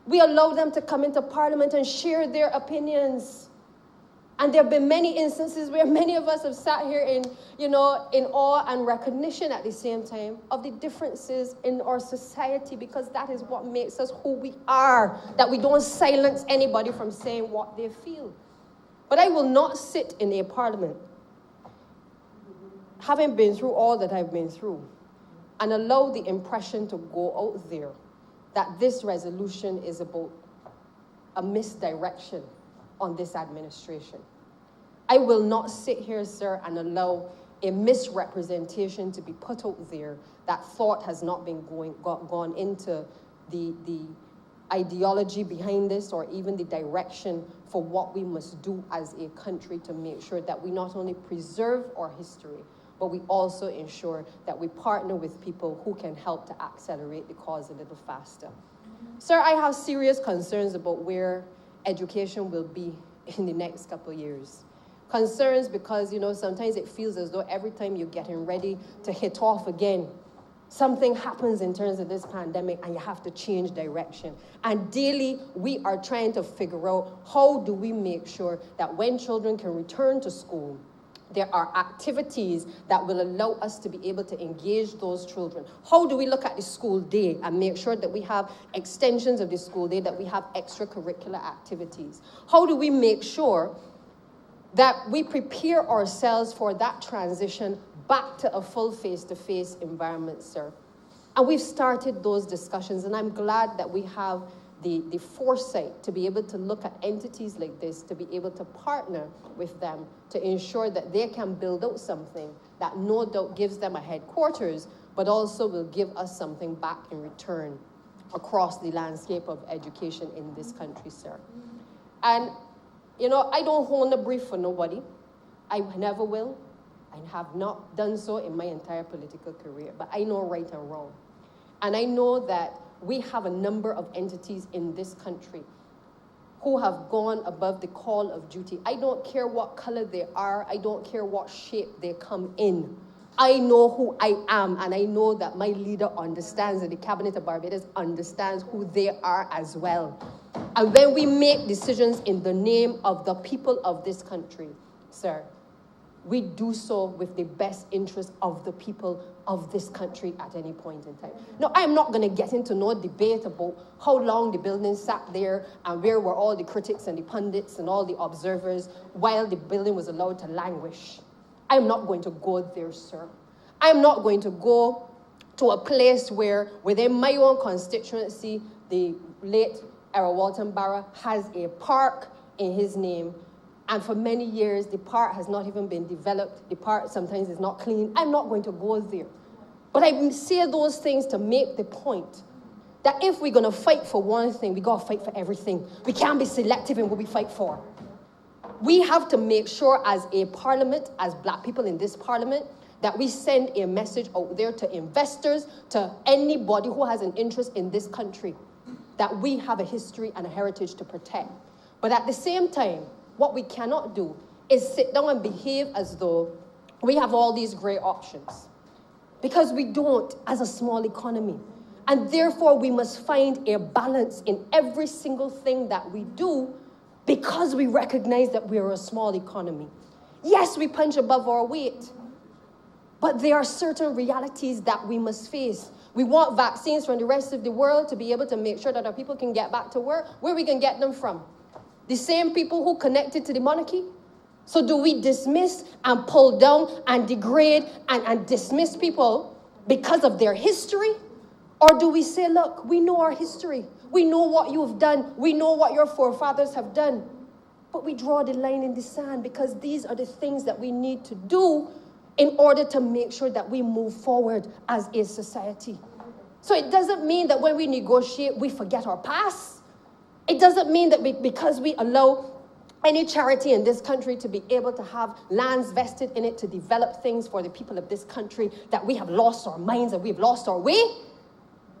We allow them to come into Parliament and share their opinions. And there have been many instances where many of us have sat here in awe and recognition at the same time of the differences in our society, because that is what makes us who we are, that we don't silence anybody from saying what they feel. But I will not sit in a Parliament, having been through all that I've been through, and allow the impression to go out there that this resolution is about a misdirection on this administration. I will not sit here, sir, and allow a misrepresentation to be put out there that thought has not been gone into the ideology behind this, or even the direction for what we must do as a country to make sure that we not only preserve our history, but we also ensure that we partner with people who can help to accelerate the cause a little faster. Sir, I have serious concerns about where education will be in the next couple of years. Concerns because, sometimes it feels as though every time you're getting ready to hit off again, something happens in terms of this pandemic and you have to change direction. And daily, we are trying to figure out how do we make sure that when children can return to school, there are activities that will allow us to be able to engage those children. How do we look at the school day and make sure that we have extensions of the school day, that we have extracurricular activities? How do we make sure that we prepare ourselves for that transition back to a full face-to-face environment, sir? And we've started those discussions, and I'm glad that we have the foresight to be able to look at entities like this, to be able to partner with them to ensure that they can build out something that no doubt gives them a headquarters, but also will give us something back in return across the landscape of education in this country, sir. And, I don't hold a brief for nobody. I never will. I have not done so in my entire political career, but I know right and wrong. And I know that we have a number of entities in this country who have gone above the call of duty. I don't care what color they are. I don't care what shape they come in. I know who I am, and I know that my leader understands, and the Cabinet of Barbados understands who they are as well. And when we make decisions in the name of the people of this country, sir, we do so with the best interest of the people of this country at any point in time. Now, I'm not going to get into no debate about how long the building sat there and where were all the critics and the pundits and all the observers while the building was allowed to languish. I'm not going to go there, sir. I'm not going to go to a place where, within my own constituency, the late Errol Walton Barra has a park in his name. And for many years, the park has not even been developed. The park sometimes is not clean. I'm not going to go there. But I say those things to make the point that if we're going to fight for one thing, we got to fight for everything. We can't be selective in what we fight for. We have to make sure as a parliament, as black people in this parliament, that we send a message out there to investors, to anybody who has an interest in this country, that we have a history and a heritage to protect. But at the same time, what we cannot do is sit down and behave as though we have all these great options. Because we don't as a small economy. And therefore, we must find a balance in every single thing that we do, because we recognize that we are a small economy. Yes, we punch above our weight, but there are certain realities that we must face. We want vaccines from the rest of the world to be able to make sure that our people can get back to work. Where we can get them from? The same people who connected to the monarchy? So do we dismiss and pull down and degrade and dismiss people because of their history? Or do we say, look, we know our history. We know what you've done. We know what your forefathers have done. But we draw the line in the sand because these are the things that we need to do in order to make sure that we move forward as a society. So it doesn't mean that when we negotiate, we forget our past. It doesn't mean that because we allow any charity in this country to be able to have lands vested in it to develop things for the people of this country, that we have lost our minds and we've lost our way.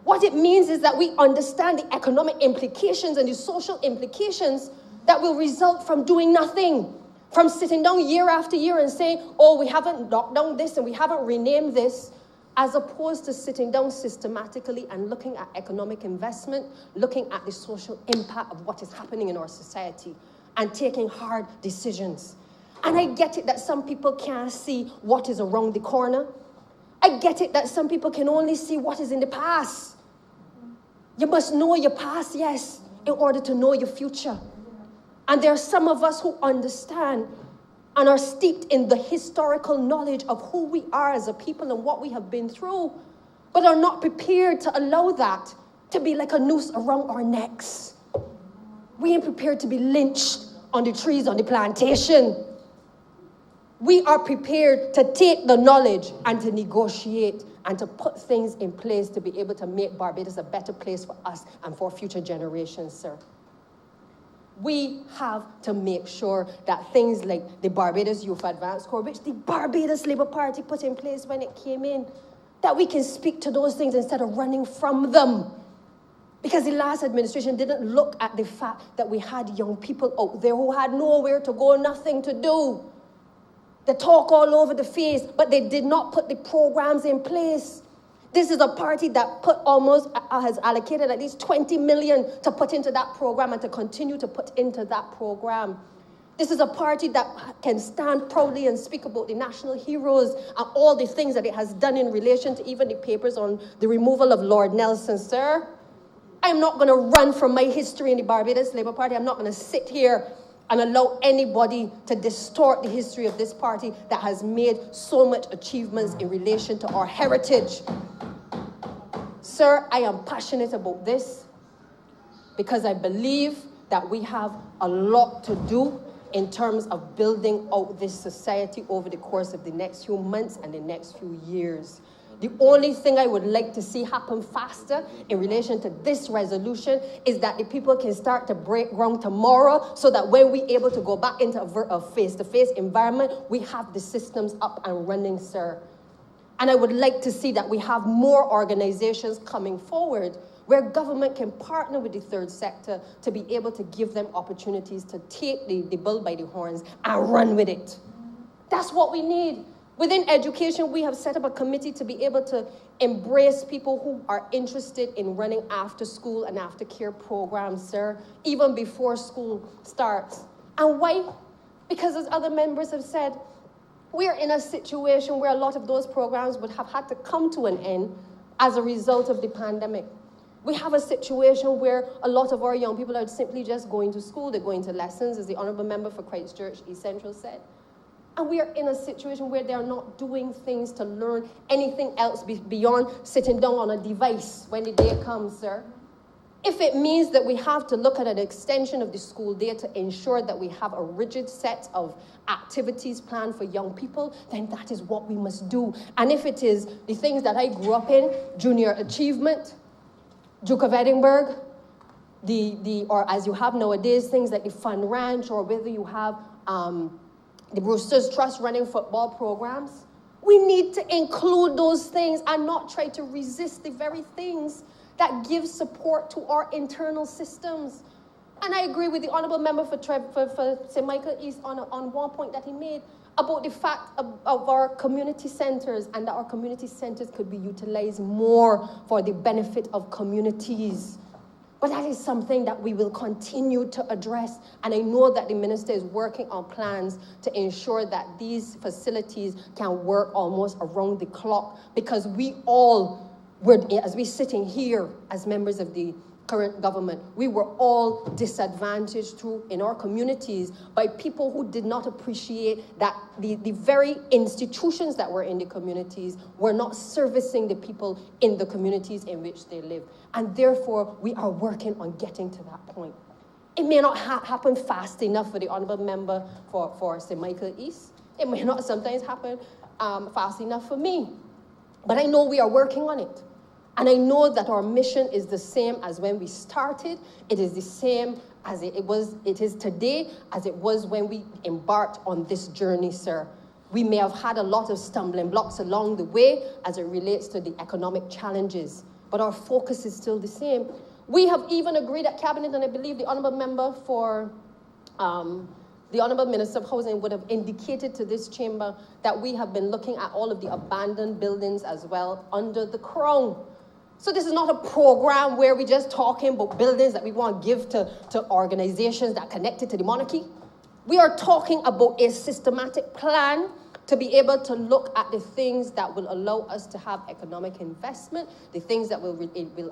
What it means is that we understand the economic implications and the social implications that will result from doing nothing, From sitting down year after year and saying, oh, we haven't locked down this and we haven't renamed this, as opposed to sitting down systematically and looking at economic investment, looking at the social impact of what is happening in our society, and taking hard decisions. And I get it that some people can't see what is around the corner. I get it that some people can only see what is in the past. You must know your past, yes, in order to know your future. And there are some of us who understand and are steeped in the historical knowledge of who we are as a people and what we have been through, but are not prepared to allow that to be like a noose around our necks. We ain't prepared to be lynched on the trees on the plantation. We are prepared to take the knowledge and to negotiate and to put things in place to be able to make Barbados a better place for us and for future generations, sir. We have to make sure that things like the Barbados Youth Advance Corps, which the Barbados Labour Party put in place when it came in, that we can speak to those things instead of running from them. Because the last administration didn't look at the fact that we had young people out there who had nowhere to go, nothing to do. They talk all over the face, but they did not put the programs in place. This is a party that has allocated at least 20 million to put into that program and to continue to put into that program. This is a party that can stand proudly and speak about the national heroes and all the things that it has done in relation to even the papers on the removal of Lord Nelson, sir. I'm not going to run from my history in the Barbados Labour Party. I'm not going to sit here and allow anybody to distort the history of this party that has made so much achievements in relation to our heritage. Sir, I am passionate about this because I believe that we have a lot to do in terms of building out this society over the course of the next few months and the next few years. The only thing I would like to see happen faster in relation to this resolution is that the people can start to break ground tomorrow so that when we're able to go back into a face-to-face environment, we have the systems up and running, sir. And I would like to see that we have more organizations coming forward where government can partner with the third sector to be able to give them opportunities to take the bull by the horns and run with it. That's what we need. Within education, we have set up a committee to be able to embrace people who are interested in running after school and after care programs, sir, even before school starts. And why? Because as other members have said, we're in a situation where a lot of those programs would have had to come to an end as a result of the pandemic. We have a situation where a lot of our young people are simply just going to school, they're going to lessons, as the Honourable Member for Christchurch East Central said. And we are in a situation where they're not doing things to learn anything else beyond sitting down on a device when the day comes, sir. If it means that we have to look at an extension of the school day to ensure that we have a rigid set of activities planned for young people, then that is what we must do. And if it is the things that I grew up in, junior achievement, Duke of Edinburgh, or as you have nowadays, things like the Fun Ranch, or whether you have the Brewster's Trust running football programs, we need to include those things and not try to resist the very things that give support to our internal systems. And I agree with the Honourable Member for St. Michael East on one point that he made about the fact of our community centres, and that our community centres could be utilised more for the benefit of communities. But that is something that we will continue to address. And I know that the Minister is working on plans to ensure that these facilities can work almost around the clock, because we all as we're sitting here as members of the current government, we were all disadvantaged in our communities by people who did not appreciate that the very institutions that were in the communities were not servicing the people in the communities in which they live. And therefore, we are working on getting to that point. It may not happen fast enough for the Honourable Member for St. Michael East. It may not sometimes happen fast enough for me. But I know we are working on it. And I know that our mission is the same as when we started. It is the same as it is today as it was when we embarked on this journey, sir. We may have had a lot of stumbling blocks along the way as it relates to the economic challenges, but our focus is still the same. We have even agreed at Cabinet, and I believe the Honourable Member for the Honourable Minister of Housing would have indicated to this chamber that we have been looking at all of the abandoned buildings as well under the Crown. So this is not a program where we're just talking about buildings that we want to give to organizations that are connected to the monarchy. We are talking about a systematic plan to be able to look at the things that will allow us to have economic investment, the things that will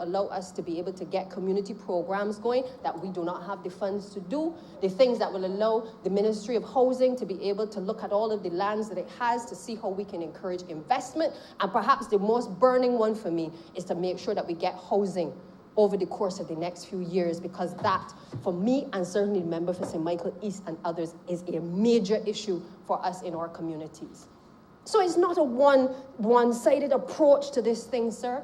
allow us to be able to get community programs going that we do not have the funds to do, the things that will allow the Ministry of Housing to be able to look at all of the lands that it has to see how we can encourage investment. And perhaps the most burning one for me is to make sure that we get housing over the course of the next few years, because that, for me and certainly the member for St. Michael East and others, is a major issue for us in our communities. So it's not a one-sided approach to this thing, sir.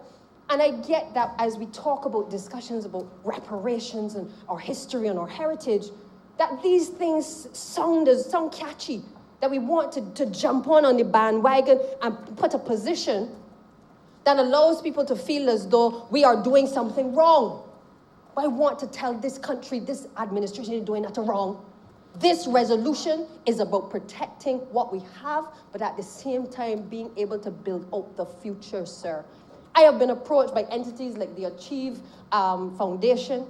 And I get that as we talk about discussions about reparations and our history and our heritage, that these things sound catchy, that we want to jump on the bandwagon and put a position that allows people to feel as though we are doing something wrong. But I want to tell this country, this administration is doing nothing wrong. This resolution is about protecting what we have, but at the same time being able to build out the future, sir. I have been approached by entities like the Achieve Foundation.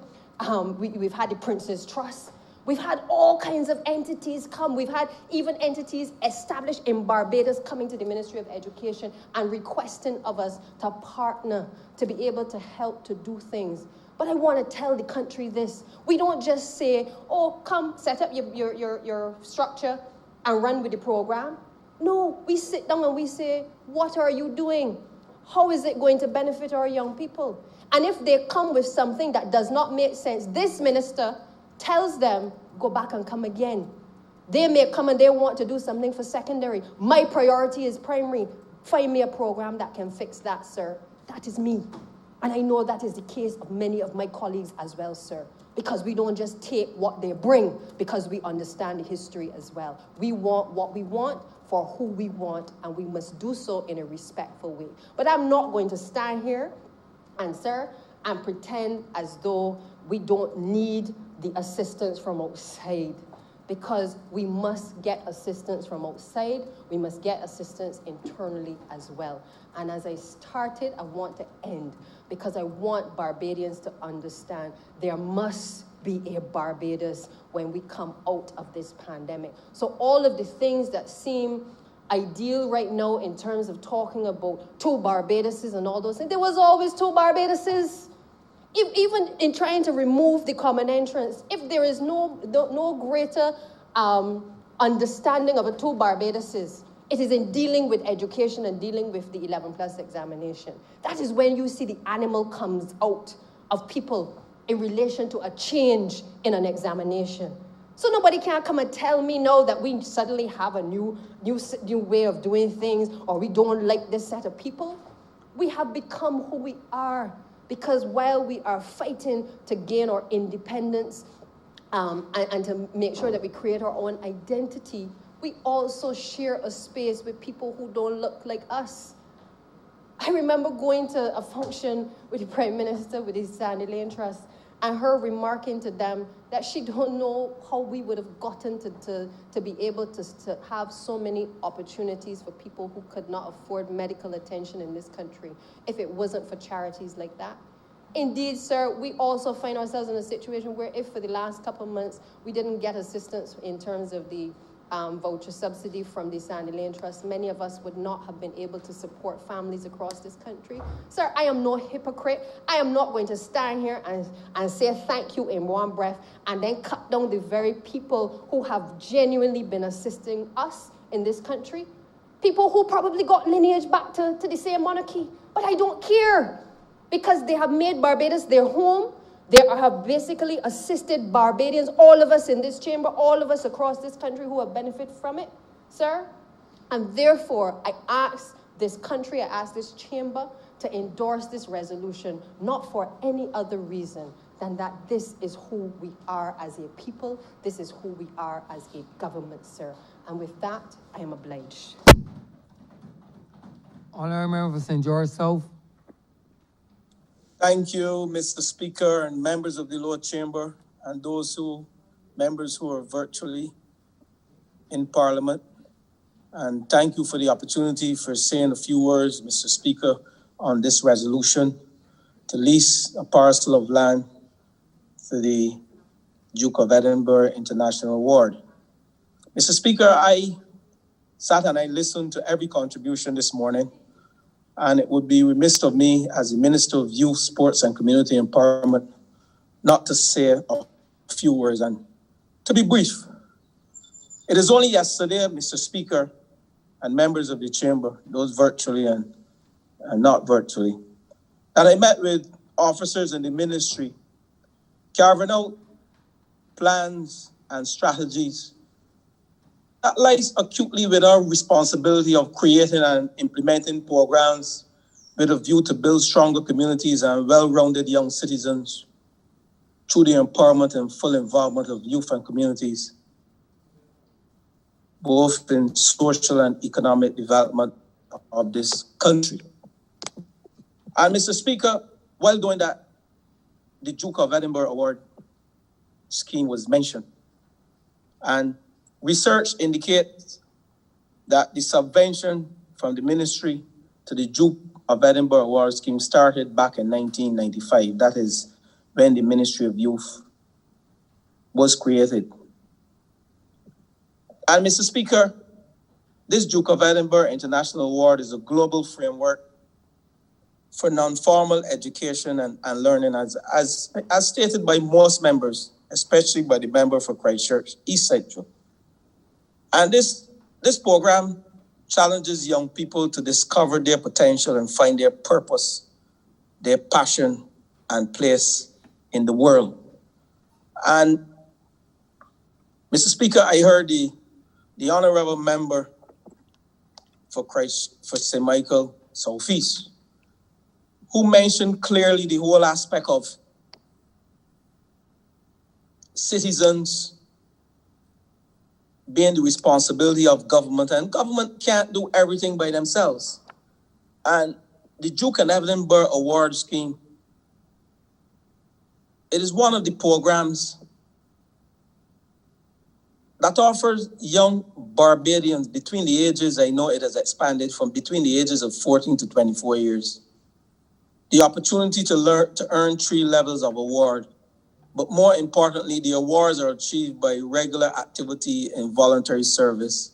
We've had the Prince's Trust. We've had all kinds of entities come. We've had even entities established in Barbados coming to the Ministry of Education and requesting of us to partner to be able to help to do things. But I want to tell the country this. We don't just say, oh, come set up your structure and run with the program. No, we sit down and we say, what are you doing? How is it going to benefit our young people? And if they come with something that does not make sense, this minister tells them, go back and come again. They may come and they want to do something for secondary. My priority is primary. Find me a program that can fix that, sir. That is me. And I know that is the case of many of my colleagues as well, sir. Because we don't just take what they bring, because we understand the history as well. We want what we want for who we want, and we must do so in a respectful way. But I'm not going to stand here and, sir, and pretend as though we don't need the assistance from outside, because we must get assistance from outside. We must get assistance internally as well. And as I started, I want to end, because I want Barbadians to understand there must be a Barbados when we come out of this pandemic. So all of the things that seem ideal right now in terms of talking about two Barbadoses and all those things, there was always two Barbadoses. Even in trying to remove the common entrance, if there is no greater understanding of a two Barbadoses, it is in dealing with education and dealing with the 11+ examination. That is when you see the animal comes out of people in relation to a change in an examination. So nobody can come and tell me now that we suddenly have a new way of doing things, or we don't like this set of people. We have become who we are, because while we are fighting to gain our independence and to make sure that we create our own identity, we also share a space with people who don't look like us. I remember going to a function with the Prime Minister with his Sandy Lane Trust, and her remarking to them that she don't know how we would have gotten to be able to have so many opportunities for people who could not afford medical attention in this country if it wasn't for charities like that. Indeed, sir, we also find ourselves in a situation where if for the last couple of months we didn't get assistance in terms of the voucher subsidy from the Sandy Lane Trust, many of us would not have been able to support families across this country. Sir, I am no hypocrite. I am not going to stand here and say thank you in one breath and then cut down the very people who have genuinely been assisting us in this country. People who probably got lineage back to the same monarchy. But I don't care, because they have made Barbados their home. They have basically assisted Barbadians, all of us in this chamber, all of us across this country who have benefited from it, sir. And therefore, I ask this country, I ask this chamber to endorse this resolution, not for any other reason than that this is who we are as a people, this is who we are as a government, sir. And with that, I am obliged. Honourable Member for St. George South. Thank you, Mr. Speaker, and members of the Lower Chamber, and members who are virtually in Parliament. And thank you for the opportunity for saying a few words, Mr. Speaker, on this resolution to lease a parcel of land for the Duke of Edinburgh International Award. Mr. Speaker, I sat and I listened to every contribution this morning, and it would be remiss of me as the Minister of Youth, Sports and Community Empowerment not to say a few words and to be brief. It is only yesterday, Mr. Speaker, and members of the chamber, those virtually and not virtually, that I met with officers in the ministry, carving out plans and strategies that lies acutely with our responsibility of creating and implementing programs with a view to build stronger communities and well-rounded young citizens through the empowerment and full involvement of youth and communities, both in social and economic development of this country. And Mr. Speaker, while doing that, the Duke of Edinburgh Award scheme was mentioned. And research indicates that the subvention from the ministry to the Duke of Edinburgh Award scheme started back in 1995. That is when the Ministry of Youth was created. And Mr. Speaker, this Duke of Edinburgh International Award is a global framework for non-formal education and learning as stated by most members, especially by the member for Christchurch East Central. And this program challenges young people to discover their potential and find their purpose, their passion and place in the world. And Mr. Speaker, I heard the honorable member for St. Michael Southeast, who mentioned clearly the whole aspect of citizens being the responsibility of government, and government can't do everything by themselves. And the Duke of Edinburgh Award scheme, it is one of the programs that offers young Barbadians between the ages, I know it has expanded from between the ages of 14 to 24 years, the opportunity to earn 3 levels of award. But more importantly, the awards are achieved by regular activity in voluntary service,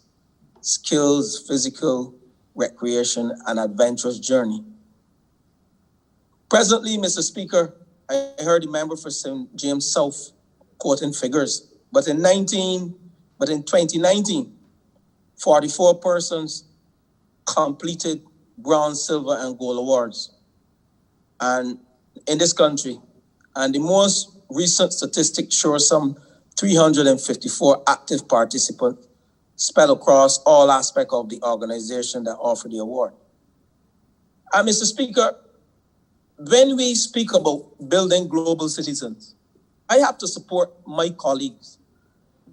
skills, physical, recreation, and adventurous journey. Presently, Mr. Speaker, I heard the member for St. James South quoting figures, but in 2019, 44 persons completed bronze, silver, and gold awards and in this country. And the most recent statistics show some 354 active participants spread across all aspects of the organization that offer the award. And Mr. Speaker, when we speak about building global citizens, I have to support my colleagues.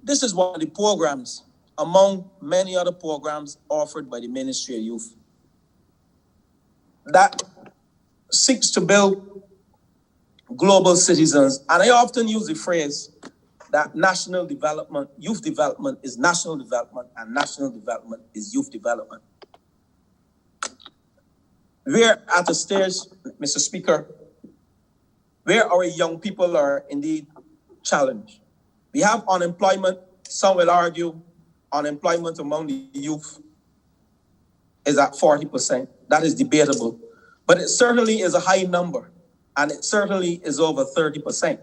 This is one of the programs among many other programs offered by the Ministry of Youth that seeks to build global citizens. And I often use the phrase that national development, youth development is national development, and national development is youth development. We're at a stage, Mr. Speaker, where our young people are indeed challenged. We have unemployment. Some will argue unemployment among the youth is at 40%. That is debatable. But it certainly is a high number, and it certainly is over 30%.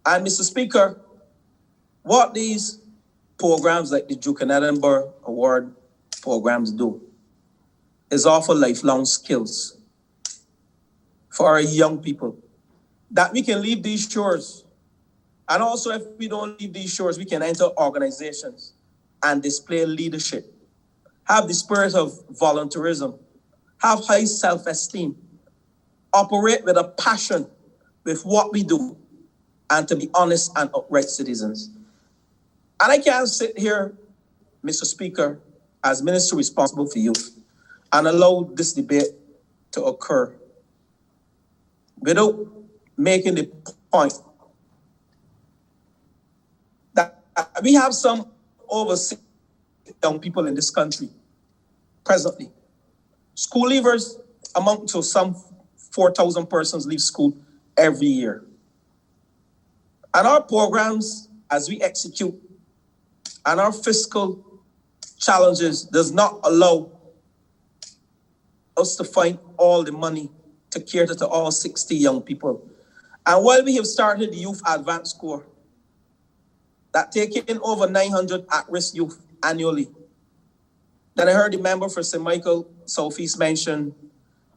And Mr. Speaker, what these programs like the Duke of Edinburgh Award programs do is offer lifelong skills for our young people that we can leave these shores. And also, if we don't leave these shores, we can enter organizations and display leadership, have the spirit of volunteerism, have high self-esteem, operate with a passion with what we do, and to be honest and upright citizens. And I can't sit here, Mr. Speaker, as minister responsible for youth, and allow this debate to occur without making the point that we have some over 6 young people in this country presently. School leavers amount to some 4,000 persons leave school every year. And our programs, as we execute, and our fiscal challenges does not allow us to find all the money to cater to all 60 young people. And while we have started the Youth Advance Corps, that take in over 900 at-risk youth annually, then I heard the member for St. Michael Southeast mention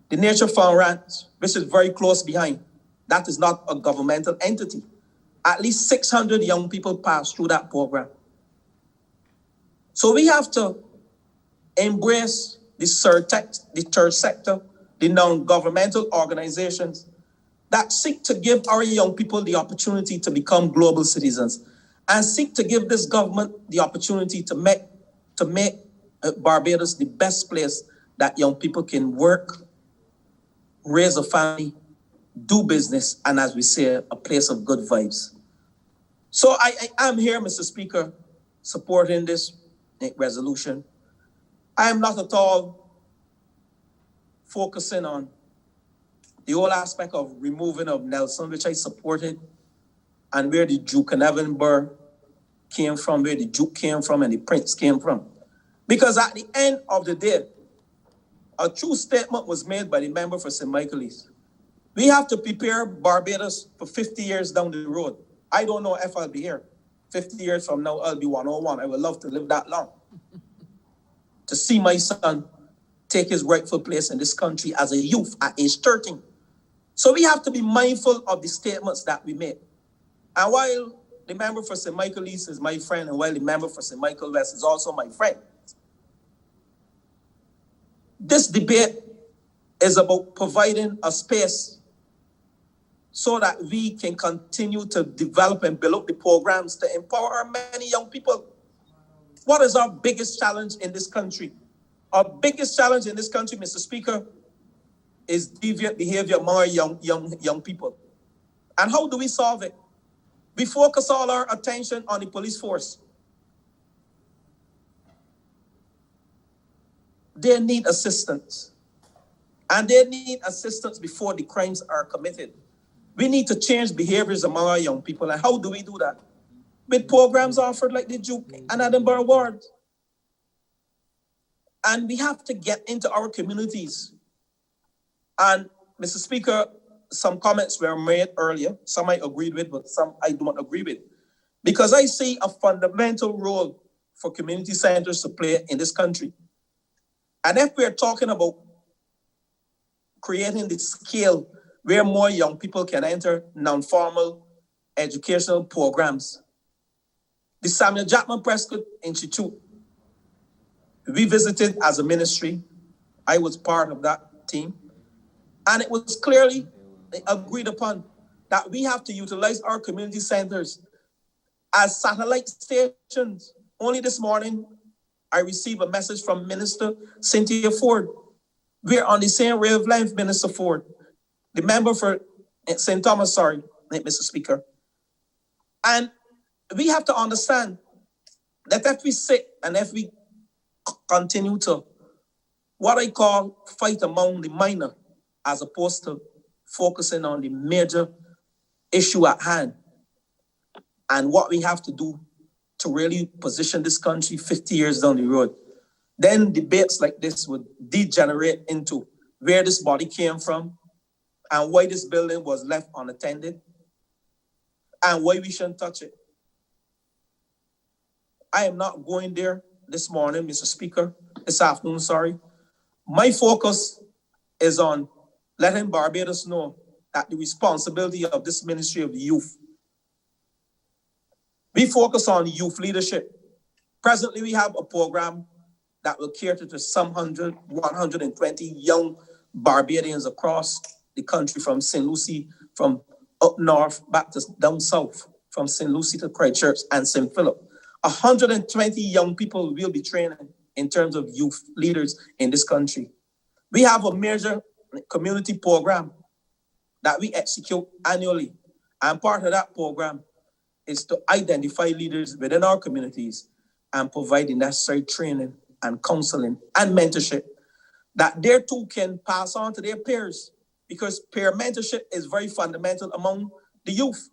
the Nature Fund Ranch, which is very close behind. That is not a governmental entity. At least 600 young people pass through that program. So we have to embrace the third sector, the non-governmental organizations that seek to give our young people the opportunity to become global citizens and seek to give this government the opportunity to make Barbados the best place that young people can work, raise a family, do business, and as we say, a place of good vibes. So I am here, Mr. Speaker, supporting this resolution. I am not at all focusing on the whole aspect of removing of Nelson, which I supported, and where the Duke and Edinburgh came from, where the Duke came from, and the Prince came from. Because at the end of the day, a true statement was made by the member for St. Michael Lease. We have to prepare Barbados for 50 years down the road. I don't know if I'll be here. 50 years from now, I'll be 101. I would love to live that long. To see my son take his rightful place in this country as a youth at age 13. So we have to be mindful of the statements that we make. And while the member for St. Michael East is my friend, and while the member for St. Michael West is also my friend, this debate is about providing a space so that we can continue to develop and build up the programs to empower our many young people. What is our biggest challenge in this country? Our biggest challenge in this country, Mr. Speaker, is deviant behavior among our young people. And how do we solve it? We focus all our attention on the police force. They need assistance. And they need assistance before the crimes are committed. We need to change behaviors among our young people. And how do we do that? With programs offered like the Duke and Edinburgh Awards. And we have to get into our communities. And Mr. Speaker, some comments were made earlier. Some I agreed with, but some I do not agree with. Because I see a fundamental role for community centers to play in this country. And if we're talking about creating the scale where more young people can enter non-formal educational programs, the Samuel Jackman Prescott Institute, we visited as a ministry. I was part of that team. And it was clearly agreed upon that we have to utilize our community centers as satellite stations. Only this morning, I received a message from Minister Cynthia Ford. We're on the same wavelength, Minister Ford. The member for St. Thomas, sorry, Mr. Speaker. And we have to understand that if we sit and if we continue to what I call fight among the minor, as opposed to focusing on the major issue at hand and what we have to do to really position this country 50 years down the road, then debates like this would degenerate into where this body came from and why this building was left unattended and why we shouldn't touch it. I am not going there this morning, Mr. Speaker, this afternoon, sorry. My focus is on letting Barbados know that the responsibility of this Ministry of Youth. We focus on youth leadership. Presently, we have a program that will cater to some 120 young Barbadians across the country, from St. Lucie, from up north back to down south, from St. Lucie to Christchurch and St. Philip. 120 young people will be training in terms of youth leaders in this country. We have a major community program that we execute annually. And part of that program is to identify leaders within our communities and provide the necessary training and counseling and mentorship that they too can pass on to their peers, because peer mentorship is very fundamental among the youth.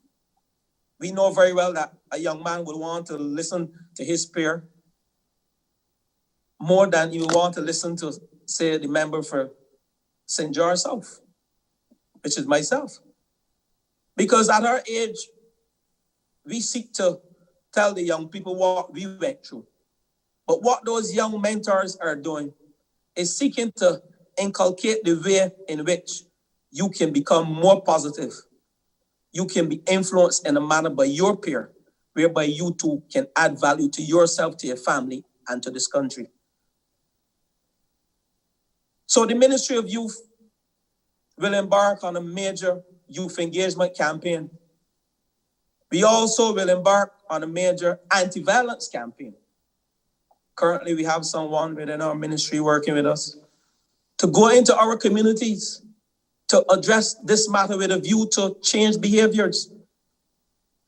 We know very well that a young man will want to listen to his peer more than you want to listen to, say, the member for St. George South, which is myself. Because at our age, we seek to tell the young people what we went through. But what those young mentors are doing is seeking to inculcate the way in which you can become more positive. You can be influenced in a manner by your peer, whereby you too can add value to yourself, to your family, and to this country. So the Ministry of Youth will embark on a major youth engagement campaign. We also will embark on a major anti-violence campaign. Currently, we have someone within our ministry working with us to go into our communities to address this matter with a view to change behaviors.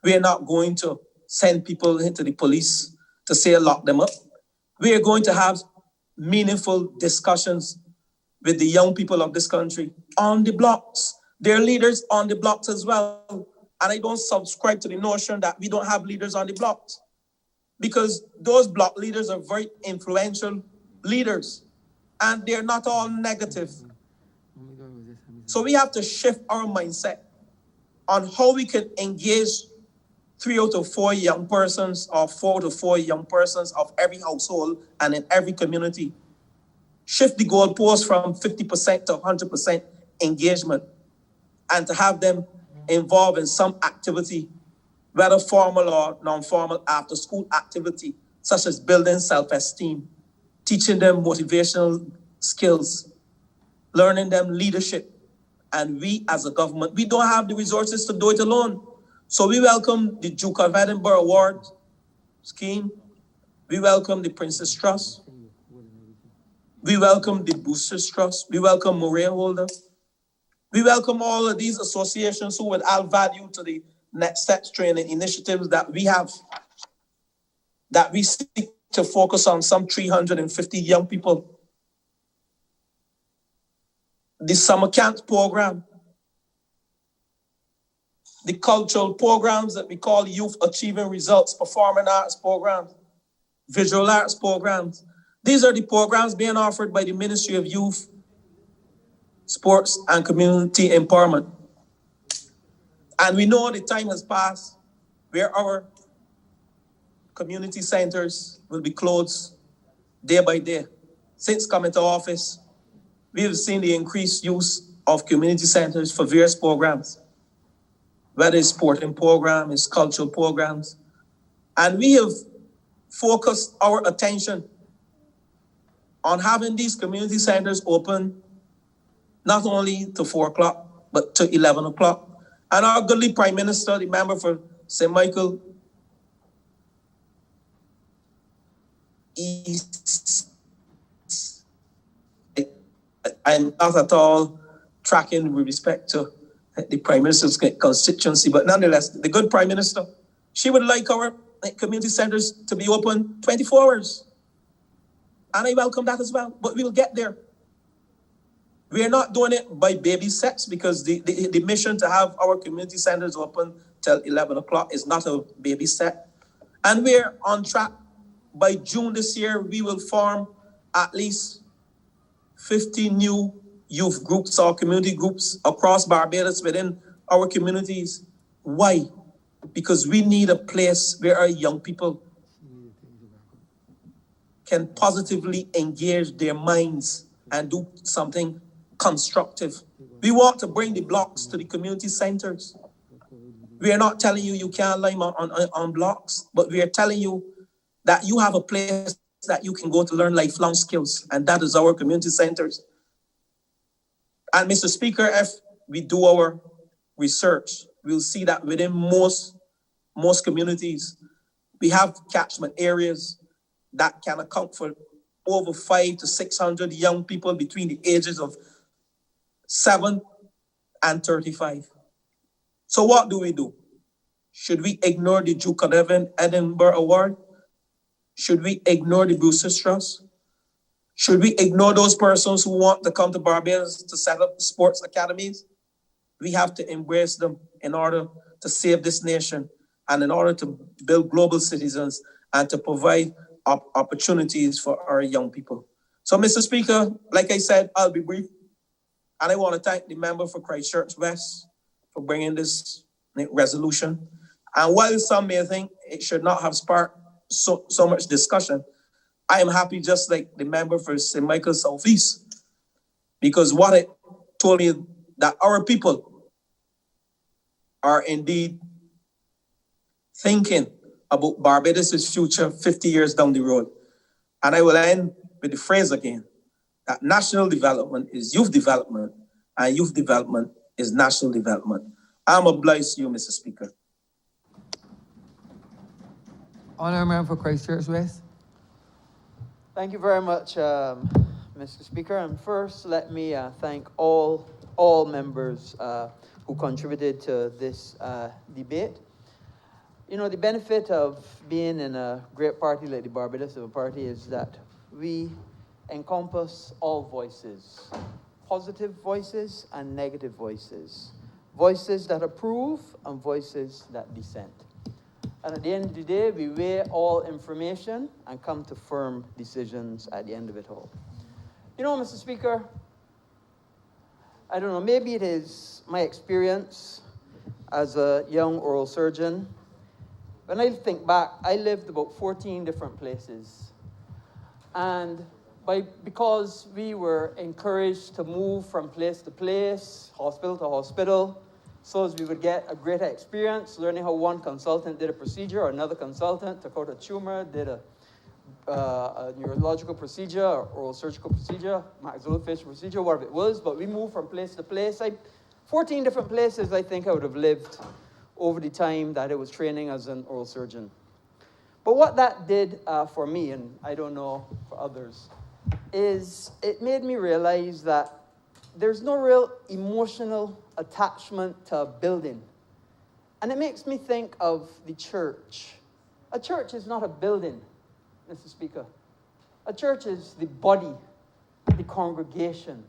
We are not going to send people into the police to say lock them up. We are going to have meaningful discussions with the young people of this country on the blocks. Their leaders on the blocks as well. And I don't subscribe to the notion that we don't have leaders on the blocks, because those block leaders are very influential leaders and they're not all negative. So we have to shift our mindset on how we can engage 3 out of 4 young persons or 4 out of 4 young persons of every household and in every community. Shift the goalpost from 50% to 100% engagement, and to have them involved in some activity, whether formal or non-formal after-school activity, such as building self-esteem, teaching them motivational skills, learning them leadership. And we as a government, we don't have the resources to do it alone. So we welcome the Duke of Edinburgh Award scheme. We welcome the Princess Trust. We welcome the Boosters Trust. We welcome Murray Holder. We welcome all of these associations who will add value to the next steps training initiatives that we have, that we seek to focus on some 350 young people. The summer camp program, the cultural programs that we call Youth Achieving Results, performing arts programs, visual arts programs. These are the programs being offered by the Ministry of Youth, Sports and Community Empowerment. And we know the time has passed where our community centers will be closed day by day. Since coming to office, we have seen the increased use of community centers for various programs, whether it's sporting programs, it's cultural programs. And we have focused our attention on having these community centers open not only to 4 o'clock, but to 11 o'clock. And our goodly Prime Minister, the member for St. Michael East, I'm not at all tracking with respect to the Prime Minister's constituency, but nonetheless, the good Prime Minister, she would like our community centers to be open 24 hours. And I welcome that as well, but we'll get there. We are not doing it by baby steps, because the mission to have our community centers open till 11 o'clock is not a baby step. And we're on track. By June this year, we will form at least 50 new youth groups or community groups across Barbados within our communities. Why? Because we need a place where our young people can positively engage their minds and do something constructive. We want to bring the blocks to the community centers. We are not telling you you can't lie on blocks, but we are telling you that you have a place that you can go to learn lifelong skills, and that is our community centers. And Mr. Speaker, if we do our research, we'll see that within most communities, we have catchment areas that can account for over 500 to 600 young people between the ages of 7 and 35. So what do we do? Should we ignore the Duke of Edinburgh Award? Should we ignore the Boosters Trust? Should we ignore those persons who want to come to Barbados to set up sports academies? We have to embrace them in order to save this nation and in order to build global citizens and to provide opportunities for our young people. So, Mr. Speaker, like I said, I'll be brief. And I want to thank the member for Christchurch West for bringing this resolution. And while some may think it should not have sparked so much discussion, I am happy, just like the member for St. Michael Southeast, because what it told me that our people are indeed thinking about Barbados' future 50 years down the road. And I will end with the phrase again, that national development is youth development, and youth development is national development. I'm obliged to you, Mr. Speaker. Honourable member for Christchurch West. Thank you very much, Mr. Speaker. And first, let me thank all members who contributed to this debate. You know, the benefit of being in a great party like the Barbados Civil Party is that we encompass all voices, positive voices and negative voices, voices that approve and voices that dissent. And at the end of the day, we weigh all information and come to firm decisions at the end of it all. You know, Mr. Speaker, I don't know, maybe it is my experience as a young oral surgeon. When I think back, I lived about 14 different places. And because we were encouraged to move from place to place, hospital to hospital, so as we would get a greater experience, learning how one consultant did a procedure, or another consultant took out a tumor, did a neurological procedure, or oral surgical procedure, maxillofacial procedure, whatever it was, but we moved from place to place. 14 different places I think I would have lived over the time that I was training as an oral surgeon. But what that did for me, and I don't know for others, is it made me realize that there's no real emotional attachment to a building. And it makes me think of the church. A church is not a building, Mr. Speaker. A church is the body, the congregation.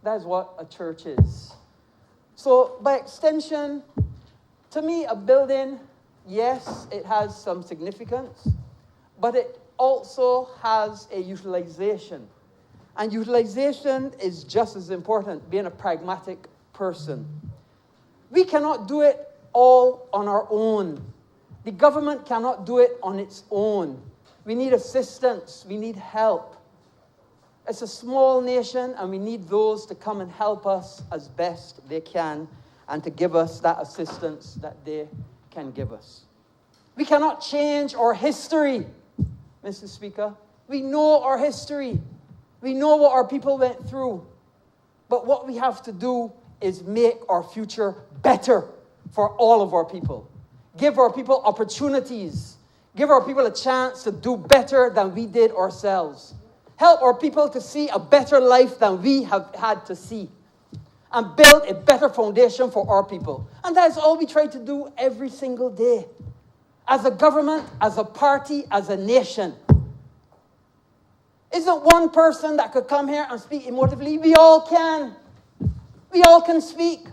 That is what a church is. So by extension, to me, a building, yes, it has some significance, but it also has a utilization. And utilization is just as important, being a pragmatic person. We cannot do it all on our own. The government cannot do it on its own. We need assistance. We need help. It's a small nation, and we need those to come and help us as best they can and to give us that assistance that they can give us. We cannot change our history, Mr. Speaker. We know our history. We know what our people went through. But what we have to do is make our future better for all of our people. Give our people opportunities. Give our people a chance to do better than we did ourselves. Help our people to see a better life than we have had to see. And build a better foundation for our people. And that is all we try to do every single day. As a government, as a party, as a nation. Isn't one person that could come here and speak emotively? We all can. We all can speak.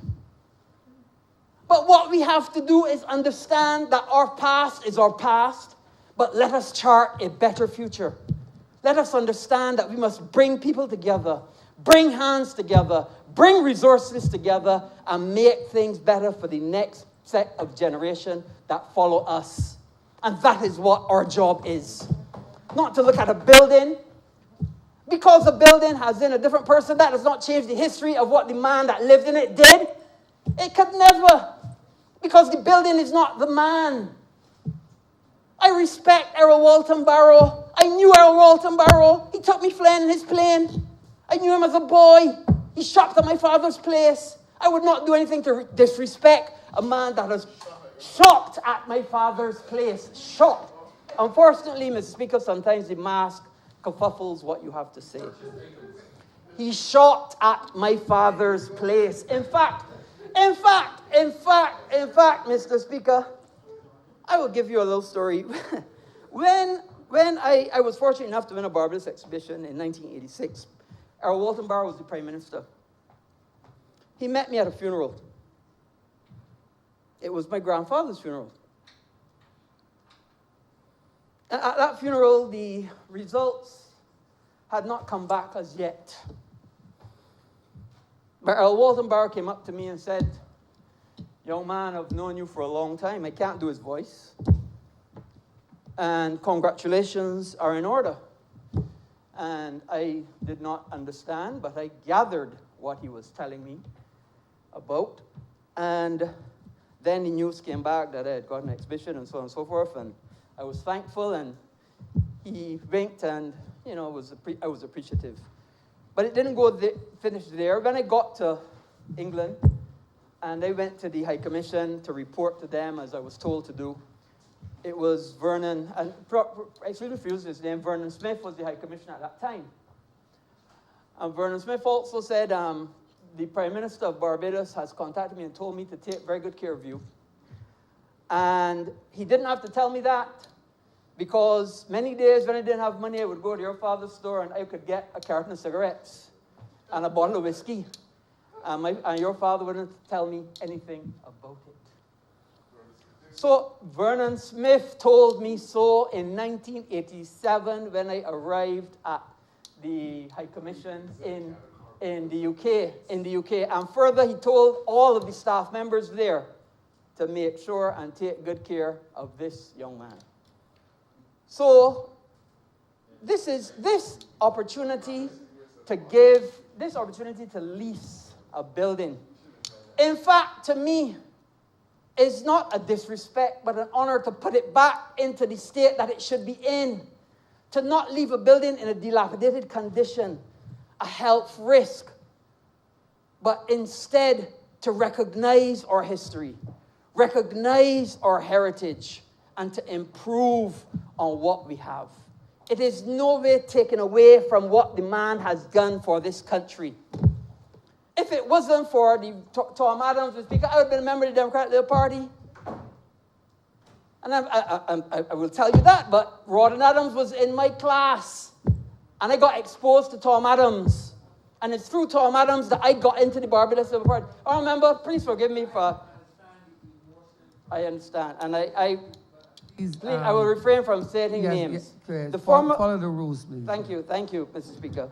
But what we have to do is understand that our past is our past, but let us chart a better future. Let us understand that we must bring people together, bring hands together, bring resources together, and make things better for the next set of generation that follow us. And that is what our job is. Not to look at a building. Because a building has in a different person, that does not change the history of what the man that lived in it did. It could never. Because the building is not the man. I respect Errol Walton Barrow. I knew Errol Walton Barrow. He took me flying in his plane. I knew him as a boy. He shopped at my father's place. I would not do anything to disrespect a man that has shopped at my father's place. Shopped. Unfortunately, Mr. Speaker, sometimes the mask kerfuffles what you have to say. He shopped at my father's place. In fact, Mr. Speaker, I will give you a little story. When when I was fortunate enough to win a Barbados exhibition in 1986, Earl Walton Barr was the Prime Minister. He met me at a funeral. It was my grandfather's funeral. At that funeral, the results had not come back as yet. But Earl Walton Barr came up to me and said, "Young man, I've known you for a long time." I can't do his voice. "And congratulations are in order." And I did not understand, but I gathered what he was telling me about. And then the news came back that I had got an exhibition and so on and so forth, and I was thankful, and he winked, and, you know, I was appreciative. But it didn't finish there. When I got to England, and I went to the High Commission to report to them, as I was told to do, it was Vernon, and I should refuse his name, Vernon Smith was the High Commissioner at that time. And Vernon Smith also said, the Prime Minister of Barbados has contacted me and told me to take very good care of you. And he didn't have to tell me that, because many days when I didn't have money, I would go to your father's store and I could get a carton of cigarettes and a bottle of whiskey. And your father wouldn't tell me anything about it. So Vernon Smith told me so in 1987 when I arrived at the High Commission in the UK. And further, he told all of the staff members there to make sure and take good care of this young man. So this opportunity to lease a building, in fact, to me, is not a disrespect, but an honor to put it back into the state that it should be in. To not leave a building in a dilapidated condition, a health risk, but instead to recognize our history, recognize our heritage, and to improve on what we have. It is no way taken away from what the man has done for this country. If it wasn't for Tom Adams, the Speaker, I would have been a member of the Democratic Party. And I will tell you that, but Rawdon Adams was in my class. And I got exposed to Tom Adams. And it's through Tom Adams that I got into the Barbados Labour Party. I remember, please forgive me for... I understand. And I will refrain from stating names. Yes, the former... Follow the rules, please. Thank you, Mr. Speaker.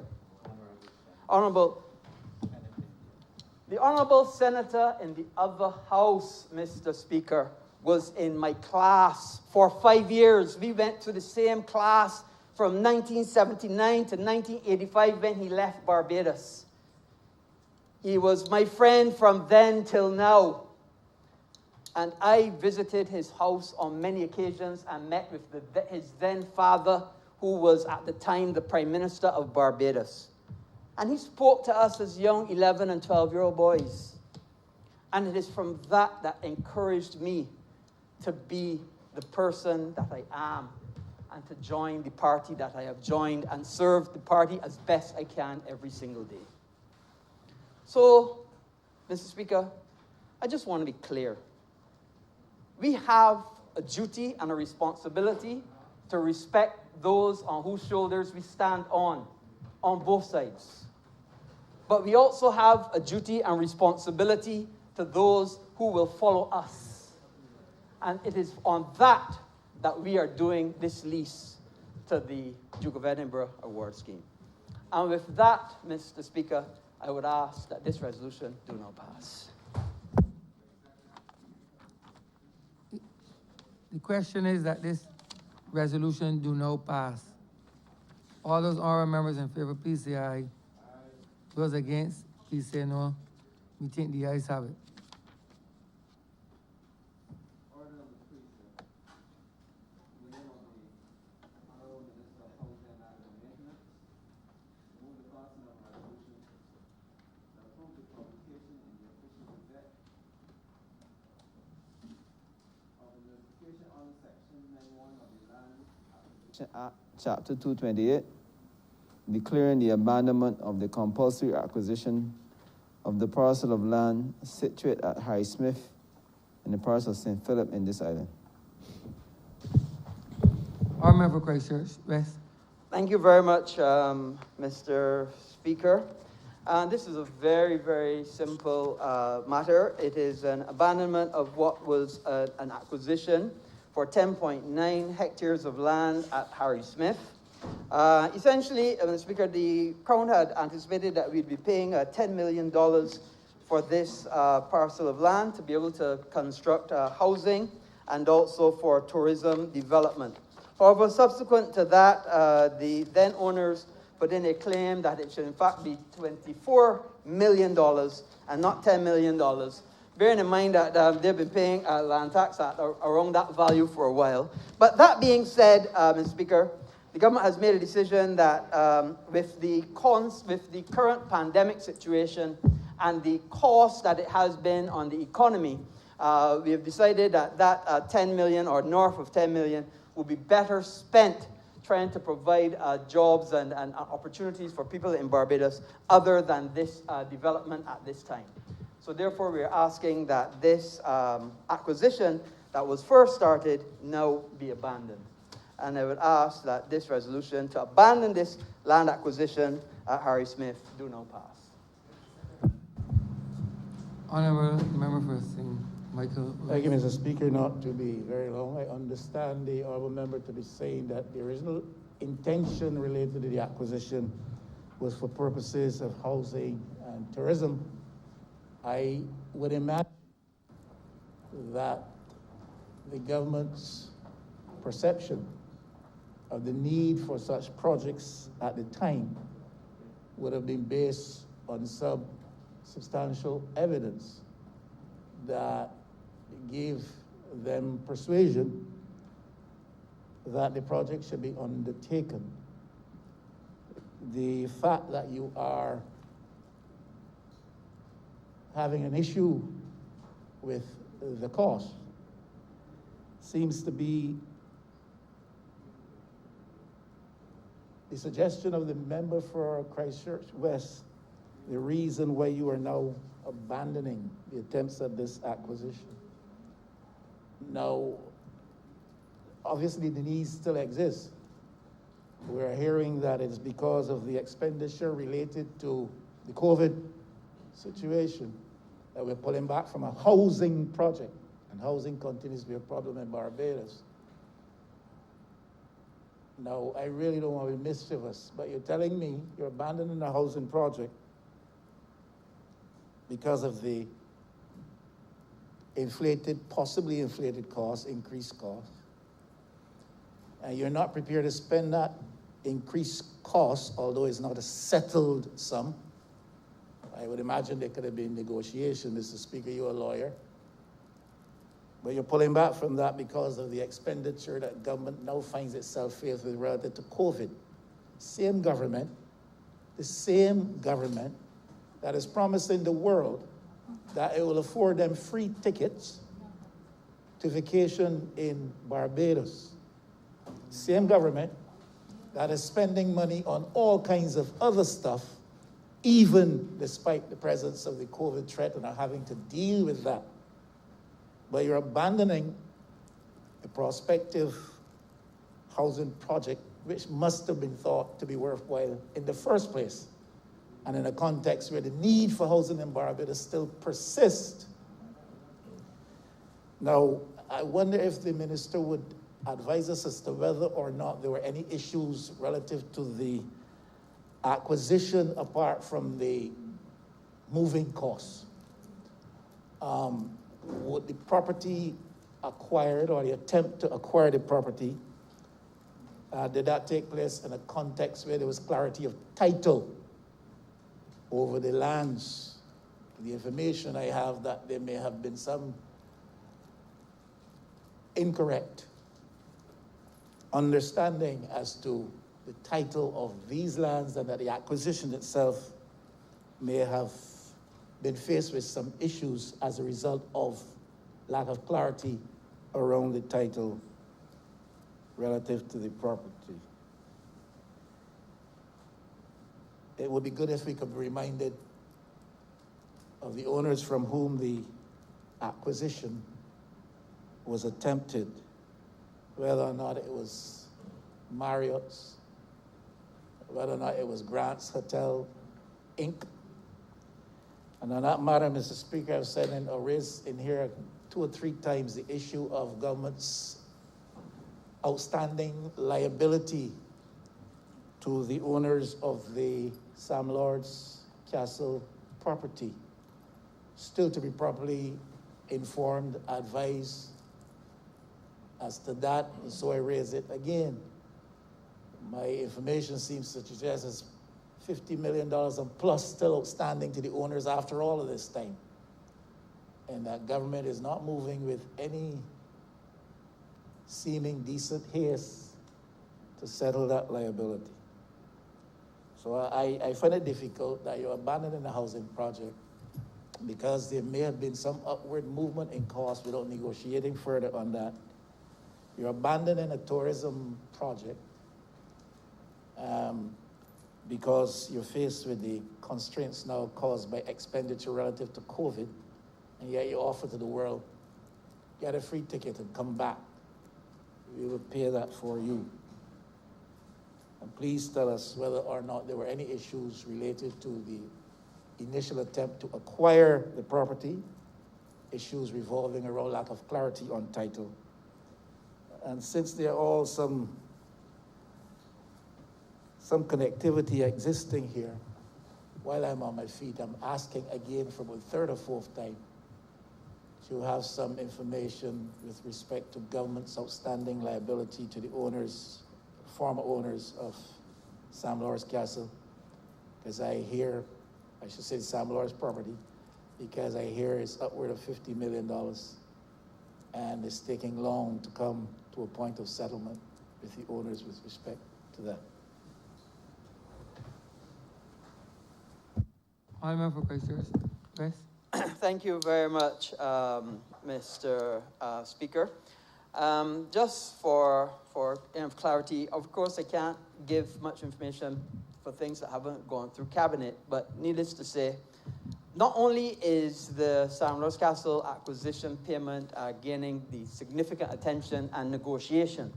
The Honourable Senator in the other House, Mr. Speaker, was in my class for 5 years. We went to the same class from 1979 to 1985 when he left Barbados. He was my friend from then till now. And I visited his house on many occasions and met with his then father, who was at the time the Prime Minister of Barbados. And he spoke to us as young 11 and 12-year-old boys. And it is from that encouraged me to be the person that I am and to join the party that I have joined and serve the party as best I can every single day. So, Mr. Speaker, I just want to be clear. We have a duty and a responsibility to respect those on whose shoulders we stand on both sides. But we also have a duty and responsibility to those who will follow us. And it is on that we are doing this lease to the Duke of Edinburgh Award Scheme. And with that, Mr. Speaker, I would ask that this resolution do not pass. The question is that this resolution do not pass. All those honorable members in favor, please say aye. Those against, please say no. We think the ayes have it. Chapter 228, declaring the abandonment of the compulsory acquisition of the parcel of land situate at Harry Smith in the parish of St. Philip in this island. All member Christchurch West. Thank you very much, Mr. Speaker. This is a very, very simple matter. It is an abandonment of what was an acquisition for 10.9 hectares of land at Harry Smith. Essentially, Mr. Speaker, the Crown had anticipated that we'd be paying $10 million for this parcel of land to be able to construct housing and also for tourism development. However, subsequent to that, the then owners put in a claim that it should in fact be $24 million and not $10 million. Bearing in mind that they've been paying land tax at around that value for a while. But that being said, Mr. Speaker, the government has made a decision that with the current pandemic situation and the cost that it has been on the economy, we have decided that 10 million or north of 10 million will be better spent trying to provide jobs and opportunities for people in Barbados other than this development at this time. So therefore, we are asking that this acquisition that was first started now be abandoned. And I would ask that this resolution to abandon this land acquisition at Harry Smith do now pass. Honorable member for St. Michael. Thank you, Mr. Speaker. Not to be very long, I understand the honourable member to be saying that the original intention related to the acquisition was for purposes of housing and tourism. I would imagine that the government's perception of the need for such projects at the time would have been based on some substantial evidence that gave them persuasion that the project should be undertaken. The fact that you are having an issue with the cost seems to be the suggestion of the member for Christchurch West, the reason why you are now abandoning the attempts at this acquisition. Now, obviously the needs still exist. We're hearing that it's because of the expenditure related to the COVID situation that we're pulling back from a housing project, and housing continues to be a problem in Barbados. Now, I really don't want to be mischievous, but you're telling me you're abandoning a housing project because of the possibly inflated costs, increased costs, and you're not prepared to spend that increased cost, although it's not a settled sum. I would imagine there could have been negotiation, Mr. Speaker, you're a lawyer. But you're pulling back from that because of the expenditure that government now finds itself faced with relative to COVID. Same government, the same government that is promising the world that it will afford them free tickets to vacation in Barbados. Same government that is spending money on all kinds of other stuff, even despite the presence of the COVID threat and are having to deal with that. But you're abandoning a prospective housing project which must have been thought to be worthwhile in the first place, and in a context where the need for housing in Barbados still persists. Now, I wonder if the minister would advise us as to whether or not there were any issues relative to the acquisition apart from the moving costs. Would the property acquired or the attempt to acquire the property, did that take place in a context where there was clarity of title over the lands? The information I have that there may have been some incorrect understanding as to the title of these lands, and that the acquisition itself may have been faced with some issues as a result of lack of clarity around the title relative to the property. It would be good if we could be reminded of the owners from whom the acquisition was attempted, whether or not it was Marriott's, whether or not it was Grant's Hotel, Inc. And on that matter, Mr. Speaker, I've said or raised in here 2 or 3 times the issue of government's outstanding liability to the owners of the Sam Lord's Castle property, still to be properly informed, advised as to that, and so I raise it again. My information seems to suggest it's $50 million and plus still outstanding to the owners after all of this time. And that government is not moving with any seeming decent haste to settle that liability. So I find it difficult that you're abandoning the housing project because there may have been some upward movement in cost without negotiating further on that. You're abandoning a tourism project because you're faced with the constraints now caused by expenditure relative to COVID, and yet you offer to the world, get a free ticket and come back. We will pay that for you. And please tell us whether or not there were any issues related to the initial attempt to acquire the property, issues revolving around lack of clarity on title. And since there are all some connectivity existing here, while I'm on my feet, I'm asking again for the 3rd or 4th time to have some information with respect to government's outstanding liability to the owners, former owners of Sam Lord's Castle, because I should say Sam Lord's property, because I hear it's upward of $50 million, and it's taking long to come to a point of settlement with the owners with respect to that. Honorable for Christchurch. West. Thank you very much, Mr. Speaker. Just for clarity, of course, I can't give much information for things that haven't gone through cabinet, but needless to say, not only is the Sam Lord's Castle acquisition payment gaining the significant attention and negotiation,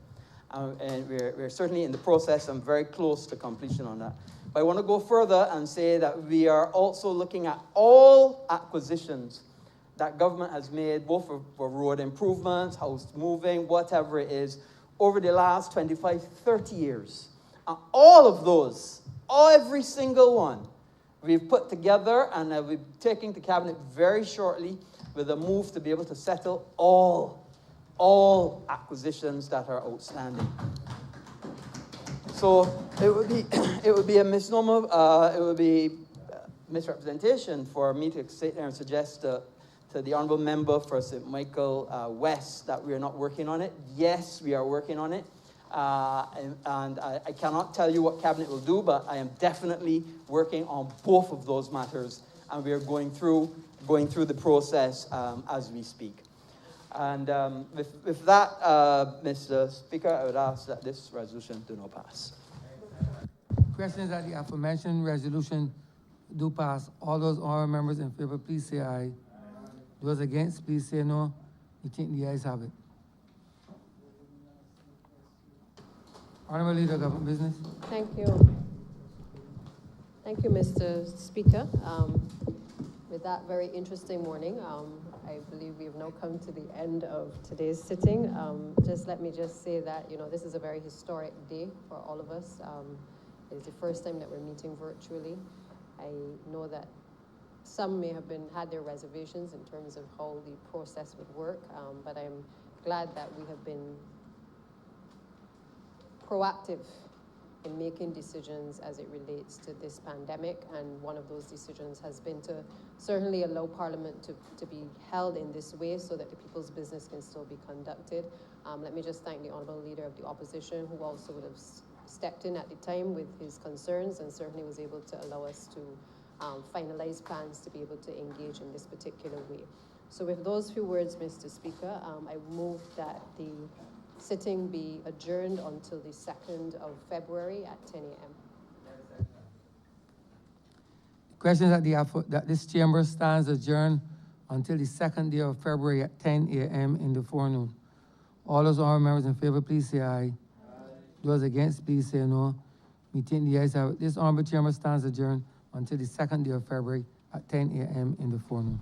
and we're certainly in the process and very close to completion on that. But I want to go further and say that we are also looking at all acquisitions that government has made, both for road improvements, house moving, whatever it is, over the last 25, 30 years. And all of those, every single one, we've put together and we'll be taking to cabinet very shortly with a move to be able to settle all acquisitions that are outstanding. So it would be a misnomer, it would be misrepresentation for me to sit there and suggest to the honourable member for St. Michael West that we are not working on it. Yes, we are working on it. And I cannot tell you what cabinet will do, but I am definitely working on both of those matters, and we are going through the process as we speak. And with that, Mr. Speaker, I would ask that this resolution do not pass. Question is that the aforementioned resolution do pass. All those honorable members in favor, please say aye. Those against, please say no. We think the ayes have it. Honorable Leader of Government Business. Thank you. Thank you, Mr. Speaker. With that very interesting morning, I believe we have now come to the end of today's sitting. Let me say that, this is a very historic day for all of us. It is the first time that we're meeting virtually. I know that some may have had their reservations in terms of how the process would work, but I'm glad that we have been proactive in making decisions as it relates to this pandemic, and one of those decisions has been to certainly allow Parliament to be held in this way so that the people's business can still be conducted. Let me just thank the Honourable Leader of the Opposition, who also would have stepped in at the time with his concerns and certainly was able to allow us to finalize plans to be able to engage in this particular way. So with those few words, Mr. Speaker, I move that the sitting be adjourned until the 2nd of February at 10 a.m. Question that this chamber stands adjourned until the 2nd day of February at 10 a.m. in the forenoon. All those honorable members in favor, please say aye. Those against, please say no. Meeting the ayes have it. This honorable chamber stands adjourned until the second day of February at 10 a.m. in the forenoon.